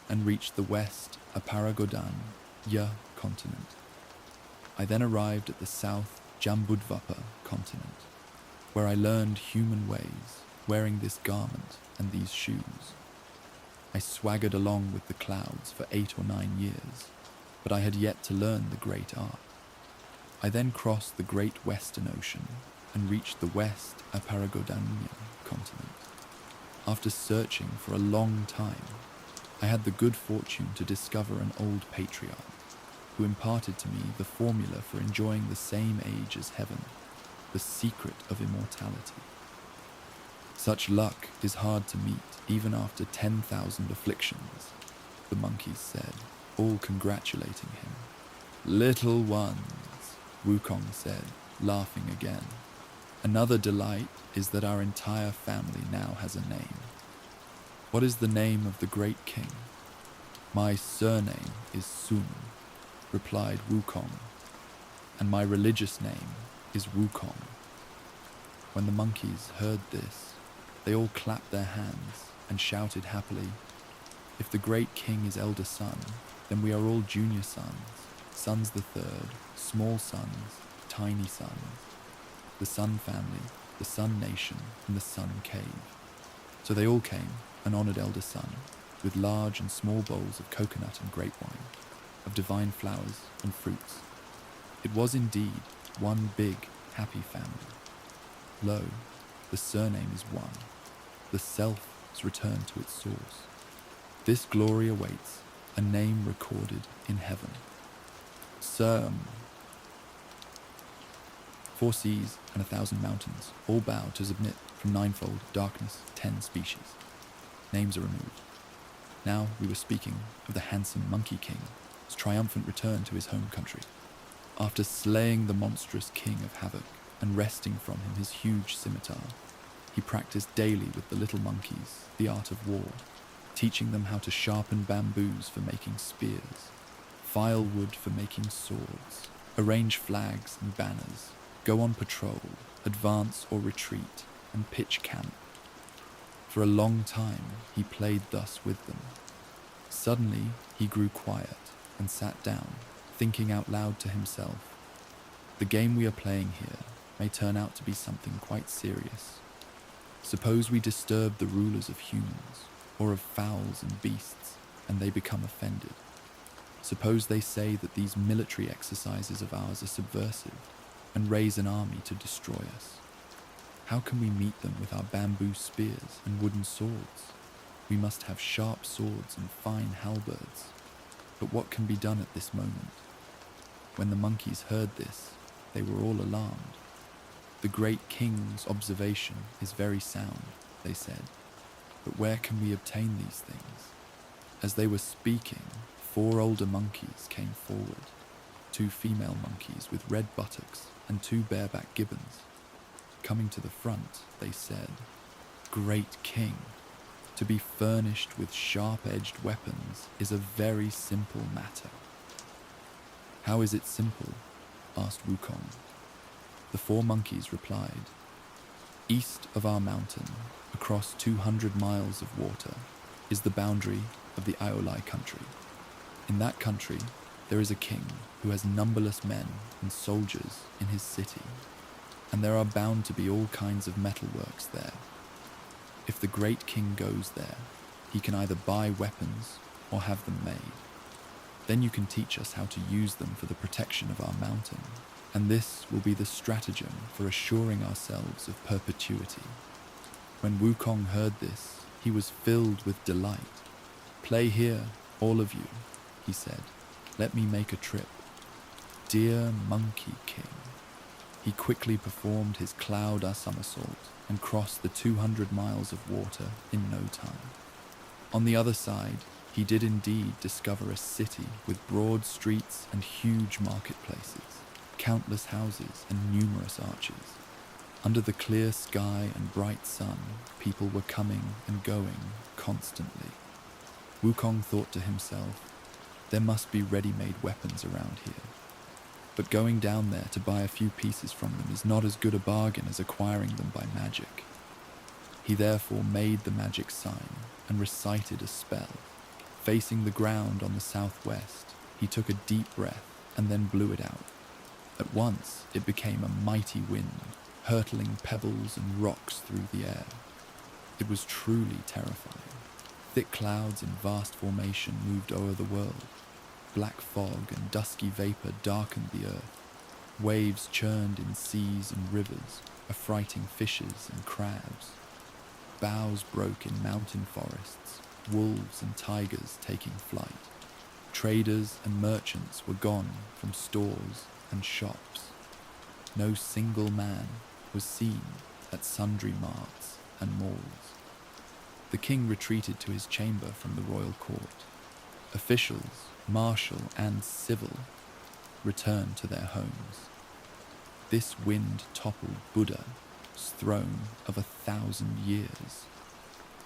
and reached the west Aparagodan continent. I then arrived at the south Jambudvapa continent, where I learned human ways, wearing this garment and these shoes. I swaggered along with the clouds for 8 or 9 years, but I had yet to learn the great art. I then crossed the great western ocean and reached the west Aparagodania continent. After searching for a long time, I had the good fortune to discover an old patriarch who imparted to me the formula for enjoying the same age as heaven, the secret of immortality. Such luck is hard to meet even after 10,000 afflictions," the monkeys said, all congratulating him. "Little ones," Wukong said, laughing again. "Another delight is that our entire family now has a name." "What is the name of the great king?" "My surname is Sun," replied Wukong, "and my religious name is Wukong." When the monkeys heard this, they all clapped their hands and shouted happily, "If the great king is elder son, then we are all junior sons, sons the third, small sons, tiny sons, the Sun family, the Sun nation, and the Sun cave." So they all came and honored elder son with large and small bowls of coconut and grape wine, of divine flowers and fruits. It was indeed one big, happy family. Lo, the surname is one. The self has returned to its source. This glory awaits a name recorded in heaven. Serm. 4 seas and 1,000 mountains all bow to submit from ninefold darkness 10 species. Names are removed. Now we were speaking of the handsome Monkey King's triumphant return to his home country. After slaying the monstrous king of havoc and wresting from him his huge scimitar, he practiced daily with the little monkeys the art of war, teaching them how to sharpen bamboos for making spears, file wood for making swords, arrange flags and banners, go on patrol, advance or retreat, and pitch camp. For a long time he played thus with them. Suddenly he grew quiet and sat down, thinking out loud to himself, "The game we are playing here may turn out to be something quite serious. Suppose we disturb the rulers of humans. or of fowls and beasts, and they become offended. Suppose they say that these military exercises of ours are subversive and raise an army to destroy us. How can we meet them with our bamboo spears and wooden swords? We must have sharp swords and fine halberds. But what can be done at this moment? When the monkeys heard this, they were all alarmed. The great king's observation is very sound, they said, but where can we obtain these things? As they were speaking, 4 older monkeys came forward, 2 female monkeys with red buttocks and 2 bareback gibbons. Coming to the front, they said, "Great king, to be furnished with sharp-edged weapons is a very simple matter." "How is it simple?" asked Wukong. The 4 monkeys replied, "East of our mountain, across 200 miles of water, is the boundary of the Aolai country. In that country, there is a king who has numberless men and soldiers in his city, and there are bound to be all kinds of metalworks there. If the great king goes there, he can either buy weapons or have them made. Then you can teach us how to use them for the protection of our mountain, and this will be the stratagem for assuring ourselves of perpetuity." When Wukong heard this, he was filled with delight. "Play here, all of you," he said. "Let me make a trip. Dear Monkey King." He quickly performed his cloud somersault and crossed the 200 miles of water in no time. On the other side, he did indeed discover a city with broad streets and huge marketplaces, countless houses and numerous arches. Under the clear sky and bright sun, people were coming and going constantly. Wukong thought to himself, there must be ready-made weapons around here. But going down there to buy a few pieces from them is not as good a bargain as acquiring them by magic. He therefore made the magic sign and recited a spell. Facing the ground on the southwest, he took a deep breath and then blew it out. At once, it became a mighty wind, hurtling pebbles and rocks through the air. It was truly terrifying. Thick clouds in vast formation moved o'er the world. Black fog and dusky vapor darkened the earth. Waves churned in seas and rivers, affrighting fishes and crabs. Boughs broke in mountain forests, wolves and tigers taking flight. Traders and merchants were gone from stores and shops. No single man was seen at sundry marts and malls. The king retreated to his chamber from the royal court. Officials, martial and civil, returned to their homes. This wind toppled Buddha's throne of 1,000 years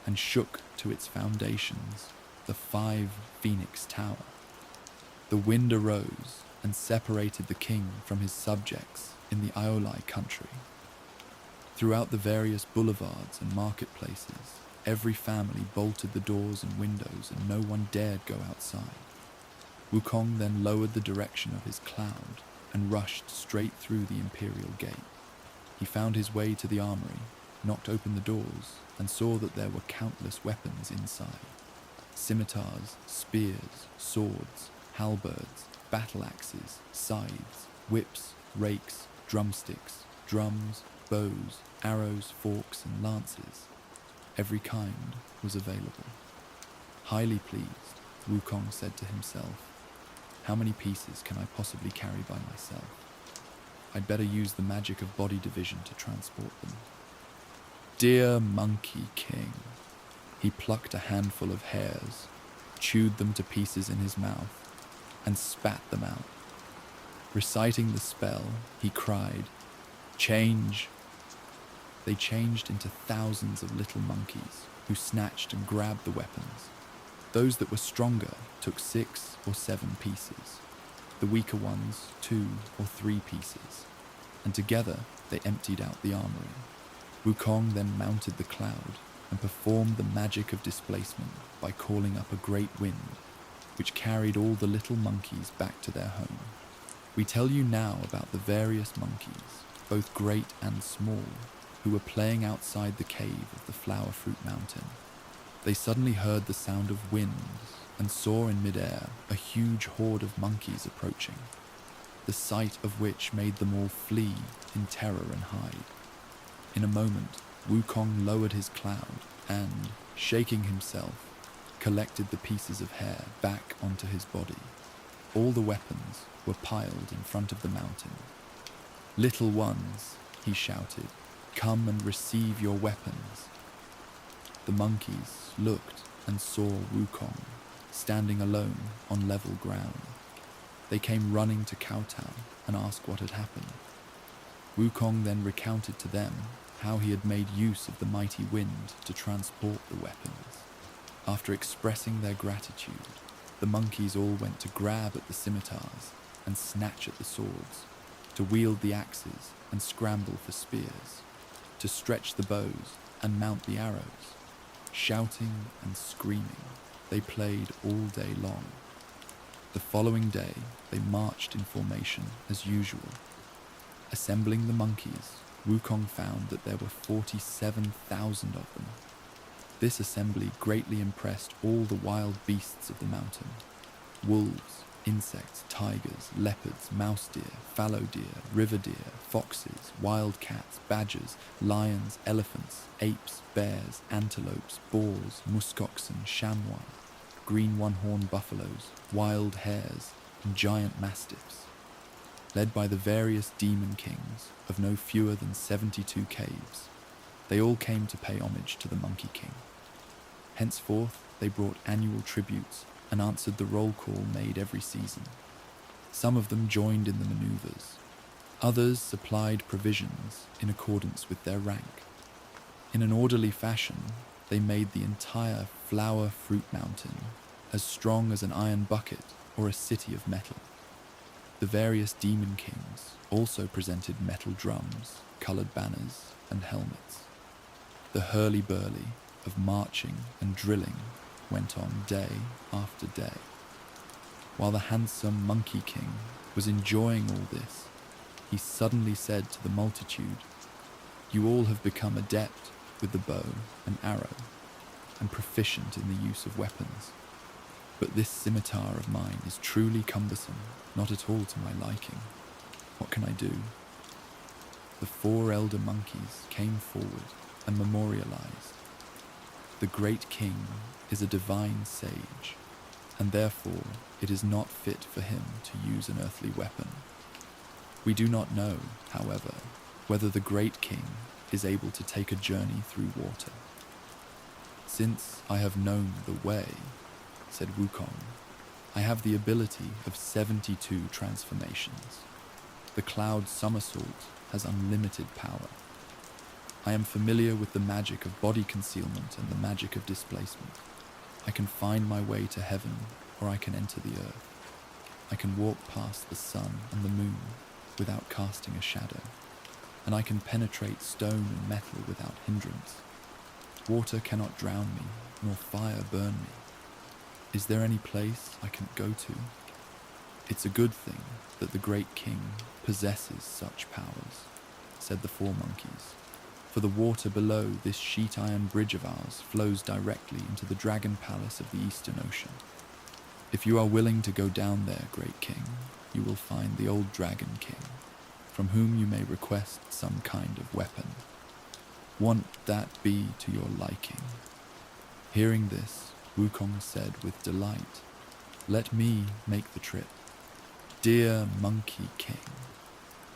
and shook to its foundations the 5 Phoenix Tower. The wind arose and separated the king from his subjects in the Aolai country. Throughout the various boulevards and marketplaces, every family bolted the doors and windows and no one dared go outside. Wukong then lowered the direction of his cloud and rushed straight through the imperial gate. He found his way to the armory, knocked open the doors, and saw that there were countless weapons inside. Scimitars, spears, swords, halberds, battle axes, scythes, whips, rakes, drumsticks, drums, bows, arrows, forks, and lances. Every kind was available. Highly pleased, Wukong said to himself, "How many pieces can I possibly carry by myself? I'd better use the magic of body division to transport them." Dear Monkey King. He plucked a handful of hairs, chewed them to pieces in his mouth, and spat them out. Reciting the spell, he cried, "Change!" They changed into thousands of little monkeys who snatched and grabbed the weapons. Those that were stronger took 6 or 7 pieces, the weaker ones 2 or 3 pieces, and together they emptied out the armory. Wukong then mounted the cloud and performed the magic of displacement by calling up a great wind, which carried all the little monkeys back to their home. We tell you now about the various monkeys, both great and small, who were playing outside the cave of the Flower Fruit Mountain. They suddenly heard the sound of winds and saw in midair a huge horde of monkeys approaching, the sight of which made them all flee in terror and hide. In a moment, Wukong lowered his cloud and, shaking himself, collected the pieces of hair back onto his body. All the weapons were piled in front of the mountain. "Little ones," he shouted, "come and receive your weapons." The monkeys looked and saw Wukong standing alone on level ground. They came running to kowtow and asked what had happened. Wukong then recounted to them how he had made use of the mighty wind to transport the weapons. After expressing their gratitude, the monkeys all went to grab at the scimitars and snatch at the swords, to wield the axes and scramble for spears, to stretch the bows and mount the arrows. Shouting and screaming, they played all day long. The following day, they marched in formation as usual. Assembling the monkeys, Wukong found that there were 47,000 of them. This assembly greatly impressed all the wild beasts of the mountain: wolves, insects, tigers, leopards, mouse deer, fallow deer, river deer, foxes, wild cats, badgers, lions, elephants, apes, bears, antelopes, boars, muskoxen, chamois, green one-horned buffaloes, wild hares, and giant mastiffs. Led by the various demon kings of no fewer than 72 caves, they all came to pay homage to the Monkey King. Henceforth, they brought annual tributes and answered the roll call made every season. Some of them joined in the maneuvers. Others supplied provisions in accordance with their rank. In an orderly fashion, they made the entire flower fruit mountain as strong as an iron bucket or a city of metal. The various demon kings also presented metal drums, colored banners, and helmets. The hurly-burly of marching and drilling went on day after day. While the handsome Monkey King was enjoying all this, he suddenly said to the multitude, "You all have become adept with the bow and arrow, and proficient in the use of weapons. But this scimitar of mine is truly cumbersome, not at all to my liking. What can I do?" The 4 elder monkeys came forward and memorialized. The great king is a divine sage, and therefore it is not fit for him to use an earthly weapon. We do not know, however, whether the great king is able to take a journey through water. "Since I have known the way," said Wukong, "I have the ability of 72 transformations. The cloud somersault has unlimited power. I am familiar with the magic of body concealment and the magic of displacement. I can find my way to heaven, or I can enter the earth. I can walk past the sun and the moon without casting a shadow, and I can penetrate stone and metal without hindrance. Water cannot drown me, nor fire burn me. Is there any place I can go to? It's a good thing that the great king possesses such powers," said the 4 monkeys, "for the water below this sheet iron bridge of ours flows directly into the dragon palace of the Eastern Ocean. If you are willing to go down there, great king, you will find the old dragon king, from whom you may request some kind of weapon. Won't that be to your liking?" Hearing this, Wukong said with delight, "Let me make the trip. Dear Monkey King."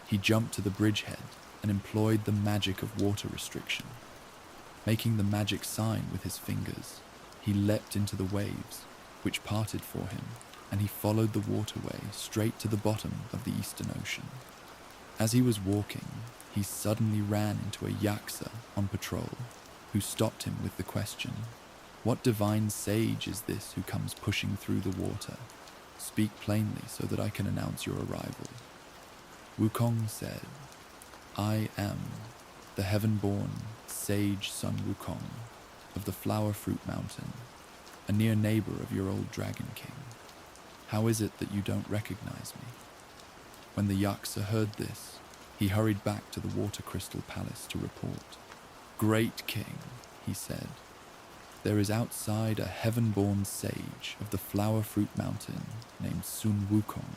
He jumped to the bridgehead and employed the magic of water restriction. Making the magic sign with his fingers, he leapt into the waves, which parted for him, and he followed the waterway straight to the bottom of the Eastern Ocean. As he was walking, he suddenly ran into a Yaksa on patrol, who stopped him with the question, "What divine sage is this who comes pushing through the water? Speak plainly so that I can announce your arrival." Wukong said, "I am the heaven-born sage Sun Wukong of the Flower Fruit Mountain, a near neighbor of your old Dragon King. How is it that you don't recognize me?" When the Yaksa heard this, he hurried back to the Water Crystal Palace to report. "Great King," he said, There is outside a heaven-born sage of the flower fruit mountain named Sun Wukong.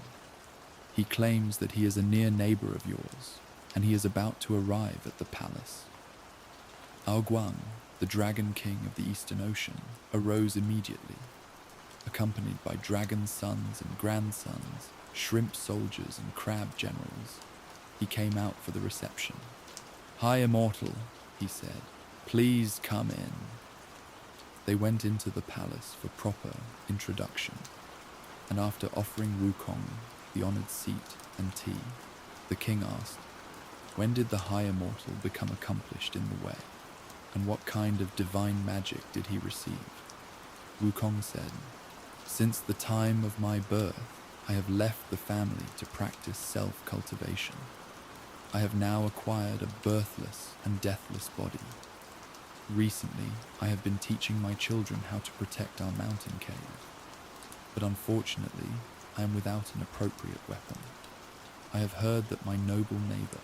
He claims that he is a near neighbor of yours, and he is about to arrive at the palace. Guang, the Dragon King of the Eastern Ocean, arose immediately, accompanied by dragon sons and grandsons, shrimp soldiers and crab generals. He came out for the reception. "High Immortal," he said, "please come in." They went into the palace for proper introduction, and after offering Wukong the honored seat and tea, the king asked, when did the High Immortal become accomplished in the way, and what kind of divine magic did he receive? Wukong said, "Since the time of my birth, I have left the family to practice self-cultivation. I have now acquired a birthless and deathless body. Recently, I have been teaching my children how to protect our mountain cave. But unfortunately, I am without an appropriate weapon. I have heard that my noble neighbor,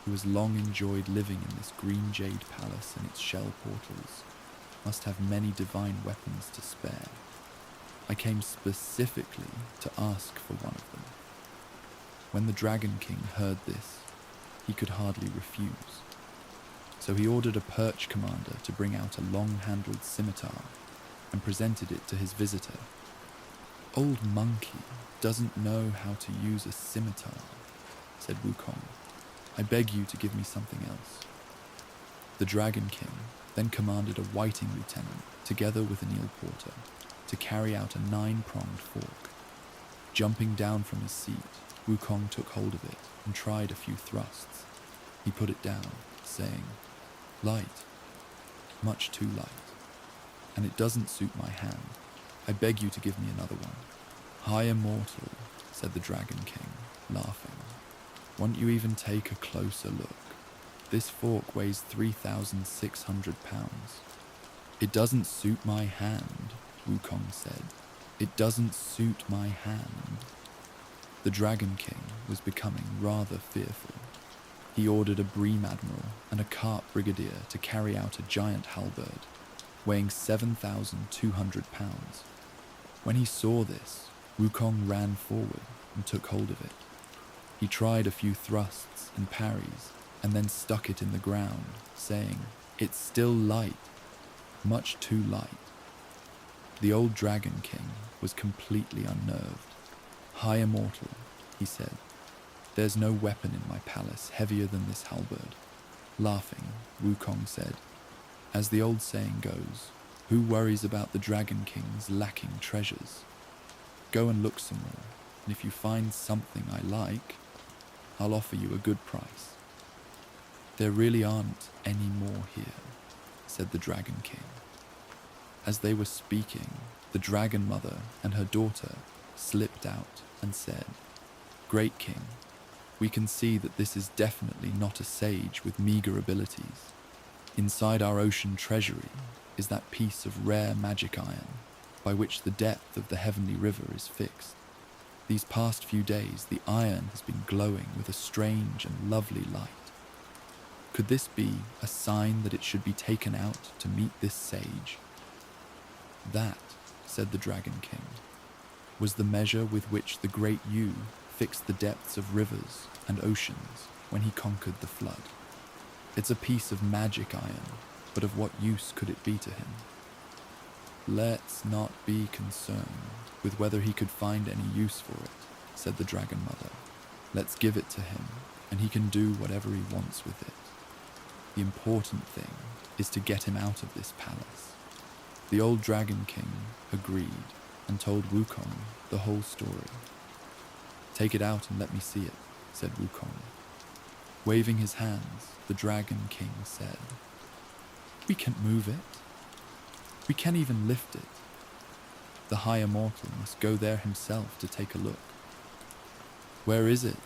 who has long enjoyed living in this green jade palace and its shell portals, must have many divine weapons to spare. I came specifically to ask for one of them." When the Dragon King heard this, he could hardly refuse. So he ordered a perch commander to bring out a long-handled scimitar and presented it to his visitor. "Old monkey doesn't know how to use a scimitar," said Wukong. "I beg you to give me something else." The Dragon King then commanded a whiting lieutenant, together with an eel porter, to carry out a 9-pronged fork. Jumping down from his seat, Wukong took hold of it and tried a few thrusts. He put it down, saying, "Light, much too light, and it doesn't suit my hand. I beg you to give me another one." "High Immortal," said the Dragon King, laughing. "Won't you even take a closer look? This fork weighs 3,600 pounds. "It doesn't suit my hand," Wukong said. "It doesn't suit my hand." The Dragon King was becoming rather fearful. He ordered a bream admiral and a cart brigadier to carry out a giant halberd, weighing 7,200 pounds. When he saw this, Wukong ran forward and took hold of it. He tried a few thrusts and parries, and then stuck it in the ground, saying, "It's still light, much too light." The old Dragon King was completely unnerved. "High Immortal," he said, "there's no weapon in my palace heavier than this halberd." Laughing, Wukong said, "As the old saying goes, who worries about the Dragon King's lacking treasures? Go and look some more, and if you find something I like, I'll offer you a good price." "There really aren't any more here," said the Dragon King. As they were speaking, the Dragon Mother and her daughter slipped out and said, "Great King, we can see that this is definitely not a sage with meager abilities. Inside our ocean treasury is that piece of rare magic iron by which the depth of the heavenly river is fixed. These past few days, the iron has been glowing with a strange and lovely light. Could this be a sign that it should be taken out to meet this sage?" "That," said the Dragon King, "was the measure with which the great Yu fixed the depths of rivers and oceans when he conquered the flood. It's a piece of magic iron, but of what use could it be to him?" "Let's not be concerned with whether he could find any use for it," said the Dragon Mother. "Let's give it to him, and he can do whatever he wants with it. The important thing is to get him out of this palace." The old Dragon King agreed and told Wukong the whole story. "Take it out and let me see it," said Wukong. Waving his hands, the Dragon King said, "We can't move it. We can't even lift it. The High Immortal must go there himself to take a look." "Where is it?"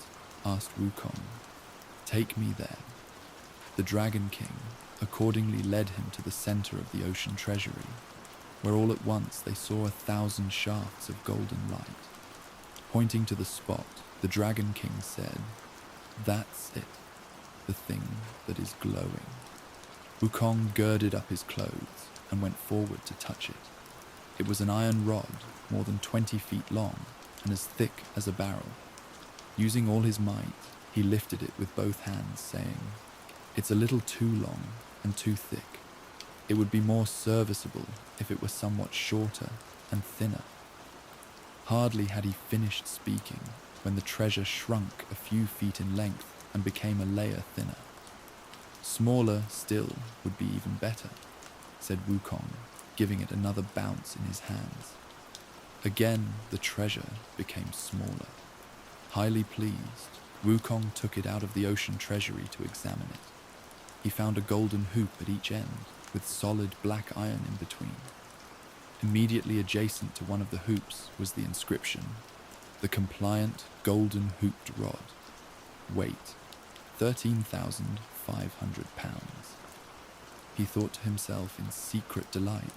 asked Wukong. "Take me there." The Dragon King accordingly led him to the center of the ocean treasury, where all at once they saw 1,000 shafts of golden light. Pointing to the spot, the Dragon King said, "That's it, the thing that is glowing." Wukong girded up his clothes and went forward to touch it. It was an iron rod, more than 20 feet long and as thick as a barrel. Using all his might, he lifted it with both hands, saying, "It's a little too long and too thick. It would be more serviceable if it were somewhat shorter and thinner." Hardly had he finished speaking when the treasure shrunk a few feet in length and became a layer thinner. "Smaller still would be even better," said Wukong, giving it another bounce in his hands. Again, the treasure became smaller. Highly pleased, Wukong took it out of the ocean treasury to examine it. He found a golden hoop at each end, with solid black iron in between. Immediately adjacent to one of the hoops was the inscription, "The compliant golden hooped rod. Weight, 13,500 pounds. He thought to himself in secret delight.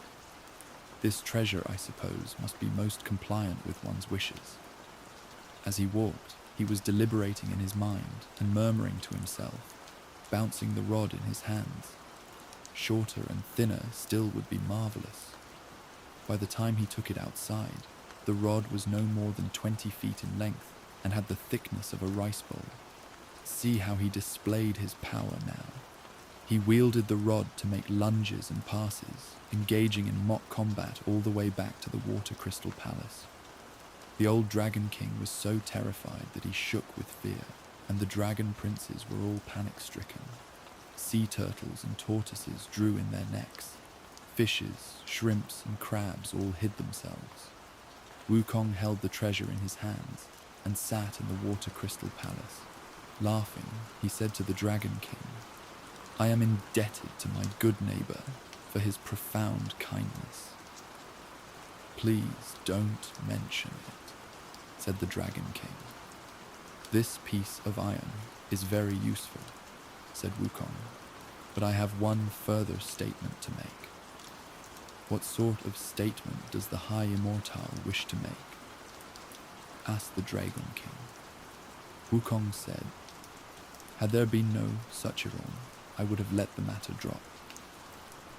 This treasure, I suppose, must be most compliant with one's wishes. As he walked, he was deliberating in his mind and murmuring to himself, bouncing the rod in his hands. Shorter and thinner still would be marvelous. By the time he took it outside, the rod was no more than 20 feet in length and had the thickness of a rice bowl. See how he displayed his power now. He wielded the rod to make lunges and passes, engaging in mock combat all the way back to the Water Crystal Palace. The old Dragon King was so terrified that he shook with fear, and the dragon princes were all panic-stricken. Sea turtles and tortoises drew in their necks. Fishes, shrimps, and crabs all hid themselves. Wukong held the treasure in his hands and sat in the Water Crystal Palace. Laughing, he said to the Dragon King, "I am indebted to my good neighbor for his profound kindness." "Please don't mention it," said the Dragon King. "This piece of iron is very useful," said Wukong, "but I have one further statement to make." "What sort of statement does the High Immortal wish to make?" asked the Dragon King. Wukong said, "Had there been no Sucheron, I would have let the matter drop.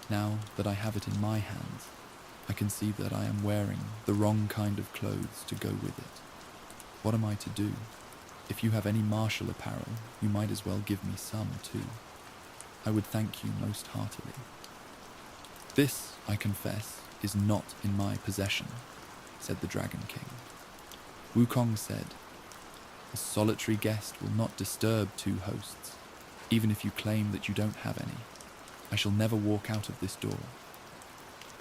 Now that I have it in my hands, I can see that I am wearing the wrong kind of clothes to go with it. What am I to do? If you have any martial apparel, you might as well give me some too. I would thank you most heartily." "This, I confess, is not in my possession," said the Dragon King. Wukong said, "A solitary guest will not disturb two hosts, even if you claim that you don't have any. I shall never walk out of this door.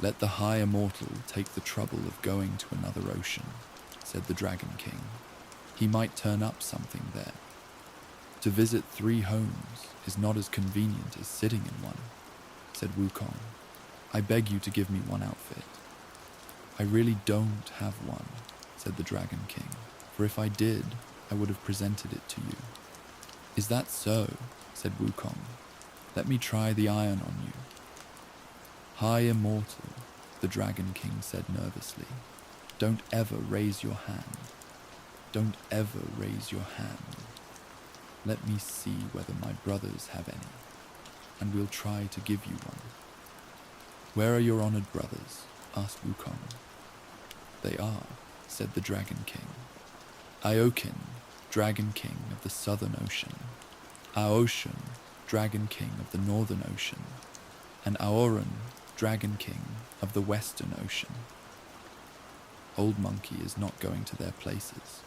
Let the High Immortal take the trouble of going to another ocean," said the Dragon King. "He might turn up something there. To visit 3 homes is not as convenient as sitting in one," said Wukong. "I beg you to give me one outfit." "I really don't have one," said the Dragon King, "for if I did, I would have presented it to you." "Is that so?" said Wukong. "Let me try the iron on you." "High Immortal," the Dragon King said nervously, "don't ever raise your hand. Don't ever raise your hand. Let me see whether my brothers have any, and we'll try to give you one." "Where are your honored brothers?" asked Wukong. "They are," said the Dragon King, "Aokin, Dragon King of the Southern Ocean, Aoshan, Dragon King of the Northern Ocean, and Aoran, Dragon King of the Western Ocean." "Old Monkey is not going to their places,"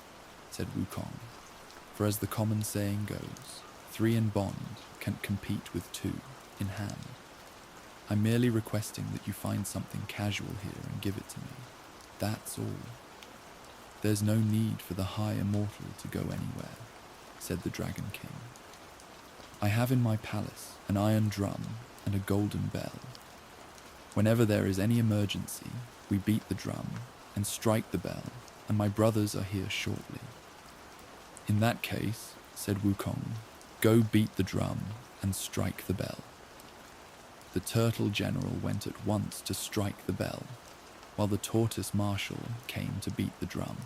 said Wukong, "for as the common saying goes, 3 in bond can't compete with 2 in hand. I'm merely requesting that you find something casual here and give it to me. That's all. There's no need for the High Immortal to go anywhere," said the Dragon King. "I have in my palace an iron drum and a golden bell. Whenever there is any emergency, we beat the drum and strike the bell, and my brothers are here shortly." "In that case," said Wukong, "go beat the drum and strike the bell." The Turtle General went at once to strike the bell, while the Tortoise Marshal came to beat the drum.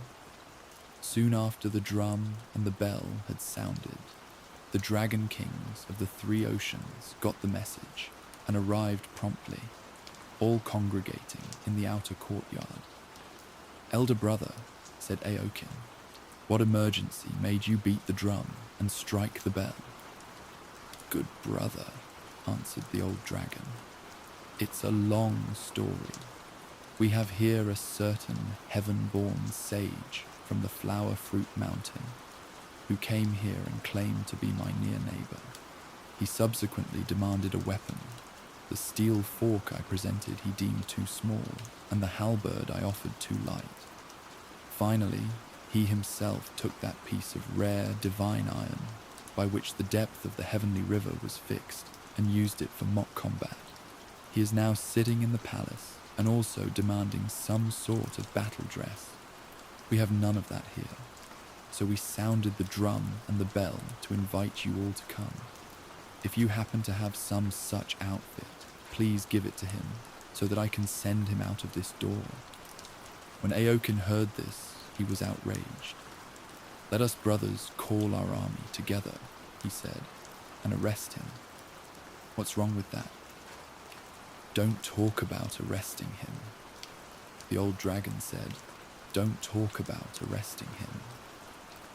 Soon after the drum and the bell had sounded, the Dragon Kings of the 3 oceans got the message and arrived promptly. all congregating in the outer courtyard. "Elder brother," said Aokin, "what emergency made you beat the drum and strike the bell?" "Good brother," answered the old dragon, "it's a long story. We have here a certain heaven-born sage from the Flower Fruit Mountain who came here and claimed to be my near neighbor. He subsequently demanded a weapon. The steel fork I presented he deemed too small, and the halberd I offered too light. Finally, he himself took that piece of rare divine iron by which the depth of the heavenly river was fixed and used it for mock combat. He is now sitting in the palace and also demanding some sort of battle dress. We have none of that here, so we sounded the drum and the bell to invite you all to come. If you happen to have some such outfit, please give it to him so that I can send him out of this door." When Aokin heard this, he was outraged. "Let us brothers call our army together," he said, "and arrest him." "What's wrong with that?" "Don't talk about arresting him." The old dragon said, "Don't talk about arresting him.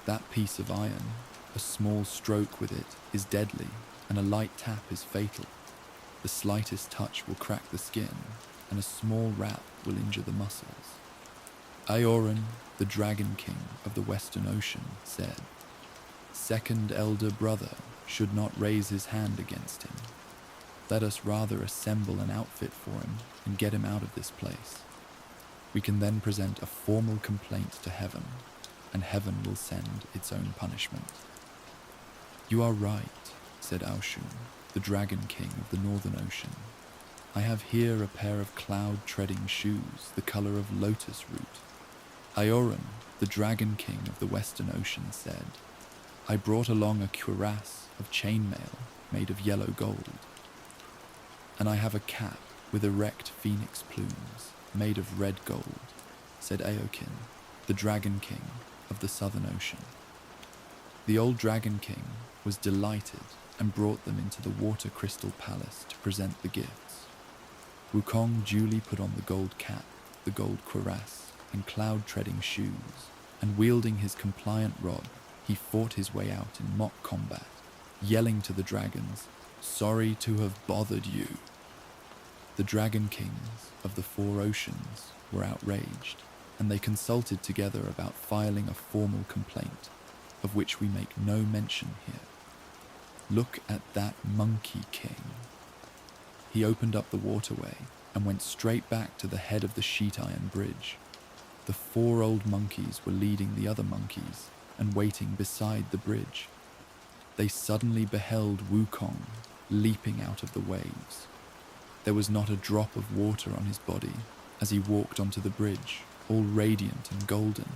That piece of iron, a small stroke with it is deadly, and a light tap is fatal. The slightest touch will crack the skin, and a small rap will injure the muscles." Aorin, the Dragon King of the Western Ocean, said, "Second elder brother should not raise his hand against him. Let us rather assemble an outfit for him and get him out of this place. We can then present a formal complaint to heaven, and heaven will send its own punishment." "You are right," said Aoshun, the Dragon King of the Northern Ocean. "I have here a pair of cloud-treading shoes the color of lotus root." Aorin, the Dragon King of the Western Ocean, said, "I brought along a cuirass of chainmail made of yellow gold. And I have a cap with erect phoenix plumes made of red gold," said Aokin, the Dragon King of the Southern Ocean. The old Dragon King was delighted and brought them into the Water Crystal Palace to present the gifts. Wukong duly put on the gold cap, the gold cuirass, and cloud-treading shoes, and wielding his compliant rod, he fought his way out in mock combat, yelling to the dragons, "Sorry to have bothered you." The Dragon Kings of the Four Oceans were outraged, and they consulted together about filing a formal complaint, of which we make no mention here. "Look at that Monkey King." He opened up the waterway and went straight back to the head of the sheet iron bridge. The 4 old monkeys were leading the other monkeys and waiting beside the bridge. They suddenly beheld Wukong leaping out of the waves. There was not a drop of water on his body as he walked onto the bridge, all radiant and golden.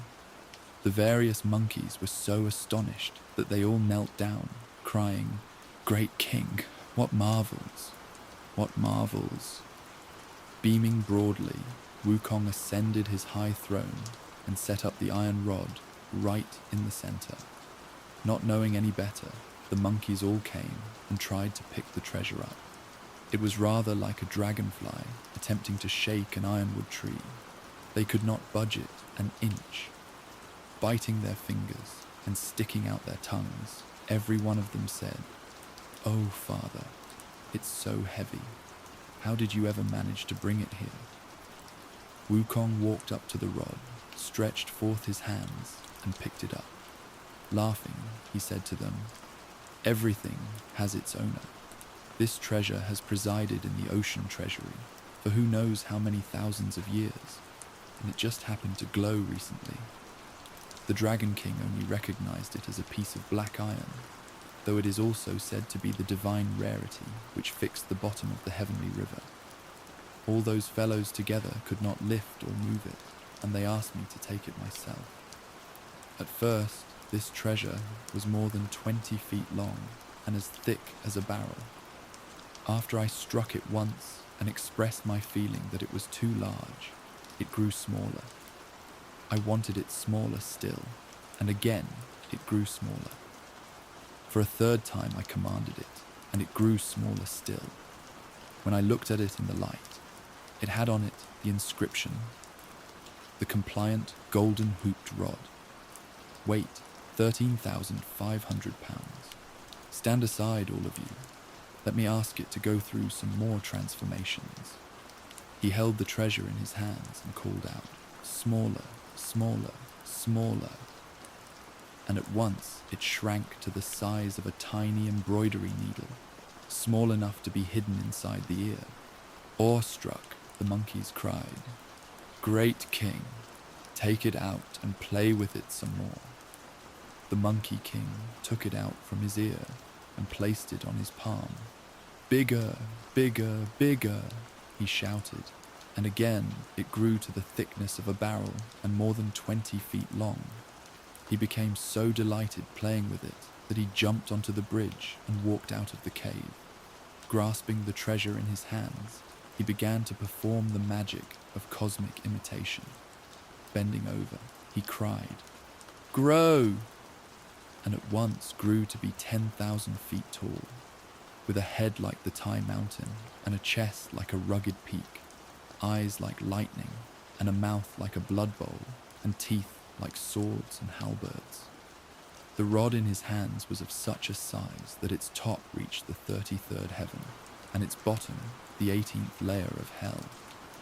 The various monkeys were so astonished that they all knelt down, crying, "Great King, what marvels! What marvels!" Beaming broadly, Wukong ascended his high throne and set up the iron rod right in the center. Not knowing any better, the monkeys all came and tried to pick the treasure up. It was rather like a dragonfly attempting to shake an ironwood tree. They could not budge it an inch. Biting their fingers and sticking out their tongues, every one of them said, "Oh, Father, it's so heavy. How did you ever manage to bring it here?" Wukong walked up to the rod, stretched forth his hands, and picked it up. Laughing, he said to them, "Everything has its owner. This treasure has presided in the ocean treasury for who knows how many thousands of years, and it just happened to glow recently." The Dragon King only recognized it as a piece of black iron, though it is also said to be the divine rarity which fixed the bottom of the heavenly river. All those fellows together could not lift or move it, and they asked me to take it myself. At first, this treasure was more than 20 feet long and as thick as a barrel. After I struck it once and expressed my feeling that it was too large, it grew smaller. I wanted it smaller still, and again it grew smaller. For a third time I commanded it, and it grew smaller still. When I looked at it in the light, It had on it the inscription, "The compliant golden hooped rod. Weight 13,500 pounds. Stand aside, all of you. Let me ask it to go through some more transformations." He held the treasure in his hands and called out, "Smaller, smaller, smaller." And at once it shrank to the size of a tiny embroidery needle, small enough to be hidden inside the ear. Awestruck, the monkeys cried, "Great king, take it out and play with it some more." The monkey king took it out from his ear and placed it on his palm. "Bigger, bigger, bigger," he shouted, and again it grew to the thickness of a barrel and more than 20 feet long. He became so delighted playing with it that he jumped onto the bridge and walked out of the cave. Grasping the treasure in his hands, he began to perform the magic of cosmic imitation. Bending over, he cried, "Grow!" and at once grew to be 10,000 feet tall, with a head like the Tai Mountain and a chest like a rugged peak, eyes like lightning and a mouth like a blood bowl, and teeth like swords and halberds. The rod in his hands was of such a size that its top reached the 33rd heaven, and its bottom the 18th layer of hell.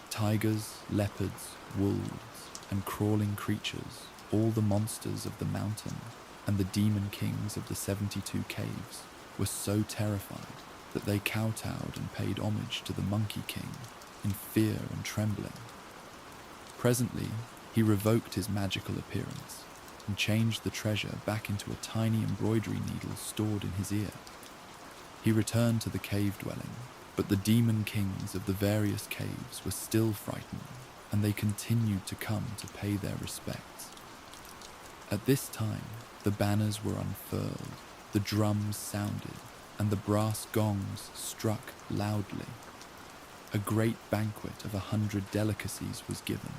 Tigers, leopards, wolves, and crawling creatures, all the monsters of the mountain, and the demon kings of the 72 caves, were so terrified that they kowtowed and paid homage to the Monkey King in fear and trembling. Presently, he revoked his magical appearance and changed the treasure back into a tiny embroidery needle stored in his ear. He returned to the cave dwelling, but the demon kings of the various caves were still frightened, and they continued to come to pay their respects. At this time, the banners were unfurled, the drums sounded, and the brass gongs struck loudly. A great banquet of 100 delicacies was given,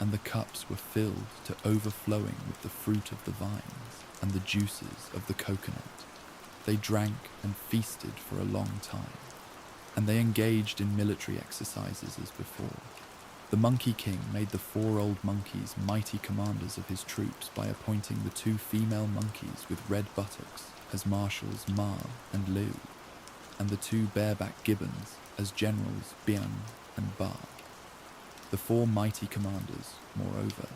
and the cups were filled to overflowing with the fruit of the vines and the juices of the coconut. They drank and feasted for a long time, and they engaged in military exercises as before. The Monkey King made the 4 old monkeys mighty commanders of his troops by appointing the 2 female monkeys with red buttocks as marshals Ma and Liu, and the 2 bareback gibbons as generals Bian and Ba. The 4 mighty commanders, moreover,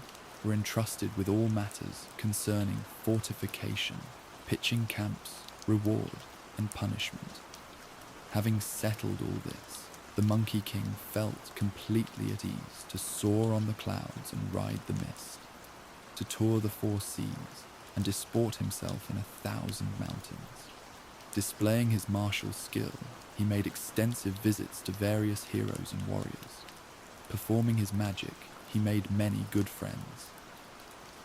were entrusted with all matters concerning fortification, pitching camps, reward, and punishment. Having settled all this, the Monkey King felt completely at ease to soar on the clouds and ride the mist, to tour the 4 seas and disport himself in 1,000 mountains. Displaying his martial skill, he made extensive visits to various heroes and warriors. Performing his magic, he made many good friends.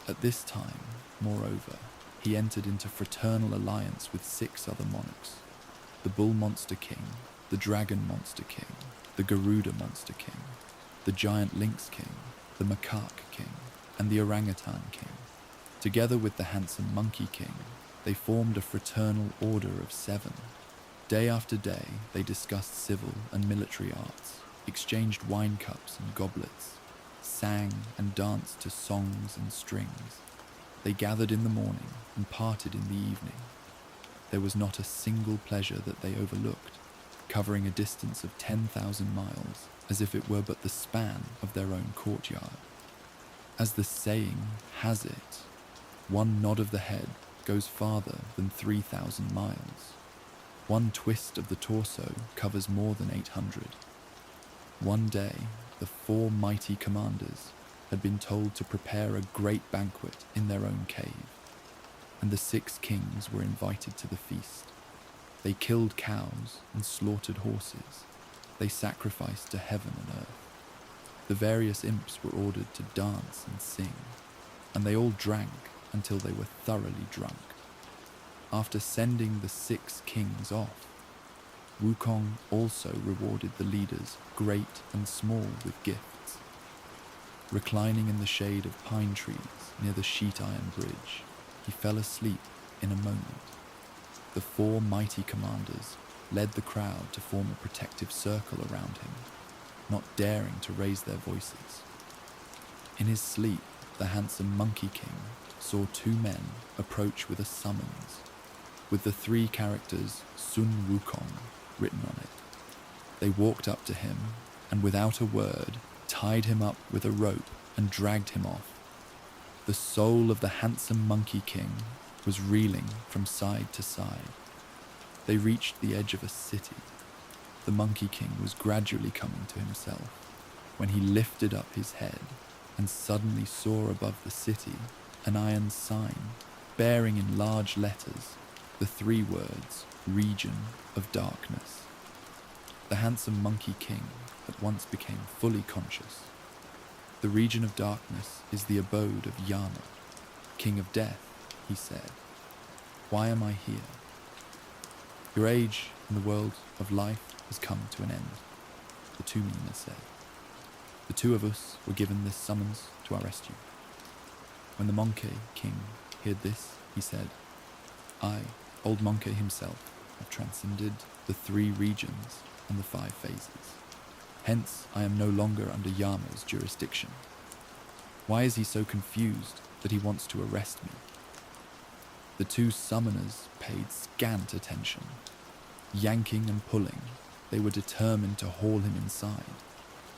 At this time, moreover, he entered into fraternal alliance with 6 other monarchs: the Bull Monster King, the Dragon Monster King, the Garuda Monster King, the Giant Lynx King, the Macaque King, and the Orangutan King. Together with the handsome Monkey King, they formed a fraternal order of 7. Day after day, they discussed civil and military arts, exchanged wine cups and goblets, sang and danced to songs and strings. They gathered in the morning and parted in the evening. There was not a single pleasure that they overlooked, covering a distance of 10,000 miles, as if it were but the span of their own courtyard. As the saying has it, one nod of the head goes farther than 3,000 miles. One twist of the torso covers more than 800. One day, the 4 mighty commanders had been told to prepare a great banquet in their own cave, and the 6 kings were invited to the feast. They killed cows and slaughtered horses. They sacrificed to heaven and earth. The various imps were ordered to dance and sing, and they all drank until they were thoroughly drunk. After sending the 6 kings off, Wukong also rewarded the leaders, great and small, with gifts. Reclining in the shade of pine trees near the sheet iron bridge, he fell asleep in a moment. The 4 mighty commanders led the crowd to form a protective circle around him. not daring to raise their voices. In his sleep, the handsome Monkey King saw two men approach with a summons, with the three characters Sun Wukong written on it. They walked up to him and without a word tied him up with a rope and dragged him off. The soul of the handsome Monkey King was reeling from side to side. They reached the edge of a city. The Monkey King was gradually coming to himself when he lifted up his head and suddenly saw above the city an iron sign bearing in large letters the three words, Region of Darkness. The handsome Monkey King at once became fully conscious. The Region of Darkness is the abode of Yama, King of Death, he said. Why am I here? Your age in the world of life has come to an end, the two Mina said. The two of us were given this summons to our rescue. When the Monkey King heard this, he said, I, old Monkey himself, have transcended the three regions and the 5 phases. Hence, I am no longer under Yama's jurisdiction. Why is he so confused that he wants to arrest me? The two summoners paid scant attention. Yanking and pulling, they were determined to haul him inside.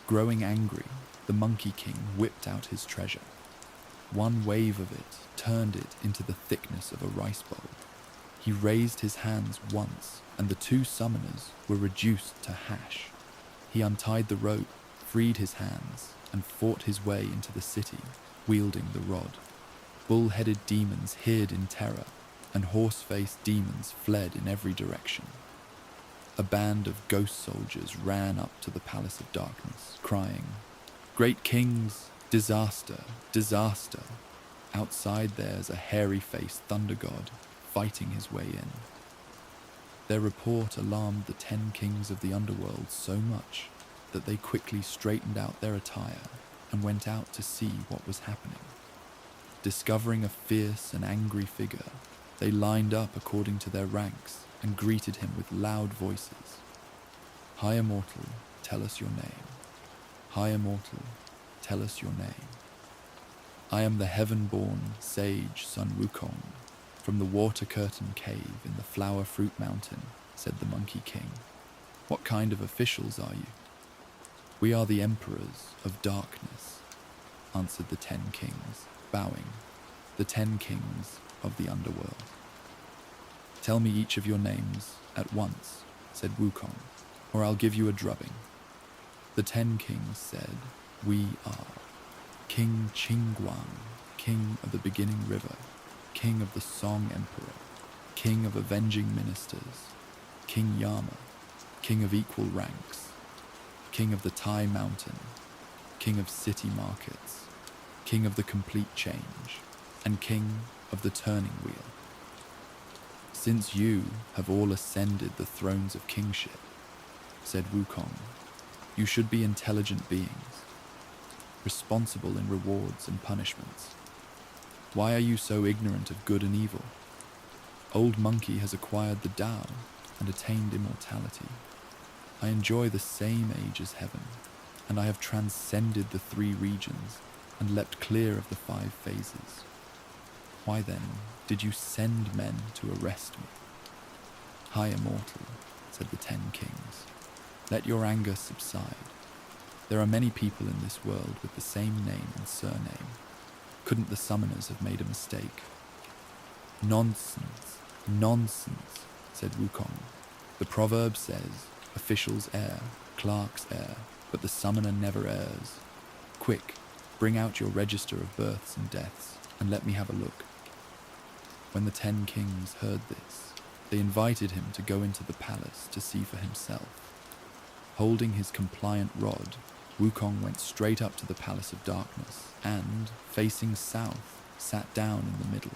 Growing angry, the Monkey King whipped out his treasure. One wave of it turned it into the thickness of a rice bowl. He raised his hands once, and the two summoners were reduced to hash. He untied the rope, freed his hands, and fought his way into the city, wielding the rod. Bull-headed demons hid in terror, and horse-faced demons fled in every direction. A band of ghost soldiers ran up to the Palace of Darkness, crying, Great kings, disaster, disaster. Outside there's a hairy-faced thunder god fighting his way in. Their report alarmed the 10 kings of the underworld so much that they quickly straightened out their attire and went out to see what was happening. Discovering a fierce and angry figure, they lined up according to their ranks and greeted him with loud voices. High Immortal, tell us your name. High Immortal, tell us your name. I am the heaven-born sage Sun Wukong, from the water curtain cave in the flower fruit mountain, said the Monkey King. What kind of officials are you? We are the emperors of darkness, answered the 10 kings, bowing, the 10 kings of the underworld. Tell me each of your names at once, said Wukong, or I'll give you a drubbing. The 10 kings said, We are King Qingguang, King of the Beginning River, King of the Song Emperor, King of Avenging Ministers, King Yama, King of Equal Ranks, King of the Tai Mountain, King of City Markets, King of the Complete Change, and King of the Turning Wheel. Since you have all ascended the thrones of kingship, said Wukong, you should be intelligent beings, responsible in rewards and punishments. Why are you so ignorant of good and evil? Old Monkey has acquired the Tao and attained immortality. I enjoy the same age as heaven, and I have transcended the 3 regions and leapt clear of the 5 phases. Why then did you send men to arrest me? High Immortal, said the 10 kings, let your anger subside. There are many people in this world with the same name and surname. Couldn't the summoners have made a mistake? Nonsense, nonsense, said Wukong. The proverb says, officials err, clerks err, but the summoner never errs. Quick, bring out your register of births and deaths, and let me have a look. When the 10 kings heard this, they invited him to go into the palace to see for himself. Holding his compliant rod, Wukong went straight up to the Palace of Darkness and, facing south, sat down in the middle.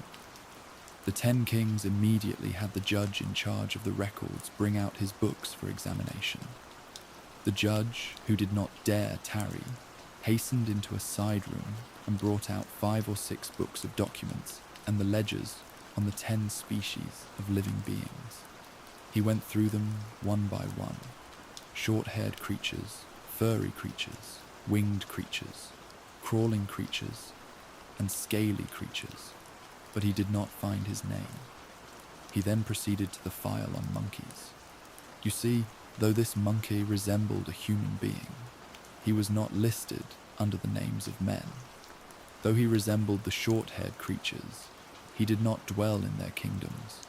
The 10 kings immediately had the judge in charge of the records bring out his books for examination. The judge, who did not dare tarry, hastened into a side room and brought out 5 or 6 books of documents and the ledgers on the 10 species of living beings. He went through them one by one. Short-haired creatures, furry creatures, winged creatures, crawling creatures, and scaly creatures, but he did not find his name. He then proceeded to the file on monkeys. You see, though this monkey resembled a human being, he was not listed under the names of men. Though he resembled the short-haired creatures, he did not dwell in their kingdoms.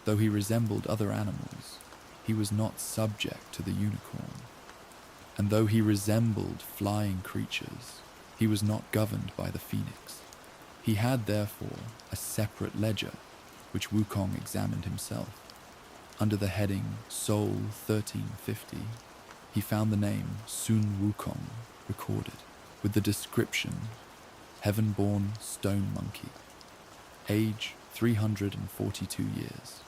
Though he resembled other animals, he was not subject to the unicorn. And though he resembled flying creatures, he was not governed by the phoenix. He had, therefore, a separate ledger, which Wukong examined himself. Under the heading Soul 1350, he found the name Sun Wukong recorded, with the description Heaven-born stone monkey, age 342 years,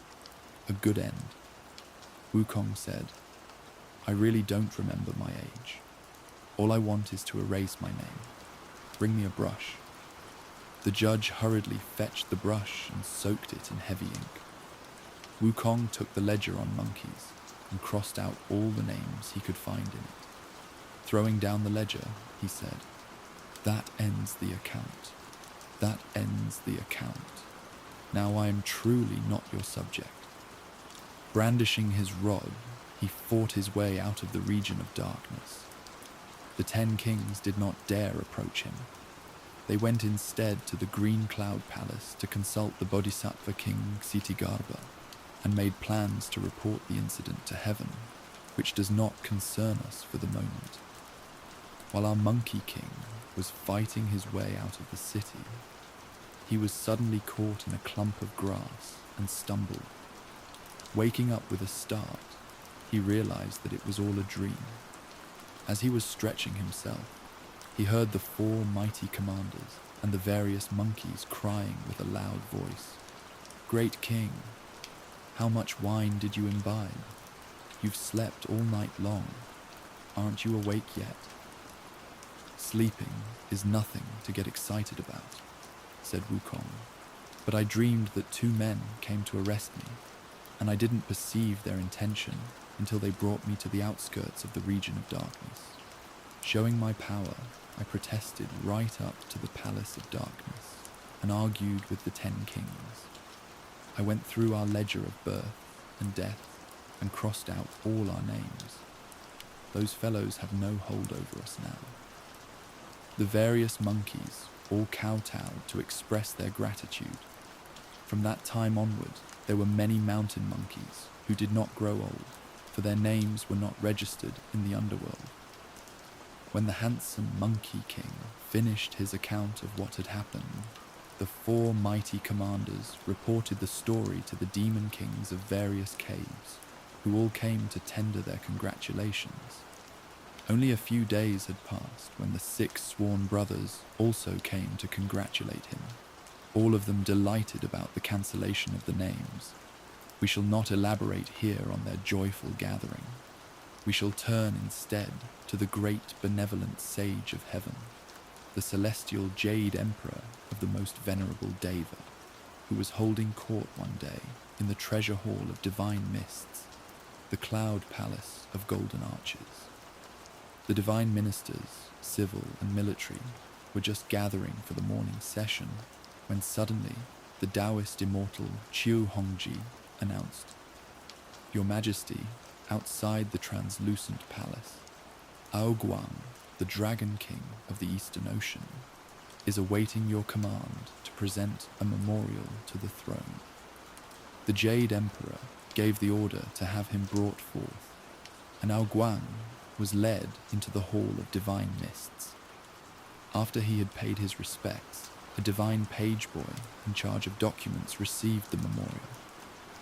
a good end. Wukong said, I really don't remember my age. All I want is to erase my name. Bring me a brush. The judge hurriedly fetched the brush and soaked it in heavy ink. Wukong took the ledger on monkeys and crossed out all the names he could find in it. Throwing down the ledger, he said, That ends the account. That ends the account. Now I am truly not your subject. Brandishing his rod, he fought his way out of the region of darkness. The 10 kings did not dare approach him. They went instead to the Green Cloud Palace to consult the Bodhisattva King Ksitigarbha and made plans to report the incident to heaven, which does not concern us for the moment. While our Monkey King was fighting his way out of the city, he was suddenly caught in a clump of grass and stumbled. Waking up with a start, he realized that it was all a dream. As he was stretching himself, he heard the 4 mighty commanders and the various monkeys crying with a loud voice, Great King, how much wine did you imbibe? You've slept all night long. Aren't you awake yet? Sleeping is nothing to get excited about, said Wukong, but I dreamed that 2 men came to arrest me, and I didn't perceive their intention until they brought me to the outskirts of the region of darkness. Showing my power, I protested right up to the Palace of Darkness and argued with the 10 kings. I went through our ledger of birth and death and crossed out all our names. Those fellows have no hold over us now. The various monkeys all kowtowed to express their gratitude. From that time onward, there were many mountain monkeys who did not grow old, for their names were not registered in the underworld. When the handsome Monkey King finished his account of what had happened, the 4 mighty commanders reported the story to the demon kings of various caves, who all came to tender their congratulations. Only a few days had passed when the 6 sworn brothers also came to congratulate him, all of them delighted about the cancellation of the names. We shall not elaborate here on their joyful gathering. We shall turn instead to the great benevolent sage of heaven, the celestial Jade Emperor of the most venerable Deva, who was holding court one day in the treasure hall of divine mists, the cloud palace of golden arches. The divine ministers, civil and military, were just gathering for the morning session when suddenly the Taoist immortal Qiu Hongji announced, Your Majesty, outside the translucent palace, Ao Guang, the Dragon King of the Eastern Ocean, is awaiting your command to present a memorial to the throne. The Jade Emperor gave the order to have him brought forth, and Ao Guang was led into the Hall of Divine Mists. After he had paid his respects, a divine page boy in charge of documents received the memorial,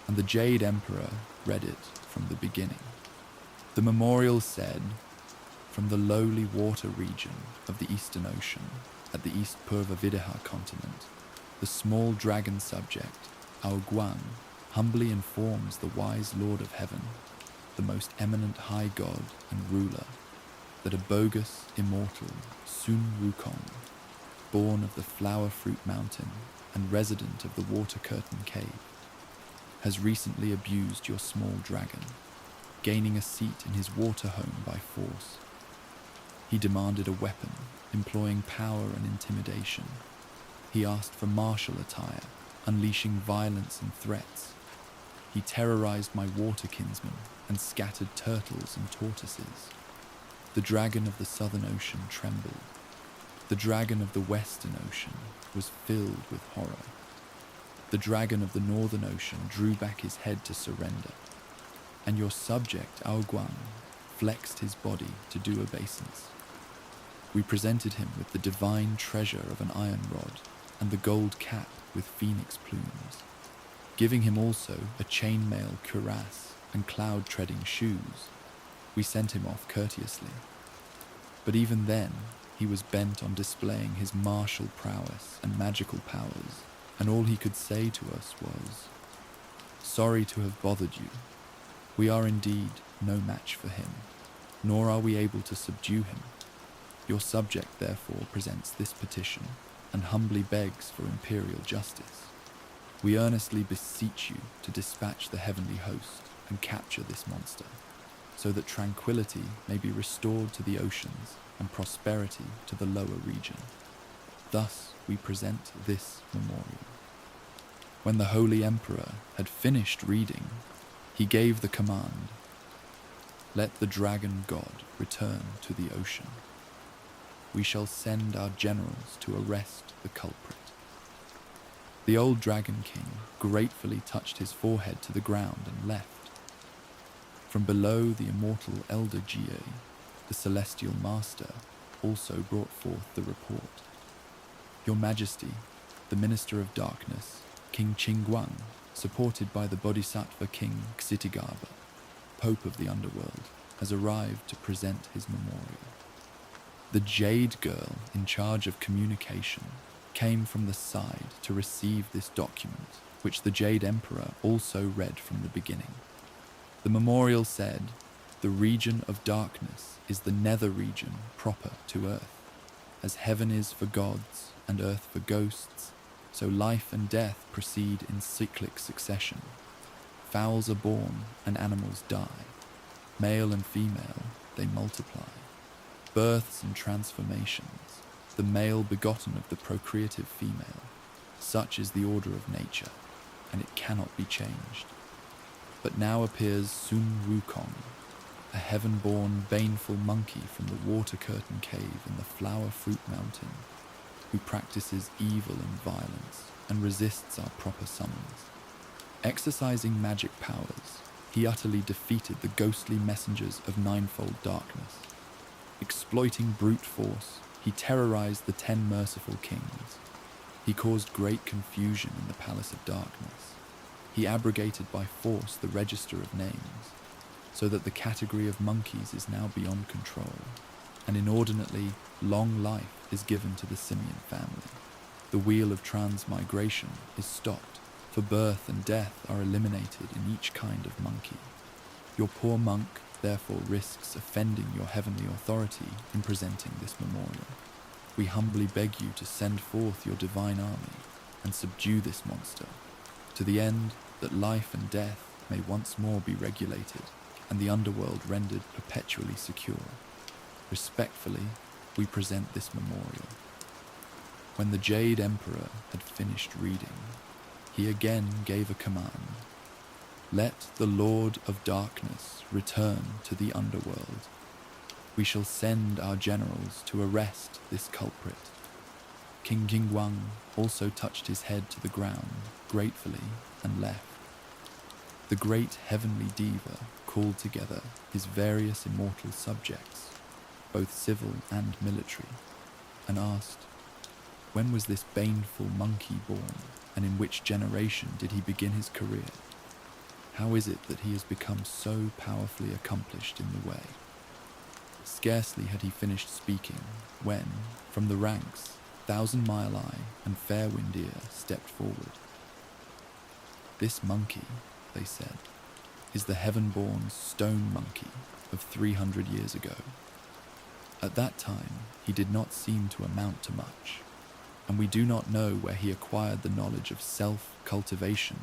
and the Jade Emperor read it from the beginning. The memorial said, From the lowly water region of the Eastern Ocean, at the East Purva Videha continent, the small dragon subject, Ao Guang, humbly informs the wise Lord of Heaven, the most eminent high god and ruler, that a bogus, immortal Sun Wukong, born of the Flower Fruit Mountain and resident of the Water Curtain Cave, has recently abused your small dragon, gaining a seat in his water home by force. He demanded a weapon, employing power and intimidation. He asked for martial attire, unleashing violence and threats. He terrorized my water kinsmen and scattered turtles and tortoises. The dragon of the Southern Ocean trembled. The dragon of the Western Ocean was filled with horror. The dragon of the Northern Ocean drew back his head to surrender. And your subject, Aoguang, flexed his body to do obeisance. We presented him with the divine treasure of an iron rod and the gold cap with phoenix plumes, giving him also a chainmail cuirass and cloud-treading shoes. We sent him off courteously. But even then, he was bent on displaying his martial prowess and magical powers, and all he could say to us was, "Sorry to have bothered you. We are indeed no match for him, nor are we able to subdue him. Your subject therefore presents this petition and humbly begs for imperial justice. We earnestly beseech you to dispatch the heavenly host and capture this monster, so that tranquility may be restored to the oceans and prosperity to the lower region. Thus we present this memorial." When the Holy Emperor had finished reading, he gave the command, "Let the dragon god return to the ocean. We shall send our generals to arrest the culprit." The old Dragon King gratefully touched his forehead to the ground and left. From below, the immortal Elder Jie, the Celestial Master, also brought forth the report. "Your Majesty, the Minister of Darkness, King Qingguang, supported by the Bodhisattva King Xitigaba, Pope of the Underworld, has arrived to present his memorial." The Jade Girl in charge of communication came from the side to receive this document, which the Jade Emperor also read from the beginning. The memorial said, "The region of darkness is the nether region proper to earth. As heaven is for gods and earth for ghosts, so life and death proceed in cyclic succession. Fowls are born and animals die. Male and female, they multiply. Births and transformations, the male begotten of the procreative female. Such is the order of nature, and it cannot be changed. But now appears Sun Wukong, a heaven-born baneful monkey from the water curtain cave in the flower fruit mountain, who practices evil and violence and resists our proper summons. Exercising magic powers, he utterly defeated the ghostly messengers of ninefold darkness. Exploiting brute force, he terrorized the 10 merciful kings. He caused great confusion in the Palace of Darkness. He abrogated by force the register of names, so that the category of monkeys is now beyond control, and inordinately long life is given to the simian family. The wheel of transmigration is stopped, for birth and death are eliminated in each kind of monkey. Your poor monk therefore risks offending your heavenly authority in presenting this memorial. We humbly beg you to send forth your divine army and subdue this monster, to the end that life and death may once more be regulated and the underworld rendered perpetually secure. Respectfully, we present this memorial." When the Jade Emperor had finished reading, he again gave a command. "Let the Lord of Darkness return to the underworld. We shall send our generals to arrest this culprit." King Qingguang also touched his head to the ground gratefully and left. The great heavenly diva called together his various immortal subjects, both civil and military, and asked, when was this baneful monkey born, and in which generation did he begin his career? How is it that he has become so powerfully accomplished in the way? Scarcely had he finished speaking when, from the ranks, Thousand Mile Eye and Fair Wind Ear stepped forward. "This monkey," they said, "is the heaven-born stone monkey of 300 years ago. At that time, he did not seem to amount to much, and we do not know where he acquired the knowledge of self-cultivation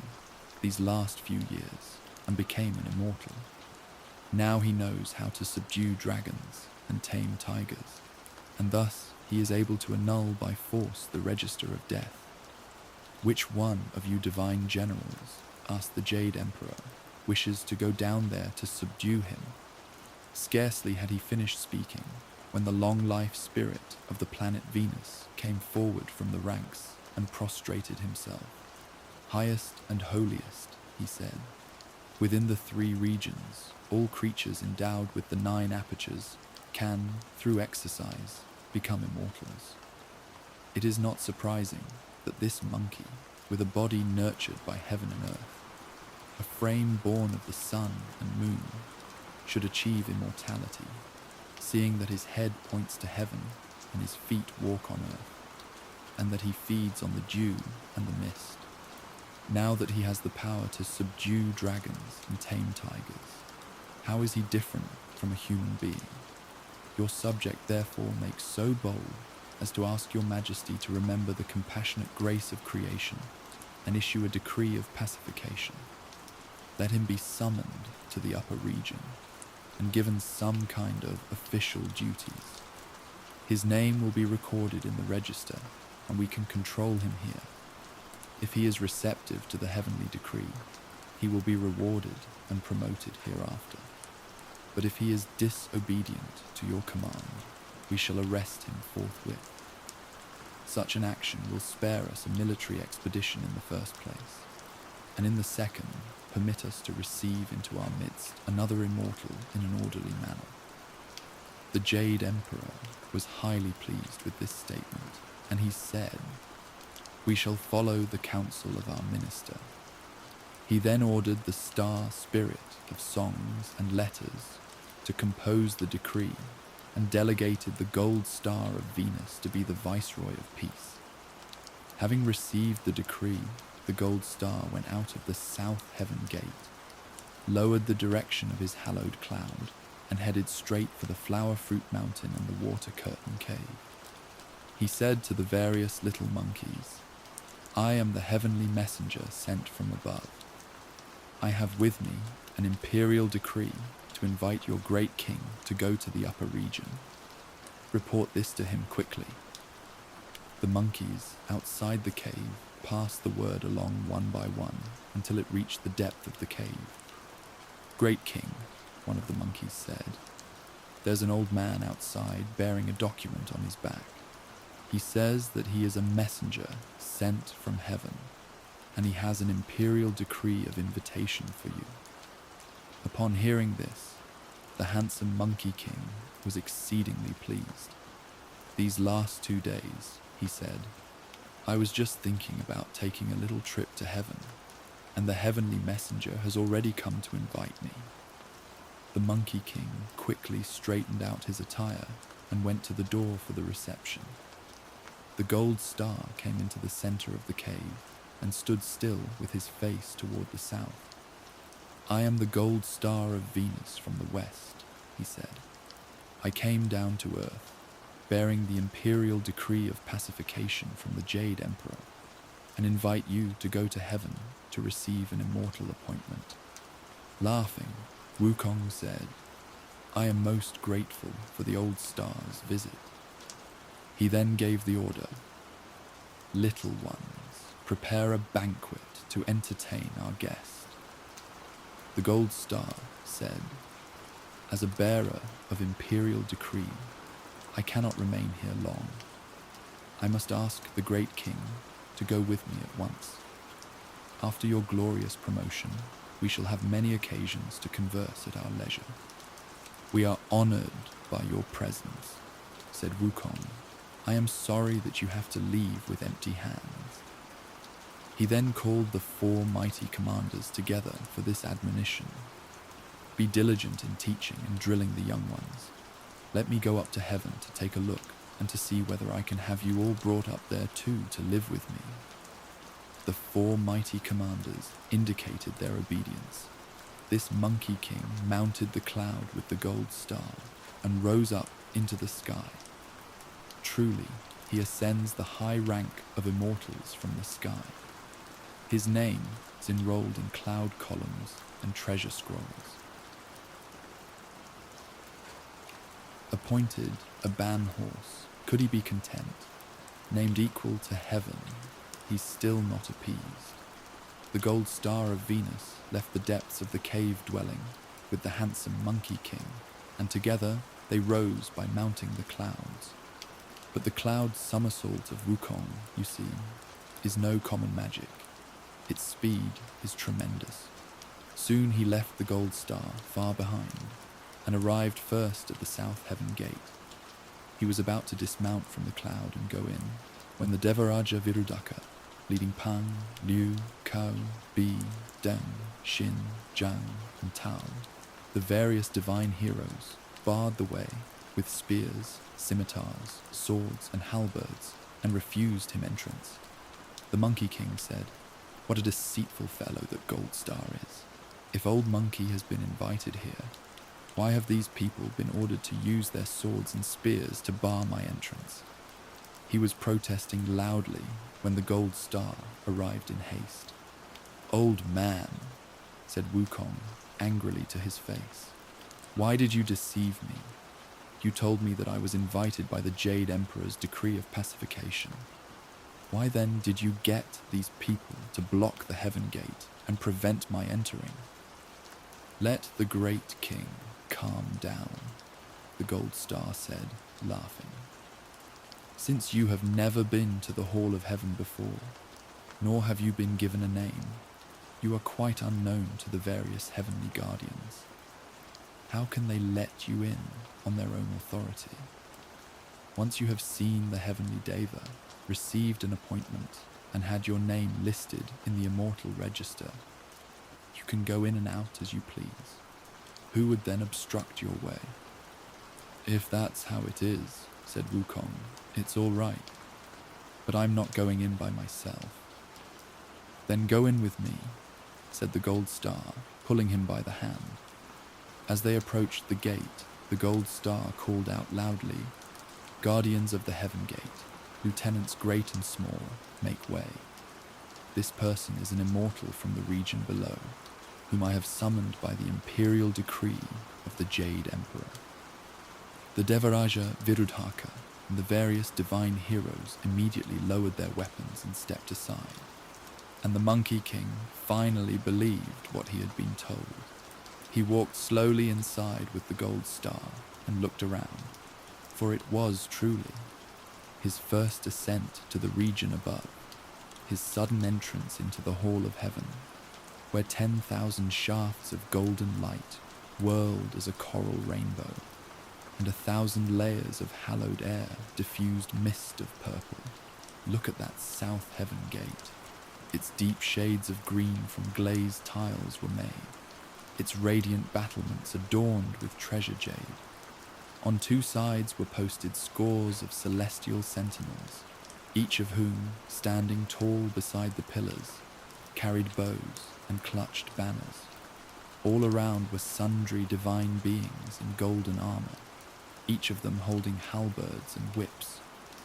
these last few years and became an immortal. Now he knows how to subdue dragons and tame tigers, and thus he is able to annul by force the register of death. Which one of you divine generals, asked the Jade Emperor, wishes to go down there to subdue him? Scarcely had he finished speaking when the long-life spirit of the planet Venus came forward from the ranks and prostrated himself. Highest and holiest, he said, within the 3 regions, all creatures endowed with the 9 apertures can, through exercise, become immortals. It is not surprising that this monkey, with a body nurtured by heaven and earth, a frame born of the sun and moon, should achieve immortality, seeing that his head points to heaven and his feet walk on earth, and that he feeds on the dew and the mist. Now that he has the power to subdue dragons and tame tigers, how is he different from a human being? Your subject therefore makes so bold as to ask your majesty to remember the compassionate grace of creation and issue a decree of pacification. Let him be summoned to the upper region and given some kind of official duties. His name will be recorded in the register, and we can control him here. If he is receptive to the heavenly decree, he will be rewarded and promoted hereafter. But if he is disobedient to your command, we shall arrest him forthwith. Such an action will spare us a military expedition in the first place, and in the second, permit us to receive into our midst another immortal in an orderly manner. The Jade Emperor was highly pleased with this statement, and he said, "We shall follow the counsel of our minister." He then ordered the star spirit of songs and letters to compose the decree, and delegated the gold star of Venus to be the viceroy of peace. Having received the decree, the gold star went out of the south heaven gate, lowered the direction of his hallowed cloud, and headed straight for the flower fruit mountain and the water curtain cave. He said to the various little monkeys, "I am the heavenly messenger sent from above. I have with me an imperial decree to invite your great king to go to the upper region. Report this to him quickly." The monkeys outside the cave passed the word along one by one until it reached the depth of the cave. "Great king," one of the monkeys said, "there's an old man outside bearing a document on his back. He says that he is a messenger sent from heaven, and he has an imperial decree of invitation for you." Upon hearing this, the handsome Monkey King was exceedingly pleased. "These last 2 days," he said, "I was just thinking about taking a little trip to heaven, and the heavenly messenger has already come to invite me." The Monkey King quickly straightened out his attire and went to the door for the reception. The gold star came into the center of the cave and stood still with his face toward the south. "I am the gold star of Venus from the west," he said. "I came down to earth, bearing the imperial decree of pacification from the Jade Emperor, and invite you to go to heaven to receive an immortal appointment." Laughing, Wukong said, "I am most grateful for the old star's visit." He then gave the order, "Little ones, prepare a banquet to entertain our guest." The gold star said, "As a bearer of imperial decree, I cannot remain here long. I must ask the great king to go with me at once. After your glorious promotion, we shall have many occasions to converse at our leisure." "We are honored by your presence," said Wukong. "I am sorry that you have to leave with empty hands." He then called the 4 mighty commanders together for this admonition. "Be diligent in teaching and drilling the young ones. Let me go up to heaven to take a look and to see whether I can have you all brought up there too to live with me." The 4 mighty commanders indicated their obedience. This Monkey King mounted the cloud with the gold star and rose up into the sky. Truly, he ascends the high rank of immortals from the sky. His name is enrolled in cloud columns and treasure scrolls. Appointed a ban horse, could he be content? Named equal to heaven, he's still not appeased. The gold star of Venus left the depths of the cave dwelling with the handsome Monkey King, and together they rose by mounting the clouds. But the cloud somersault of Wukong, you see, is no common magic. Its speed is tremendous. Soon he left the gold star far behind and arrived first at the south heaven gate. He was about to dismount from the cloud and go in when the Devaraja Virudaka, leading Pang, Liu, Kao, Bi, Deng, Xin, Zhang, and Tao, the various divine heroes, barred the way with spears, scimitars, swords, and halberds, and refused him entrance. The Monkey King said, "What a deceitful fellow that Gold Star is. If old Monkey has been invited here, why have these people been ordered to use their swords and spears to bar my entrance?" He was protesting loudly when the Gold Star arrived in haste. "Old man," said Wukong angrily to his face, "why did you deceive me? You told me that I was invited by the Jade Emperor's decree of pacification. Why then did you get these people to block the heaven gate and prevent my entering?" "Let the great king calm down," the Gold Star said, laughing. "Since you have never been to the Hall of Heaven before, nor have you been given a name, you are quite unknown to the various heavenly guardians. How can they let you in on their own authority? Once you have seen the heavenly Deva, received an appointment, and had your name listed in the immortal register, you can go in and out as you please. Who would then obstruct your way?" "If that's how it is," said Wukong, "it's all right. But I'm not going in by myself." "Then go in with me," said the Gold Star, pulling him by the hand. As they approached the gate, the Gold Star called out loudly, "Guardians of the Heaven Gate, lieutenants great and small, make way. This person is an immortal from the region below, whom I have summoned by the imperial decree of the Jade Emperor." The Devaraja Virudhaka and the various divine heroes immediately lowered their weapons and stepped aside, and the Monkey King finally believed what he had been told. He walked slowly inside with the Gold Star and looked around, for it was truly his first ascent to the region above, his sudden entrance into the Hall of Heaven, where 10,000 shafts of golden light whirled as a coral rainbow, and 1,000 layers of hallowed air diffused mist of purple. Look at that south heaven gate. Its deep shades of green from glazed tiles were made, its radiant battlements adorned with treasure jade. On two sides were posted scores of celestial sentinels, each of whom, standing tall beside the pillars, carried bows and clutched banners. All around were sundry divine beings in golden armor, each of them holding halberds and whips,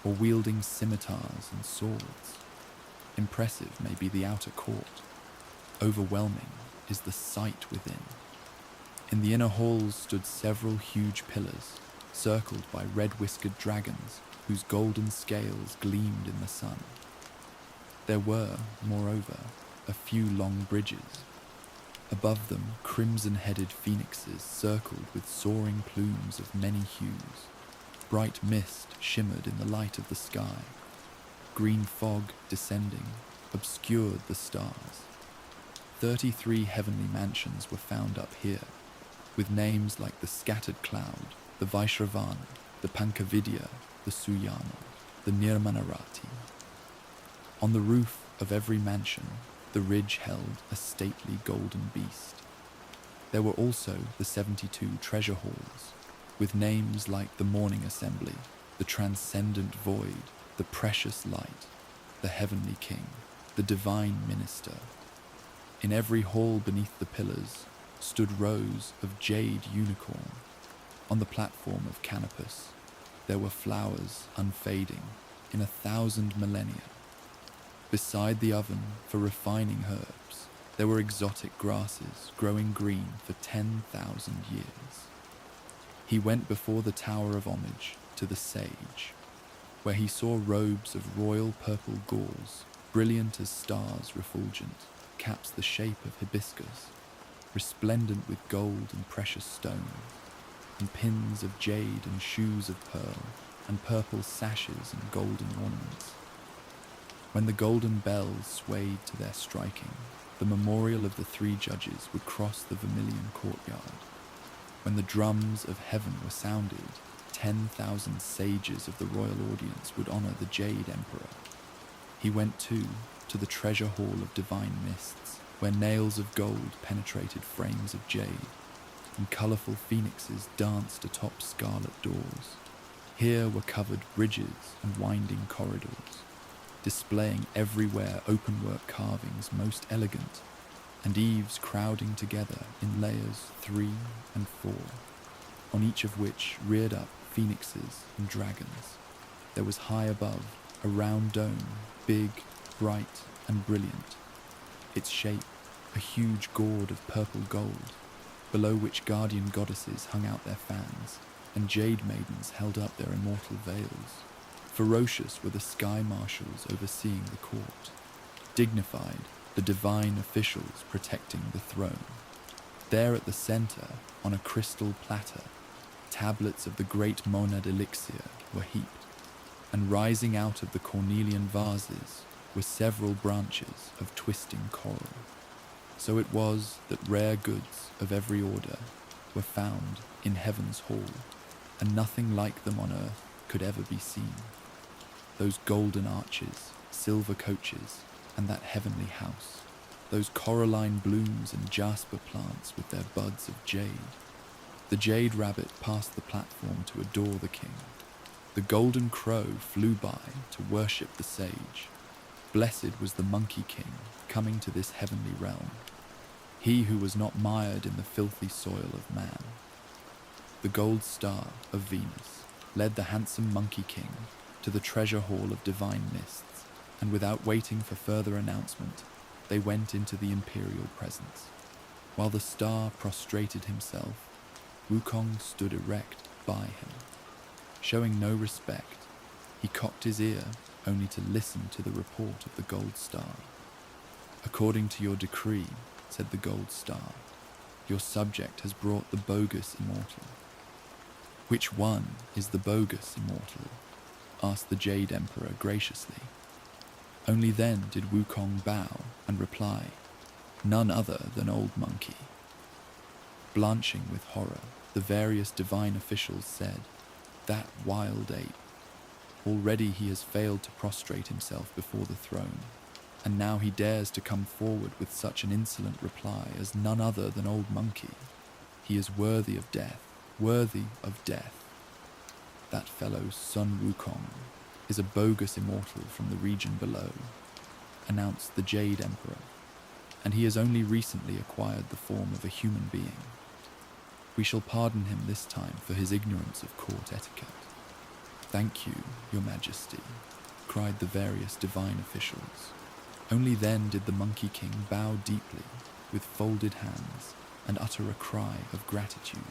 or wielding scimitars and swords. Impressive may be the outer court. Overwhelming is the sight within. In the inner halls stood several huge pillars, circled by red-whiskered dragons whose golden scales gleamed in the sun. There were, moreover, a few long bridges. Above them, crimson-headed phoenixes circled with soaring plumes of many hues. Bright mist shimmered in the light of the sky. Green fog, descending, obscured the stars. 33 heavenly mansions were found up here, with names like the Scattered Cloud, the Vaishravana, the Pankavidya, the Suyama, the Nirmanarati. On the roof of every mansion, the ridge held a stately golden beast. There were also the 72 treasure halls, with names like the Morning Assembly, the Transcendent Void, the Precious Light, the Heavenly King, the Divine Minister. In every hall beneath the pillars stood rows of jade unicorn. On the platform of Canopus, there were flowers unfading in 1,000 millennia. Beside the oven for refining herbs, there were exotic grasses growing green for 10,000 years. He went before the tower of homage to the sage, where he saw robes of royal purple gauze, brilliant as stars refulgent, caps the shape of hibiscus, resplendent with gold and precious stones, and pins of jade and shoes of pearl, and purple sashes and golden ornaments. When the golden bells swayed to their striking, the memorial of the three judges would cross the vermilion courtyard. When the drums of heaven were sounded, 10,000 sages of the royal audience would honor the Jade Emperor. He went too to the treasure hall of divine mists, where nails of gold penetrated frames of jade, and colorful phoenixes danced atop scarlet doors. Here were covered bridges and winding corridors, displaying everywhere openwork carvings most elegant, and eaves crowding together in layers 3 and 4, on each of which reared up phoenixes and dragons. There was high above a round dome, big, bright, and brilliant, its shape a huge gourd of purple gold, below which guardian goddesses hung out their fans, and jade maidens held up their immortal veils. Ferocious were the sky marshals overseeing the court, dignified the divine officials protecting the throne. There at the center, on a crystal platter, tablets of the great monad elixir were heaped, and rising out of the cornelian vases were several branches of twisting coral. So it was that rare goods of every order were found in heaven's hall, and nothing like them on earth could ever be seen. Those golden arches, silver coaches, and that heavenly house, those coralline blooms and jasper plants with their buds of jade. The jade rabbit passed the platform to adore the king. The golden crow flew by to worship the sage. Blessed was the monkey king coming to this heavenly realm, he who was not mired in the filthy soil of man. The gold star of Venus led the handsome monkey king to the treasure hall of divine mists, and without waiting for further announcement, they went into the imperial presence. While the star prostrated himself, Wukong stood erect by him. Showing no respect, he cocked his ear only to listen to the report of the gold star. According to your decree, said the gold star, your subject has brought the bogus immortal. Which one is the bogus immortal? Asked the Jade Emperor graciously. Only then did Wukong bow and reply, none other than Old Monkey. Blanching with horror, the various divine officials said, that wild ape. Already he has failed to prostrate himself before the throne, and now he dares to come forward with such an insolent reply as none other than Old Monkey. He is worthy of death, worthy of death. That fellow Sun Wukong is a bogus immortal from the region below, announced the Jade Emperor, and he has only recently acquired the form of a human being. We shall pardon him this time for his ignorance of court etiquette. Thank you, your majesty, cried the various divine officials. Only then did the Monkey King bow deeply, with folded hands, and utter a cry of gratitude.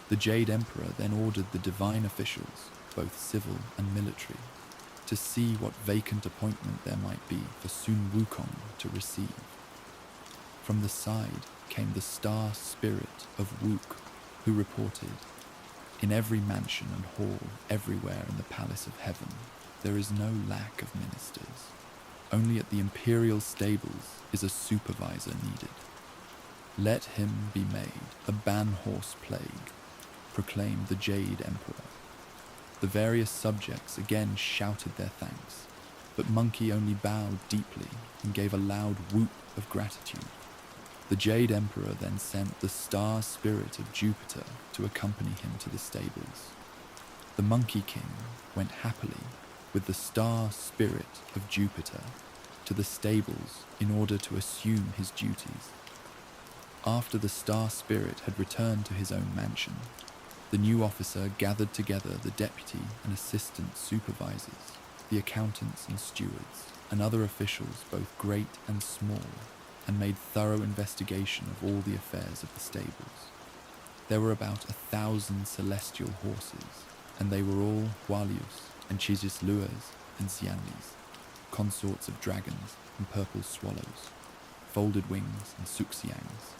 The Jade Emperor then ordered the divine officials, both civil and military, to see what vacant appointment there might be for Sun Wukong to receive. From the side came the star spirit of Wuk, who reported, in every mansion and hall everywhere in the palace of heaven, there is no lack of ministers. Only at the imperial stables is a supervisor needed. Let him be made a ban-horse plague, proclaimed the Jade Emperor. The various subjects again shouted their thanks, but Monkey only bowed deeply and gave a loud whoop of gratitude. The Jade Emperor then sent the star spirit of Jupiter to accompany him to the stables. The Monkey King went happily with the star spirit of Jupiter to the stables in order to assume his duties. After the star spirit had returned to his own mansion, the new officer gathered together the deputy and assistant supervisors, the accountants and stewards, and other officials both great and small, and made thorough investigation of all the affairs of the stables. There were about 1,000 celestial horses, and they were all Hualius and Chigisluas and Xianlis, consorts of dragons and purple swallows, folded wings and suxiangs,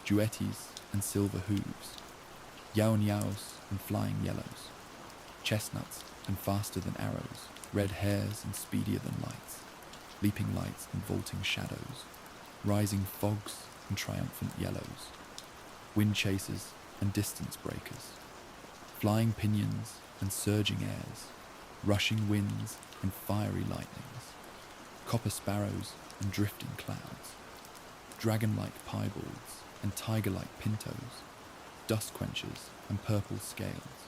duetis and silver hooves, yaos and flying yellows, chestnuts and faster than arrows, red hares and speedier than lights, leaping lights and vaulting shadows, rising fogs and triumphant yellows, wind chasers and distance breakers, flying pinions and surging airs, rushing winds and fiery lightnings, copper sparrows and drifting clouds, dragon-like piebalds and tiger-like pintos, dust quenchers and purple scales,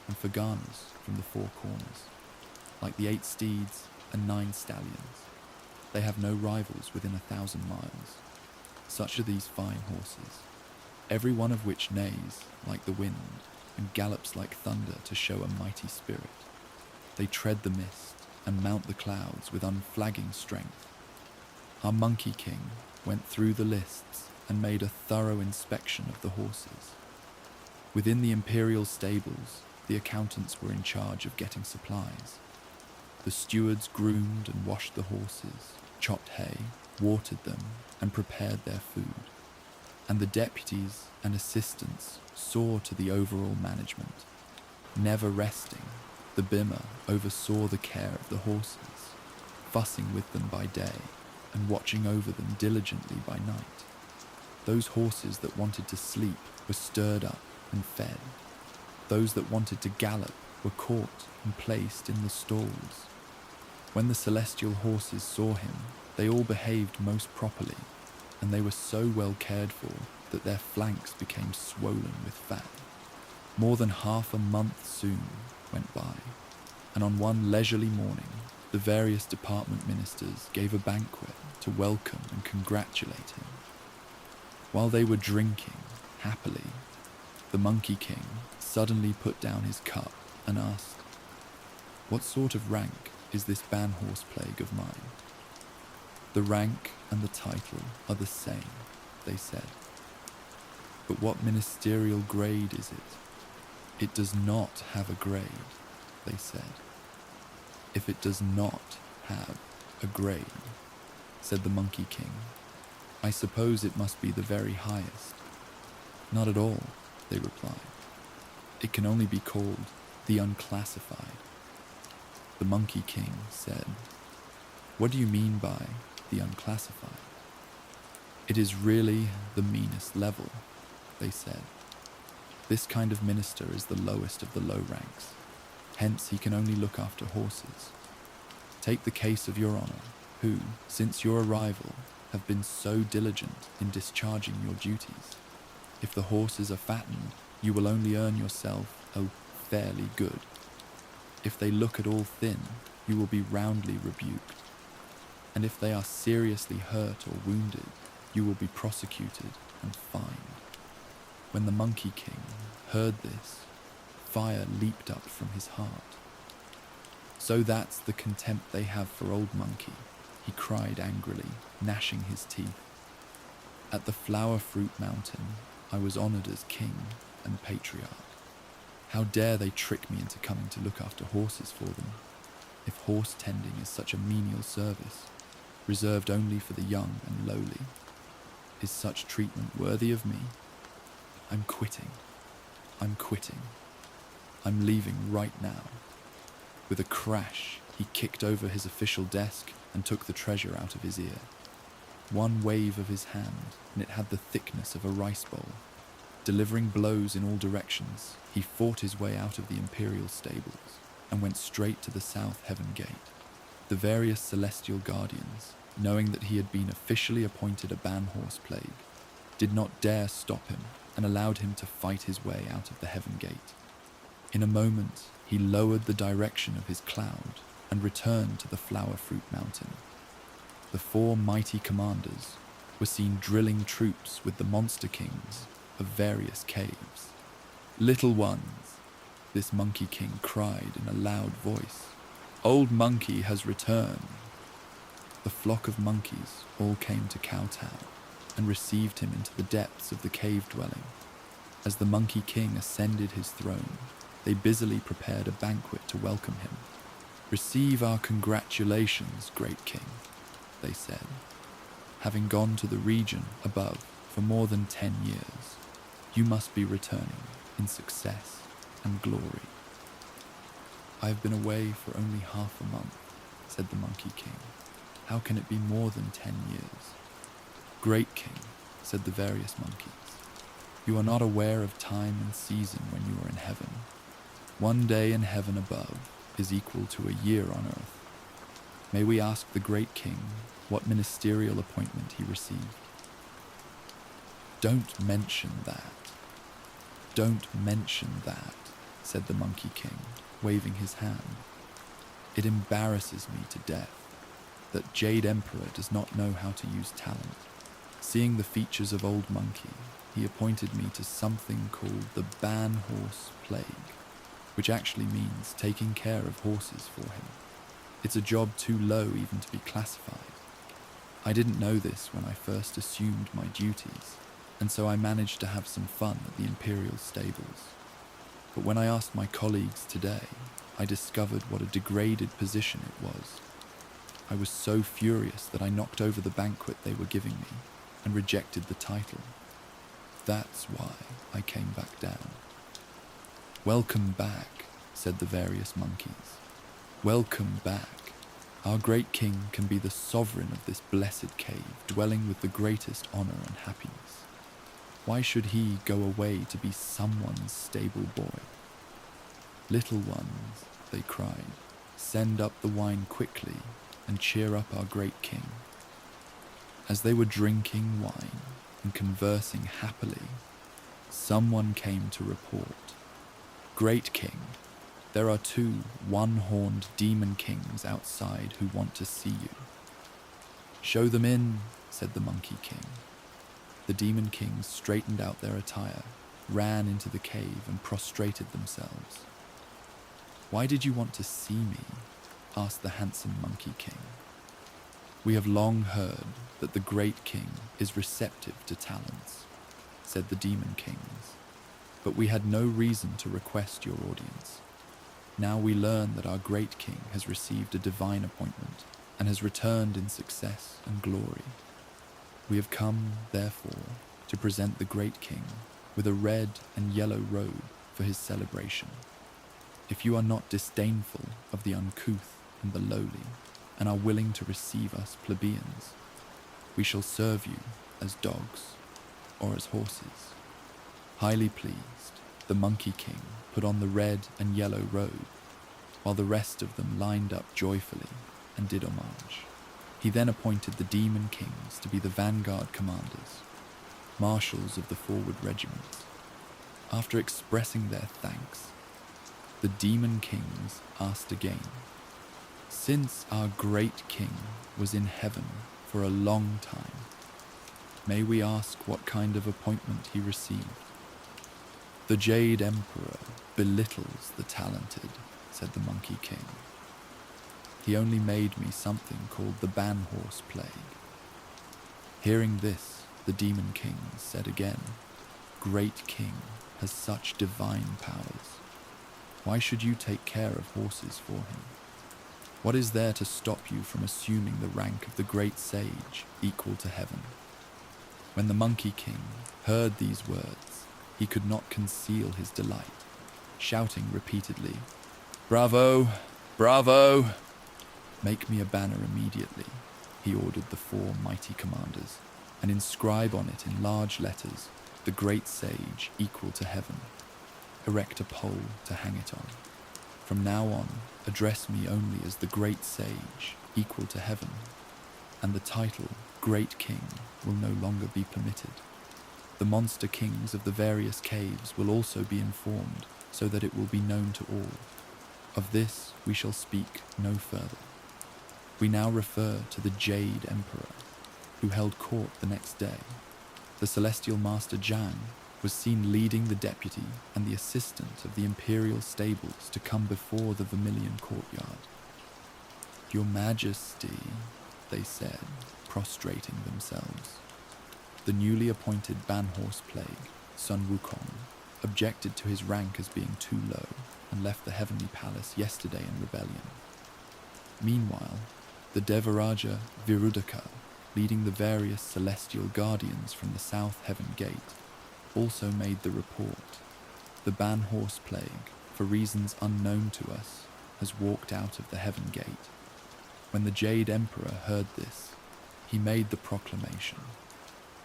and faganas from the four corners, like the 8 steeds and 9 stallions. They have no rivals within 1,000 miles. Such are these fine horses, every one of which neighs like the wind and gallops like thunder to show a mighty spirit. They tread the mist and mount the clouds with unflagging strength. Our Monkey King went through the lists and made a thorough inspection of the horses. Within the imperial stables, the accountants were in charge of getting supplies. The stewards groomed and washed the horses, chopped hay, watered them, and prepared their food. And the deputies and assistants saw to the overall management. Never resting, the Bimmer oversaw the care of the horses, fussing with them by day and watching over them diligently by night. Those horses that wanted to sleep were stirred up and fed. Those that wanted to gallop were caught and placed in the stalls. When the celestial horses saw him, they all behaved most properly, and they were so well cared for that their flanks became swollen with fat. More than half a month soon went by, and on one leisurely morning, the various department ministers gave a banquet to welcome and congratulate him. While they were drinking happily, the Monkey King suddenly put down his cup and asked, "What sort of rank is this ban horse plague of mine?" "The rank and the title are the same," they said. "But what ministerial grade is it?" "It does not have a grade," they said. "If it does not have a grade," said the Monkey King, "I suppose it must be the very highest." "Not at all," they replied. "It can only be called the unclassified." The Monkey King said, "What do you mean by the unclassified?" "It is really the meanest level," they said. "This kind of minister is the lowest of the low ranks. Hence he can only look after horses. Take the case of your honor, who, since your arrival, have been so diligent in discharging your duties. If the horses are fattened, you will only earn yourself a fairly good. If they look at all thin, you will be roundly rebuked. And if they are seriously hurt or wounded, you will be prosecuted and fined." When the Monkey King heard this, fire leaped up from his heart. "So that's the contempt they have for old Monkey," he cried angrily, gnashing his teeth. "At the Flower Fruit Mountain, I was honored as king and patriarch. How dare they trick me into coming to look after horses for them? If horse tending is such a menial service, reserved only for the young and lowly, is such treatment worthy of me? I'm quitting. I'm leaving right now." With a crash, he kicked over his official desk and took the treasure out of his ear. One wave of his hand, and it had the thickness of a rice bowl. Delivering blows in all directions, he fought his way out of the imperial stables and went straight to the south heaven gate. The various celestial guardians, knowing that he had been officially appointed a ban horse plague, did not dare stop him and allowed him to fight his way out of the heaven gate. In a moment, he lowered the direction of his cloud and returned to the Flower Fruit Mountain. The 4 mighty commanders were seen drilling troops with the monster kings of various caves. "Little ones," this Monkey King cried in a loud voice, "Old Monkey has returned." The flock of monkeys all came to kowtow and received him into the depths of the cave dwelling. As the Monkey King ascended his throne, they busily prepared a banquet to welcome him. "Receive our congratulations, great king," they said. "Having gone to the region above for more than 10 years, you must be returning in success and glory." "I have been away for only half a month," said the Monkey King. "How can it be more than 10 years?" "Great king," said the various monkeys, "you are not aware of time and season when you are in heaven. One day in heaven above is equal to a year on earth. May we ask the great king what ministerial appointment he received?" "Don't mention that. Don't mention that," said the Monkey King, waving his hand. "It embarrasses me to death that Jade Emperor does not know how to use talent. Seeing the features of Old Monkey, he appointed me to something called the Ban Horse Plague, which actually means taking care of horses for him. It's a job too low even to be classified. I didn't know this when I first assumed my duties, and so I managed to have some fun at the Imperial stables. But when I asked my colleagues today, I discovered what a degraded position it was. I was so furious that I knocked over the banquet they were giving me and rejected the title. That's why I came back down." "Welcome back," said the various monkeys. "Welcome back. Our great king can be the sovereign of this blessed cave, dwelling with the greatest honor and happiness. Why should he go away to be someone's stable boy?" "Little ones," they cried, "send up the wine quickly and cheer up our great king." As they were drinking wine and conversing happily, someone came to report, "Great king, there are 2 one-horned demon kings outside who want to see you." "Show them in," said the Monkey King. The demon kings straightened out their attire, ran into the cave and prostrated themselves. "Why did you want to see me?" asked the handsome Monkey King. "We have long heard that the great king is receptive to talents," said the demon kings, "but we had no reason to request your audience. Now we learn that our great king has received a divine appointment and has returned in success and glory. We have come, therefore, to present the great king with a red and yellow robe for his celebration. If you are not disdainful of the uncouth and the lowly, and are willing to receive us plebeians, we shall serve you as dogs or as horses." Highly pleased, the Monkey King put on the red and yellow robe, while the rest of them lined up joyfully and did homage. He then appointed the demon kings to be the vanguard commanders, marshals of the forward regiments. After expressing their thanks, the demon kings asked again, "Since our great king was in heaven for a long time, may we ask what kind of appointment he received?" "The Jade Emperor belittles the talented," said the Monkey King. "He only made me something called the Ban Horse Plague." Hearing this, the demon kings said again, "Great king has such divine powers. Why should you take care of horses for him? What is there to stop you from assuming the rank of the great sage equal to heaven?" When the Monkey King heard these words, he could not conceal his delight, shouting repeatedly, "Bravo! Bravo!" "Make me a banner immediately," he ordered the 4 mighty commanders, "and inscribe on it in large letters, 'The great sage equal to heaven.' Erect a pole to hang it on. From now on, address me only as the great sage equal to heaven, and the title Great King will no longer be permitted. The monster kings of the various caves will also be informed so that it will be known to all. Of this we shall speak no further. We now refer to the Jade Emperor, who held court the next day. The celestial master Zhang was seen leading the deputy and the assistant of the imperial stables to come before the vermilion courtyard. 'Your Majesty,' they said, prostrating themselves. The newly appointed Ban Horse Plague, Sun Wukong, objected to his rank as being too low, and left the heavenly palace yesterday in rebellion. Meanwhile, the Devaraja Virudaka, leading the various celestial guardians from the south heaven gate, also made the report. The ban horse plague, for reasons unknown to us, has walked out of the heaven gate. When the Jade Emperor heard this, he made the proclamation,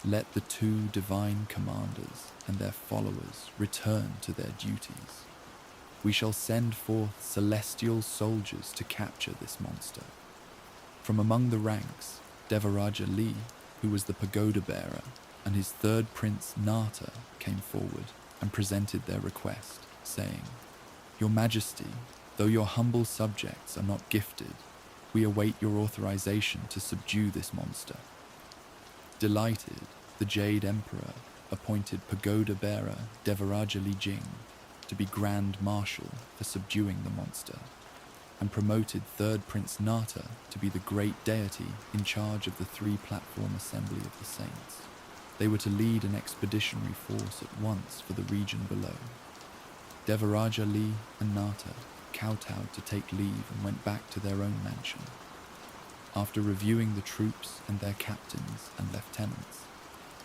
"Let the two divine commanders and their followers return to their duties. We shall send forth celestial soldiers to capture this monster." From among the ranks, Devaraja Li, who was the pagoda bearer, and his third prince Nata came forward and presented their request, saying, "Your Majesty, though your humble subjects are not gifted, we await your authorization to subdue this monster." Delighted, the Jade Emperor appointed pagoda bearer Devaraja Li Jing to be Grand Marshal for subduing the monster, and promoted third Prince Nata to be the great deity in charge of the three-platform assembly of the saints. They were to lead an expeditionary force at once for the region below. Devaraja Li and Nata kowtowed to take leave and went back to their own mansion. After reviewing the troops and their captains and lieutenants,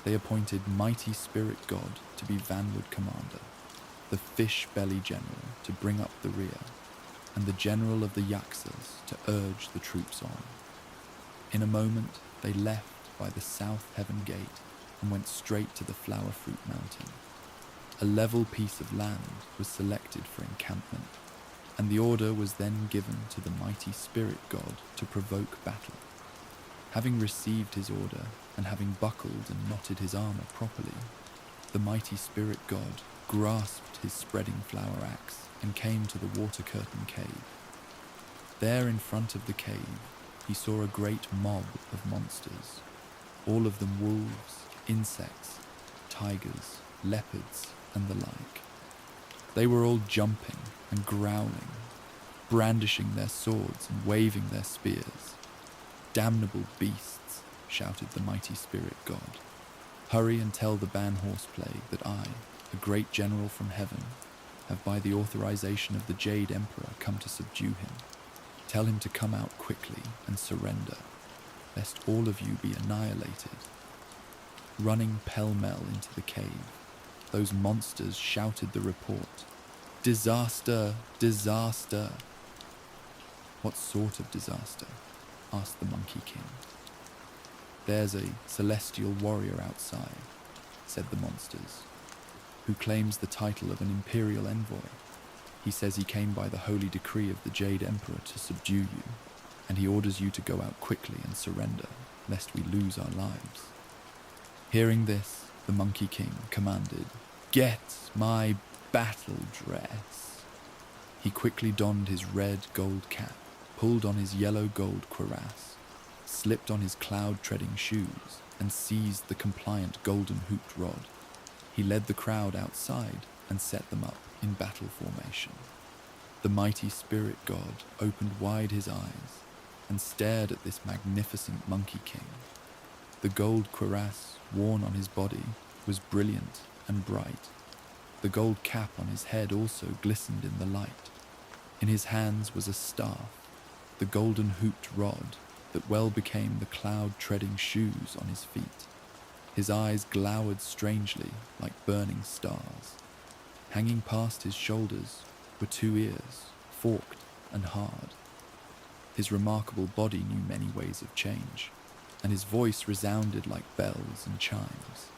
they appointed Mighty Spirit God to be vanward commander, the Fish Belly General to bring up the rear, and the General of the Yaksas to urge the troops on. In a moment, they left by the south heaven gate and went straight to the Flower Fruit Mountain. A level piece of land was selected for encampment, and the order was then given to the Mighty Spirit God to provoke battle. Having received his order and having buckled and knotted his armor properly, the Mighty Spirit God grasped his spreading flower axe and came to the water curtain cave. There in front of the cave, he saw a great mob of monsters, all of them wolves, insects, tigers, leopards, and the like. They were all jumping and growling, brandishing their swords and waving their spears. "Damnable beasts," shouted the Mighty Spirit God. "Hurry and tell the ban horse plague that I, a great general from heaven, have by the authorization of the Jade Emperor come to subdue him. Tell him to come out quickly and surrender, lest all of you be annihilated." Running pell-mell into the cave, those monsters shouted the report, "Disaster! Disaster!" "What sort of disaster?" asked the Monkey King. "There's a celestial warrior outside," said the monsters, "who claims the title of an imperial envoy. He says he came by the holy decree of the Jade Emperor to subdue you, and he orders you to go out quickly and surrender, lest we lose our lives." Hearing this, the Monkey King commanded, "Get my battle dress." He quickly donned his red gold cap, pulled on his yellow gold cuirass, slipped on his cloud-treading shoes, and seized the compliant golden hooped rod. He led the crowd outside and set them up in battle formation. The Mighty Spirit God opened wide his eyes and stared at this magnificent Monkey King. The gold cuirass worn on his body was brilliant and bright. The gold cap on his head also glistened in the light. In his hands was a staff, the golden hooped rod that well became the cloud-treading shoes on his feet. His eyes glowered strangely like burning stars. Hanging past his shoulders were two ears, forked and hard. His remarkable body knew many ways of change, and his voice resounded like bells and chimes.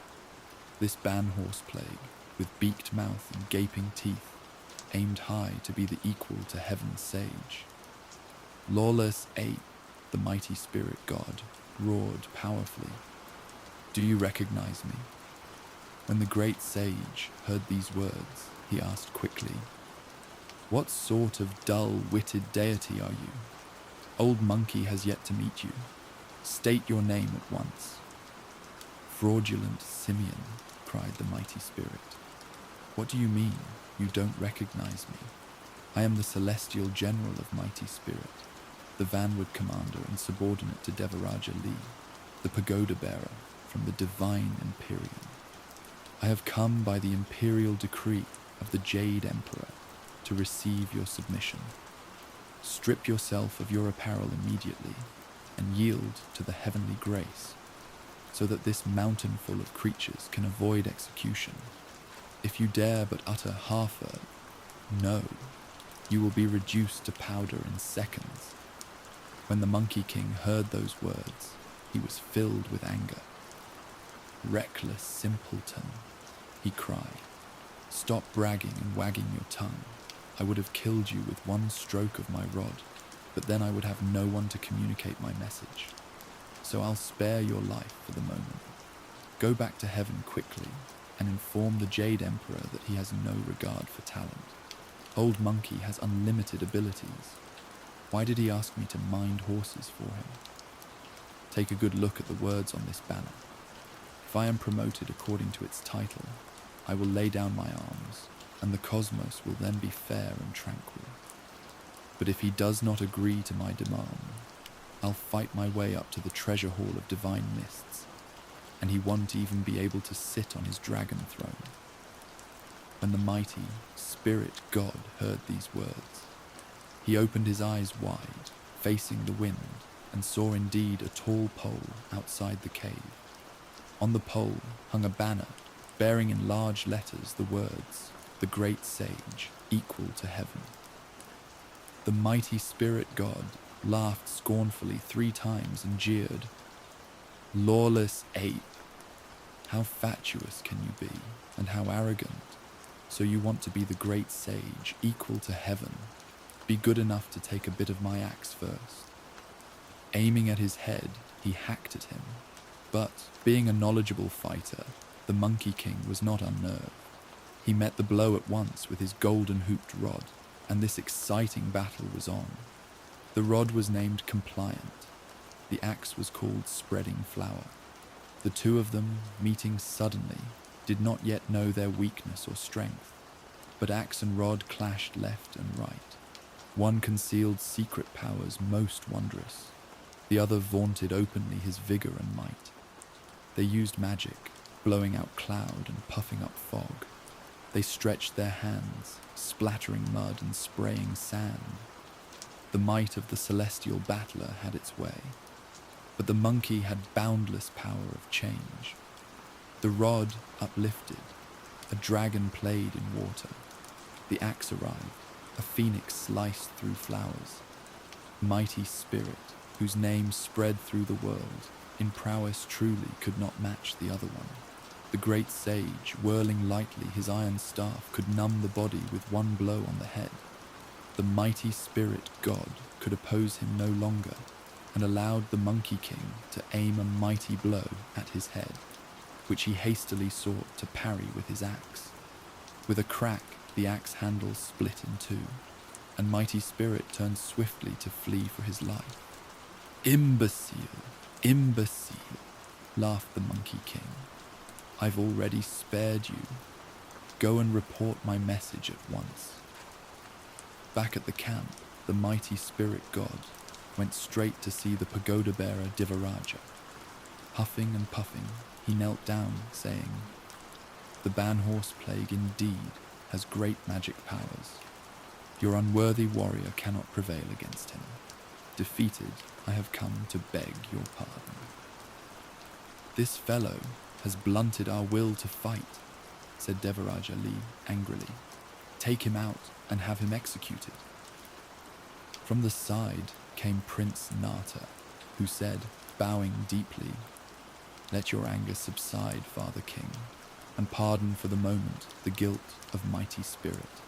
This ban horse plague, with beaked mouth and gaping teeth, aimed high to be the equal to heaven's sage. Lawless ape, the Mighty Spirit God, roared powerfully, "Do you recognize me?" When the great sage heard these words, he asked quickly, "What sort of dull-witted deity are you? Old Monkey has yet to meet you. State your name at once." "Fraudulent Simeon," cried the Mighty Spirit. "What do you mean, you don't recognize me? I am the celestial general of Mighty Spirit, the vanward commander and subordinate to Devaraja Li, the pagoda bearer from the divine Imperium." I have come by the imperial decree of the Jade Emperor to receive your submission. Strip yourself of your apparel immediately and yield to the heavenly grace, so that this mountain full of creatures can avoid execution. If you dare but utter half a no, you will be reduced to powder in seconds. When the Monkey King heard those words, he was filled with anger. Reckless simpleton, he cried. Stop bragging and wagging your tongue. I would have killed you with one stroke of my rod, but then I would have no one to communicate my message. So I'll spare your life for the moment. Go back to heaven quickly and inform the Jade Emperor that he has no regard for talent. Old Monkey has unlimited abilities. Why did he ask me to mind horses for him? Take a good look at the words on this banner. If I am promoted according to its title, I will lay down my arms, and the cosmos will then be fair and tranquil. But if he does not agree to my demand, I'll fight my way up to the treasure hall of divine mists, and he won't even be able to sit on his dragon throne. When the mighty spirit god heard these words, he opened his eyes wide, facing the wind, and saw indeed a tall pole outside the cave. On the pole hung a banner bearing in large letters the words, "The Great Sage, equal to heaven." The mighty spirit god laughed scornfully 3 times and jeered, "Lawless ape! How fatuous can you be, and how arrogant? So you want to be the great sage, equal to heaven? Be good enough to take a bit of my axe first." Aiming at his head, he hacked at him. But, being a knowledgeable fighter, the Monkey King was not unnerved. He met the blow at once with his golden-hooped rod, and this exciting battle was on. The rod was named Compliant. The axe was called Spreading Flower. The two of them, meeting suddenly, did not yet know their weakness or strength, but axe and rod clashed left and right. One concealed secret powers most wondrous. The other vaunted openly his vigor and might. They used magic, blowing out cloud and puffing up fog. They stretched their hands, splattering mud and spraying sand. The might of the celestial battler had its way, but the monkey had boundless power of change. The rod uplifted, a dragon played in water. The axe arrived, a phoenix sliced through flowers. Mighty spirit, whose name spread through the world, in prowess truly could not match the other one. The great sage, whirling lightly his iron staff, could numb the body with one blow on the head. The mighty spirit god could oppose him no longer, and allowed the Monkey King to aim a mighty blow at his head, which he hastily sought to parry with his axe. With a crack, the axe handle split in two, and mighty spirit turned swiftly to flee for his life. "Imbecile, imbecile," laughed the Monkey King. "I've already spared you. Go and report my message at once." Back at the camp, the mighty spirit god went straight to see the pagoda bearer Divaraja. Huffing and puffing, he knelt down, saying, "The ban horse plague indeed has great magic powers. Your unworthy warrior cannot prevail against him. Defeated, I have come to beg your pardon." "This fellow has blunted our will to fight," said Devaraja Lee angrily. "Take him out and have him executed." From the side came Prince Nata, who said, bowing deeply, "Let your anger subside, Father King, and pardon for the moment the guilt of mighty spirit.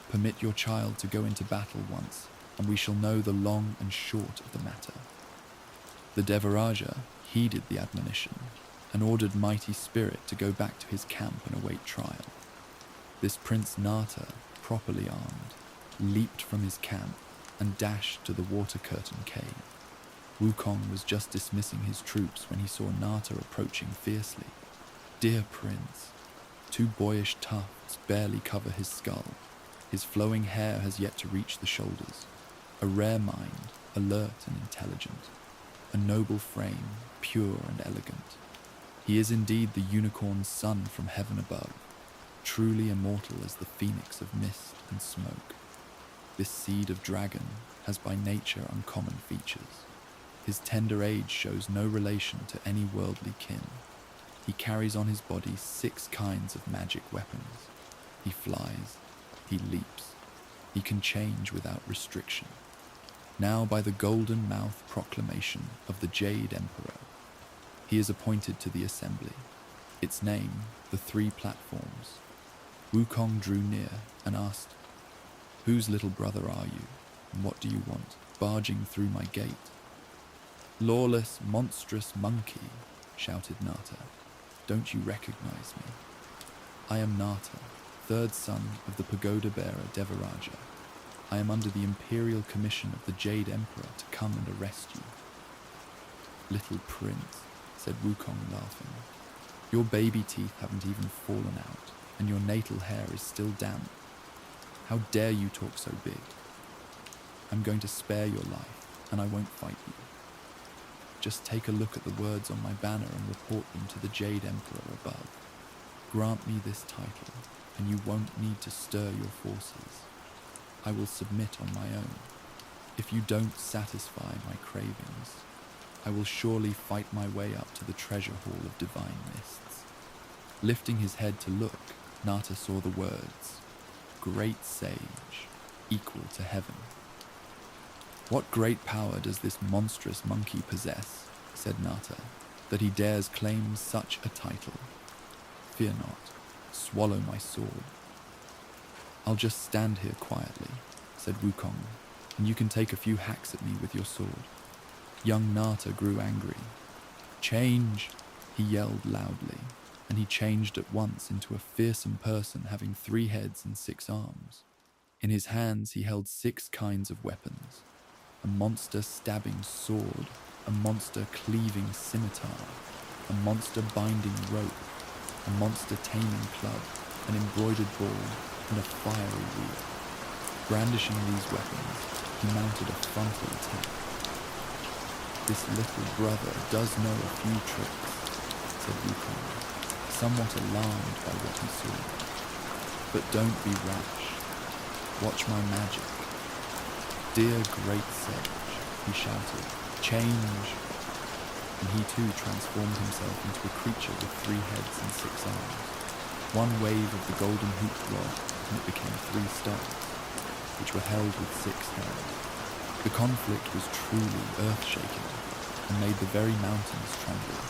Permit your child to go into battle once, and we shall know the long and short of the matter." The Devaraja heeded the admonition and ordered mighty spirit to go back to his camp and await trial. This Prince Nata, properly armed, leaped from his camp and dashed to the water curtain cave. Wukong was just dismissing his troops when he saw Nata approaching fiercely. Dear Prince, 2 boyish tufts barely cover his skull. His flowing hair has yet to reach the shoulders. A rare mind, alert and intelligent. A noble frame, pure and elegant. He is indeed the unicorn's son from heaven above, truly immortal as the phoenix of mist and smoke. This seed of dragon has by nature uncommon features. His tender age shows no relation to any worldly kin. He carries on his body 6 kinds of magic weapons. He flies, he leaps, he can change without restriction. Now by the golden mouth proclamation of the Jade Emperor, he is appointed to the assembly. Its name, the 3 platforms. Wukong drew near and asked, "Whose little brother are you, and what do you want, barging through my gate?" "Lawless, monstrous monkey," shouted Nata, "don't you recognize me? I am Nata, 3rd son of the pagoda bearer Devaraja. I am under the imperial commission of the Jade Emperor to come and arrest you." "Little prince," said Wukong, laughing, "your baby teeth haven't even fallen out, and your natal hair is still damp. How dare you talk so big? I'm going to spare your life, and I won't fight you. Just take a look at the words on my banner and report them to the Jade Emperor above. Grant me this title, and you won't need to stir your forces. I will submit on my own. If you don't satisfy my cravings, I will surely fight my way up to the treasure hall of divine mists." Lifting his head to look, Nata saw the words, "Great sage, equal to heaven." "What great power does this monstrous monkey possess," said Nata, "that he dares claim such a title? Fear not, swallow my sword." "I'll just stand here quietly," said Wukong, "and you can take a few hacks at me with your sword." Young Nata grew angry. "Change!" he yelled loudly, and he changed at once into a fearsome person having 3 heads and 6 arms. In his hands he held 6 kinds of weapons: a monster stabbing sword, a monster cleaving scimitar, a monster binding rope, a monster taming club, an embroidered ball, and a fiery wheel. Brandishing these weapons, he mounted a frontal attack. "This little brother does know a few tricks," said Wukong, somewhat alarmed by what he saw. "But don't be rash. Watch my magic. Dear great sage," he shouted, "change!" And he too transformed himself into a creature with 3 heads and 6 arms. One wave of the golden hoop rod, and it became 3 stars, which were held with 6 hands. The conflict was truly earth-shaking, and made the very mountains tremble.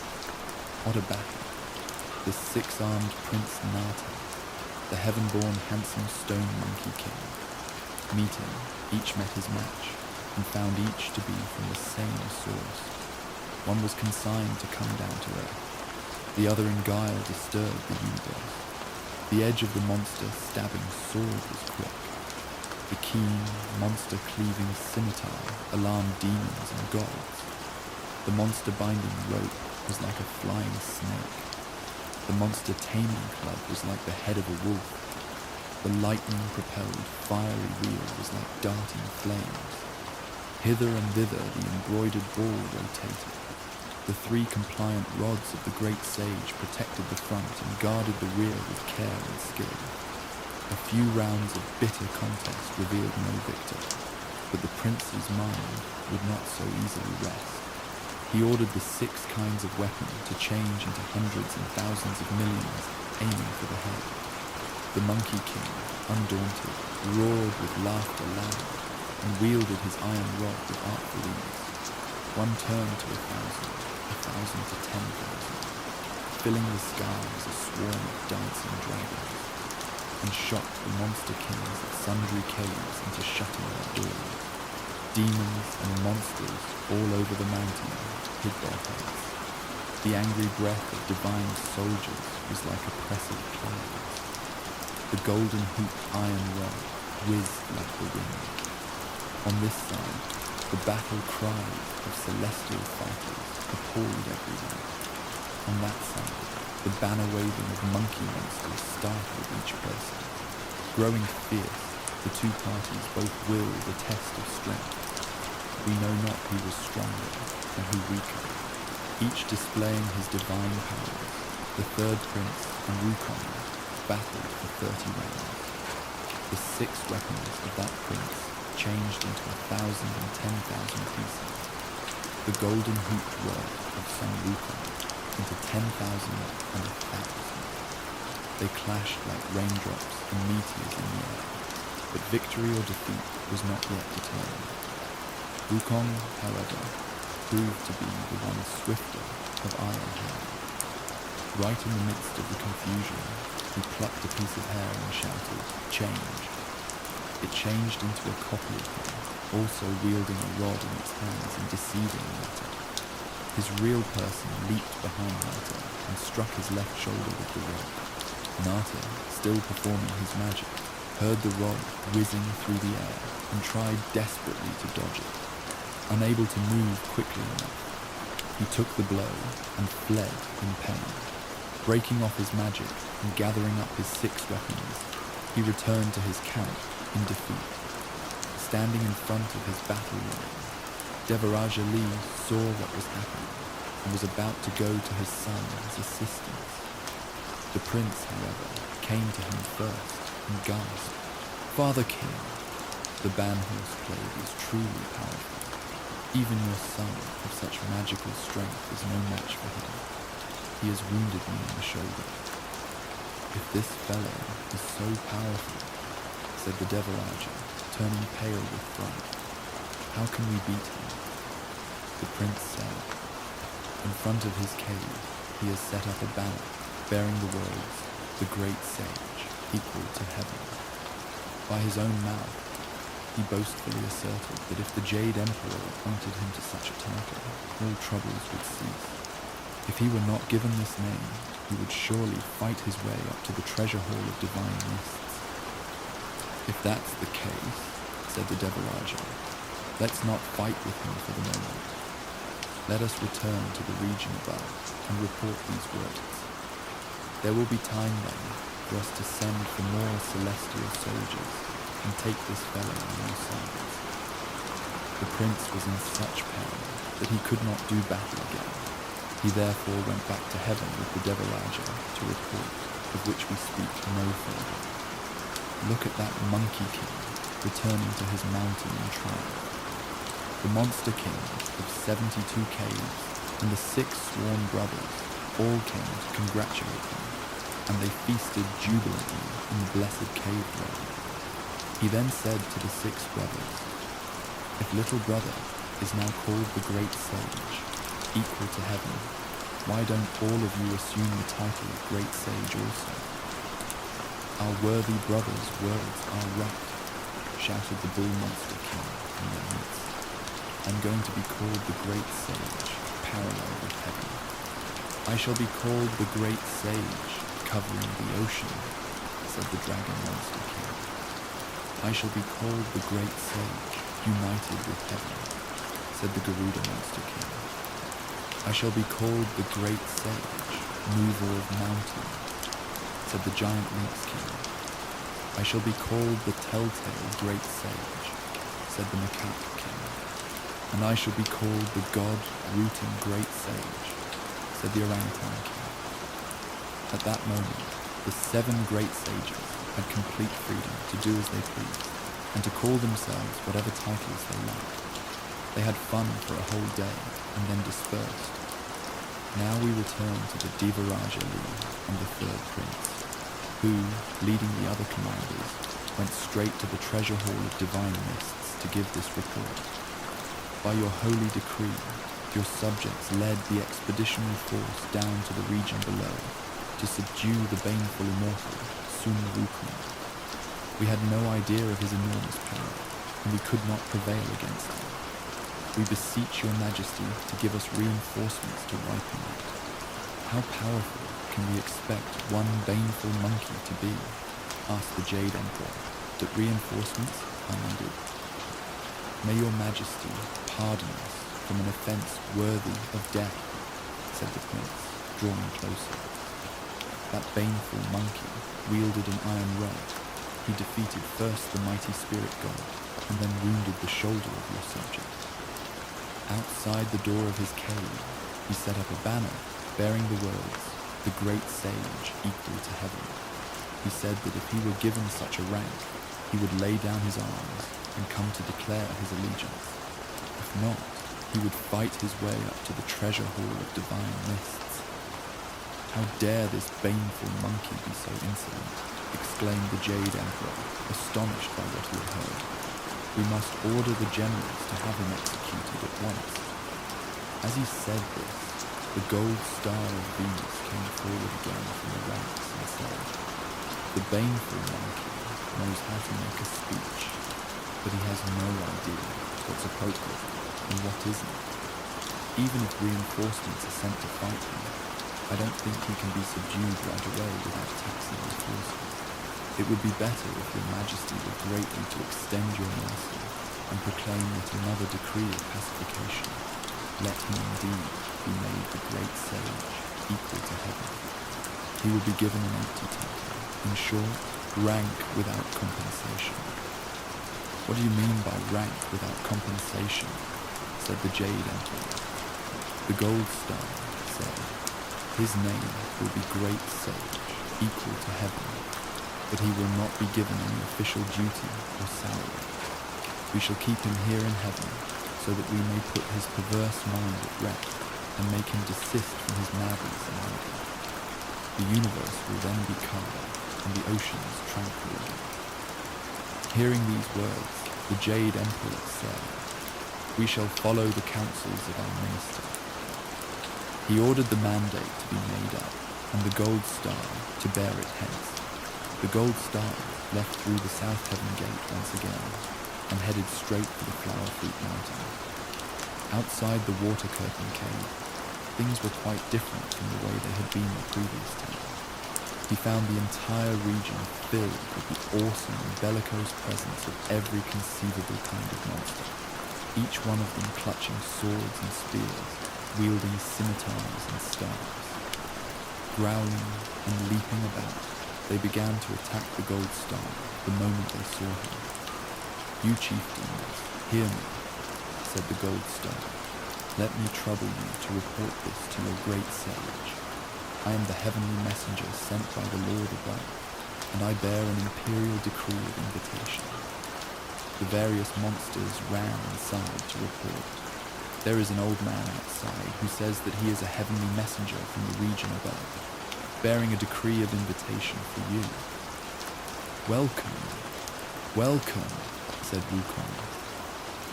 What a battle! The 6-armed Prince Nata, the heaven-born handsome stone monkey king. Meeting, each met his match, and found each to be from the same source. One was consigned to come down to earth, the other in guile disturbed the universe. The edge of the monster stabbing sword was quick. The keen, monster-cleaving scimitar alarmed demons and gods. The monster-binding rope was like a flying snake. The monster-taming club was like the head of a wolf. The lightning-propelled, fiery wheel was like darting flames. Hither and thither the embroidered ball rotated. The 3 compliant rods of the great sage protected the front and guarded the rear with care and skill. A few rounds of bitter contest revealed no victor, but the prince's mind would not so easily rest. He ordered the 6 kinds of weapon to change into hundreds and thousands of millions, aiming for the head. The Monkey King, undaunted, roared with laughter loud, and wielded his iron rod with artful ease. One turned to 1,000, 1,000 to 10,000, filling the sky as a swarm of dancing dragons, and shocked the monster kings of sundry caves into shutting their doors. Demons and monsters all over the mountain hid their heads. The angry breath of divine soldiers was like oppressive clouds. The golden hooped iron rod whizzed like the wind. On this side, the battle cries of celestial fighters appalled everyone. On that side, the banner waving of monkey monsters startled each person. Growing fierce, the 2 parties both willed a test of strength. We know not who was stronger and who weaker. each displaying his divine powers. The third prince and Wukong battled for 30 rounds. The 6 weapons of that prince changed into 1,000 and 10,000 pieces. The golden hooped rod of Sun Wukong into 10,000 and 1,000. They clashed like raindrops and meteors in the air, but victory or defeat was not yet determined. Wukong, however, proved to be the one swifter of iron hand. Right in the midst of the confusion, he plucked a piece of hair and shouted, "Change!" It changed into a copy of him, also wielding a rod in its hands and deceiving Nata. His real person leaped behind Nata and struck his left shoulder with the rod. Nata, still performing his magic, heard the rod whizzing through the air and tried desperately to dodge it. Unable to move quickly enough, he took the blow and fled in pain. Breaking off his magic and gathering up his 6 weapons, he returned to his camp in defeat. Standing in front of his battle line, Devaraja Lee saw what was happening and was about to go to his son's assistance. The prince, however, came to him first and gasped, "Father King, the Banhorse Plague is truly powerful. Even your son of such magical strength is no match for him. He has wounded me in the shoulder." "If this fellow is so powerful," said the Devaraja, turning pale with fright, "how can we beat him?" The prince said, "In front of his cave he has set up a banner bearing the words, 'The Great Sage, equal to heaven.' By his own mouth, he boastfully asserted that if the Jade Emperor appointed him to such a title, all troubles would cease. If he were not given this name, he would surely fight his way up to the treasure hall of divine mists." "If that's the case," said the Devaraja, "let's not fight with him for the moment. Let us return to the region above and report these words. There will be time then for us to send for more celestial soldiers and take this fellow on our sides." The prince was in such peril that he could not do battle again. He therefore went back to heaven with the Devaraja to report, of which we speak no further. Look at that Monkey King returning to his mountain in triumph. The Monster King of 72 caves and the 6 sworn brothers all came to congratulate him, and they feasted jubilantly in the blessed cave dwelling. He then said to the 6 brothers, "If little brother is now called the Great Sage, equal to heaven, why don't all of you assume the title of Great Sage also?" "Our worthy brother's words are right," shouted the Bull Monster King in their midst. "I'm going to be called the Great Sage, parallel with heaven. I shall be called the Great Sage, covering the ocean," said the Dragon Monster King. "I shall be called the Great Sage, united with heaven," said the Garuda Monster King. "I shall be called the Great Sage, mover of mountains," said the Giant Lynx King. "I shall be called the Telltale Great Sage," said the Macaque King. "And I shall be called the God-rooting Great Sage," said the Orangutan King. At that moment, the 7 great sages had complete freedom to do as they pleased, and to call themselves whatever titles they liked. They had fun for a whole day, and then dispersed. Now we return to the Devaraja Lee and the 3rd prince, who, leading the other commanders, went straight to the treasure hall of divine mists to give this report. "By your holy decree, your subjects led the expeditionary force down to the region below to subdue the baneful immortal, Sun Wukong. We had no idea of his enormous power, and we could not prevail against him. We beseech your majesty to give us reinforcements to wipe him out. How powerful can we expect one baneful monkey to be?" asked the Jade Emperor, but reinforcements are needed. "May your majesty pardon us from an offense worthy of death," said the prince, drawing closer. "That baneful monkey wielded an iron rod. He defeated first the mighty spirit god, and then wounded the shoulder of your subject. Outside the door of his cave, He set up a banner bearing the words, "The Great Sage equal to heaven." He said that if he were given such a rank, he would lay down his arms and come to declare his allegiance. If not, he would fight his way up to the treasure hall of divine mists. "How dare this baneful monkey be so insolent?" exclaimed the Jade Emperor, astonished by what he had heard. "We must order the generals to have him executed at once." As he said this, the gold star of Venus came forward again from the ranks and said, "The baneful monkey knows how to make a speech, but he has no idea what's appropriate and what isn't. Even if reinforcements are sent to fight him, I don't think he can be subdued right away without taxing his forces. It would be better if your majesty were greatly to extend your mercy and proclaim yet another decree of pacification. Let him indeed be made the great sage, equal to heaven. He will be given an empty title. In short, rank without compensation." "What do you mean by rank without compensation?" said the Jade Emperor. The Gold Star said, "His name will be Great Sage, equal to heaven, but he will not be given any official duty or salary. We shall keep him here in heaven, so that we may put his perverse mind at rest and make him desist from his madness and anger. The universe will then be calm, and the oceans tranquil again." Hearing these words, the Jade Emperor said, "We shall follow the counsels of our minister." He ordered the mandate to be made up, and the gold star to bear it hence. The gold star left through the South Heaven Gate once again, and headed straight for the Flower Fruit Mountain. Outside the Water Curtain Cave, things were quite different from the way they had been the previous time. He found the entire region filled with the awesome and bellicose presence of every conceivable kind of monster, each one of them clutching swords and spears, wielding scimitars and staves. Growling and leaping about, they began to attack the Gold Star the moment they saw him. "You chieftains, hear me," said the Gold Star. "Let me trouble you to report this to your great sage. I am the heavenly messenger sent by the Lord above, and I bear an imperial decree of invitation." The various monsters ran inside to report. "There is an old man outside who says that he is a heavenly messenger from the region above, bearing a decree of invitation for you." "Welcome, welcome," said Wukong.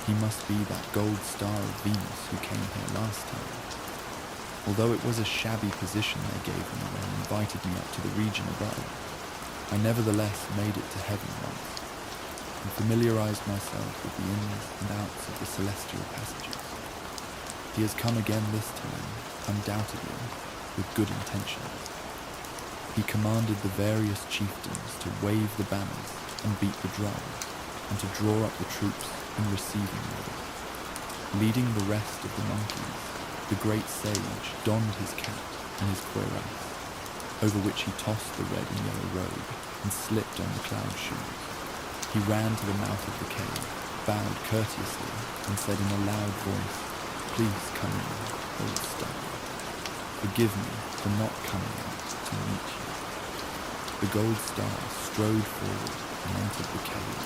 "He must be that gold star of Venus who came here last time. Although it was a shabby position they gave me when they invited me up to the region above, I nevertheless made it to heaven once, and familiarized myself with the ins and outs of the celestial passages. He has come again this time, undoubtedly, with good intentions." He commanded the various chieftains to wave the banners and beat the drums, and to draw up the troops in receiving order. Leading the rest of the monkeys, the great sage donned his cap and his cuirass, over which he tossed the red and yellow robe and slipped on the cloud shoes. He ran to the mouth of the cave, bowed courteously, and said in a loud voice, "Please come in, old star. Forgive me for not coming out to meet you." The gold star strode forward and entered the cave.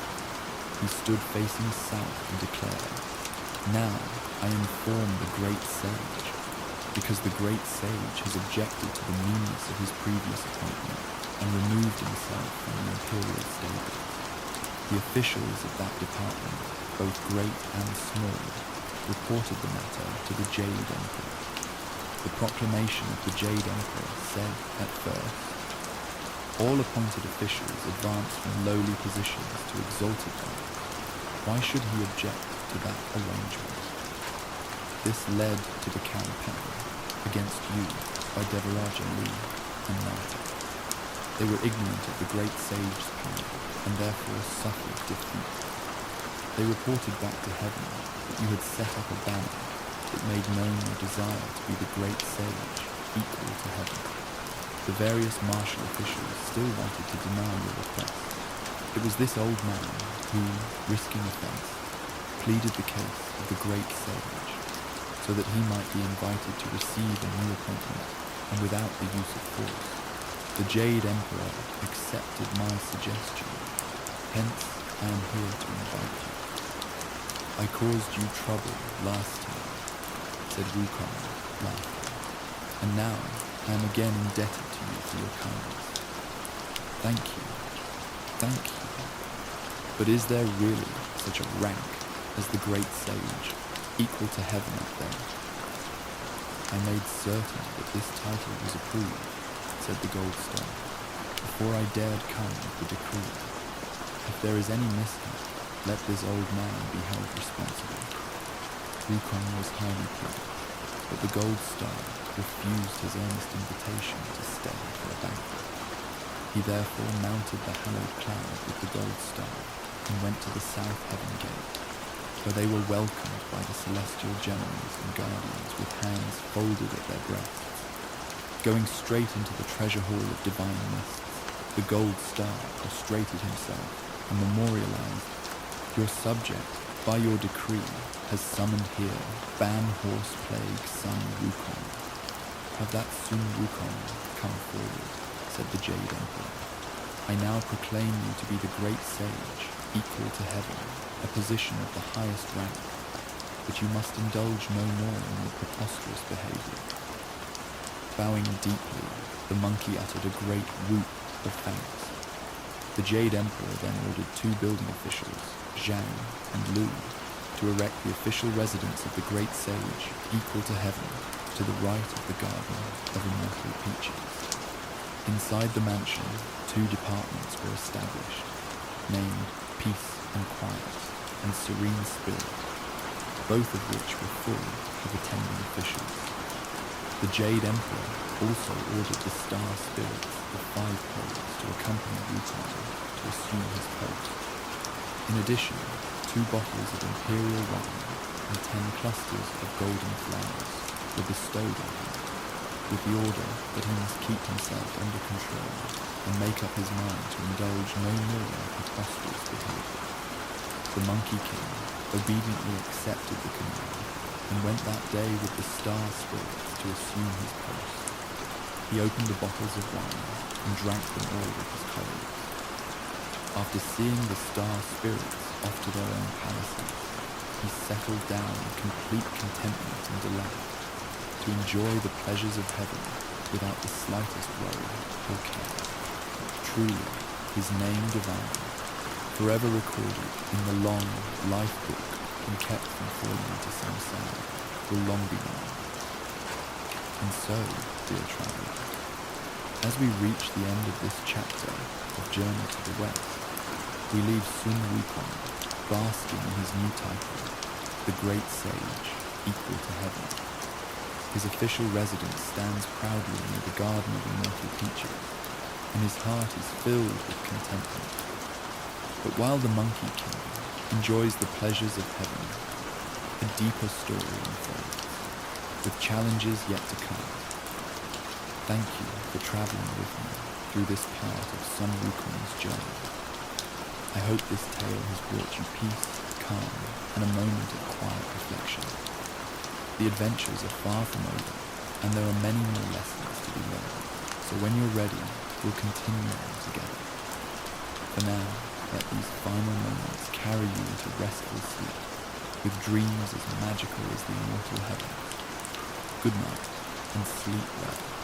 He stood facing south and declared, "Now I inform the great sage, because the great sage has objected to the meanness of his previous appointment and removed himself from the imperial stables. The officials of that department, both great and small, reported the matter to the Jade Emperor. The proclamation of the Jade Emperor said at first, 'All appointed officials advance from lowly positions to exalted ones. Why should he object to that arrangement?' This led to the campaign against you by Devaraja Lee and Nata. They were ignorant of the great sage's power and therefore suffered defeat. They reported back to heaven that you had set up a banner that made known your desire to be the great sage, equal to heaven. The various martial officials still wanted to deny your request. It was this old man who, risking offense, pleaded the case of the great sage. To so that he might be invited to receive a new appointment, and without the use of force. The Jade Emperor accepted my suggestion, hence I am here to invite you. I caused you trouble last time, said Wukong, laughing, and now I am again indebted to you for your kindness. Thank you, thank you. But is there really such a rank as the great sage, equal to heaven up there? I made certain that this title was approved, said the Gold Star, before I dared come with the decree. If there is any mishap, let this old man be held responsible. Wukong was highly pleased, but the Gold Star refused his earnest invitation to stay for a banquet. He therefore mounted the hallowed cloud with the Gold Star and went to the South Heaven Gate, where they were welcomed by the celestial generals and guardians with hands folded at their breasts. Going straight into the treasure hall of divine mists, the Gold Star prostrated himself and memorialized, "Your subject, by your decree, has summoned here Ban Horse Plague Sun Wukong. Have that Sun Wukong come forward," said the Jade Emperor. "I now proclaim you to be the great sage, equal to heaven, a position of the highest rank, but you must indulge no more in your preposterous behavior." Bowing deeply, the monkey uttered a great whoop of thanks. The Jade Emperor then ordered 2 building officials, Zhang and Lu, to erect the official residence of the great sage, equal to heaven, to the right of the Garden of Immortal Peaches. Inside the mansion, 2 departments were established, named Peace and Quiet and Serene Spirit, both of which were full of attending officials. The Jade Emperor also ordered the star spirits of 5 poles to accompany Wukong to assume his post. In addition, 2 bottles of imperial wine and 10 clusters of golden flowers were bestowed on him, with the order that he must keep himself under control and make up his mind to indulge no more in preposterous behavior. The Monkey King obediently accepted the command and went that day with the star spirits to assume his post. He opened the bottles of wine and drank them all with his colleagues. After seeing the star spirits off to their own palaces, he settled down in complete contentment and delight to enjoy the pleasures of heaven without the slightest worry or care. Truly, his name divine, forever recorded in the long life book and kept from falling into samsara, will long be known. And so, dear traveler, as we reach the end of this chapter of Journey to the West, we leave Sun Wukong basking in his new title, the Great Sage, equal to heaven. His official residence stands proudly near the Garden of Immortal Peaches, and his heart is filled with contentment. But while the Monkey King enjoys the pleasures of heaven, a deeper story unfolds, with challenges yet to come. Thank you for traveling with me through this part of Sun Wukong's journey. I hope this tale has brought you peace, calm, and a moment of quiet reflection. The adventures are far from over, and there are many more lessons to be learned, so when you're ready, we'll continue on together. For now, let these final moments carry you into restful sleep, with dreams as magical as the immortal heavens. Good night, and sleep well.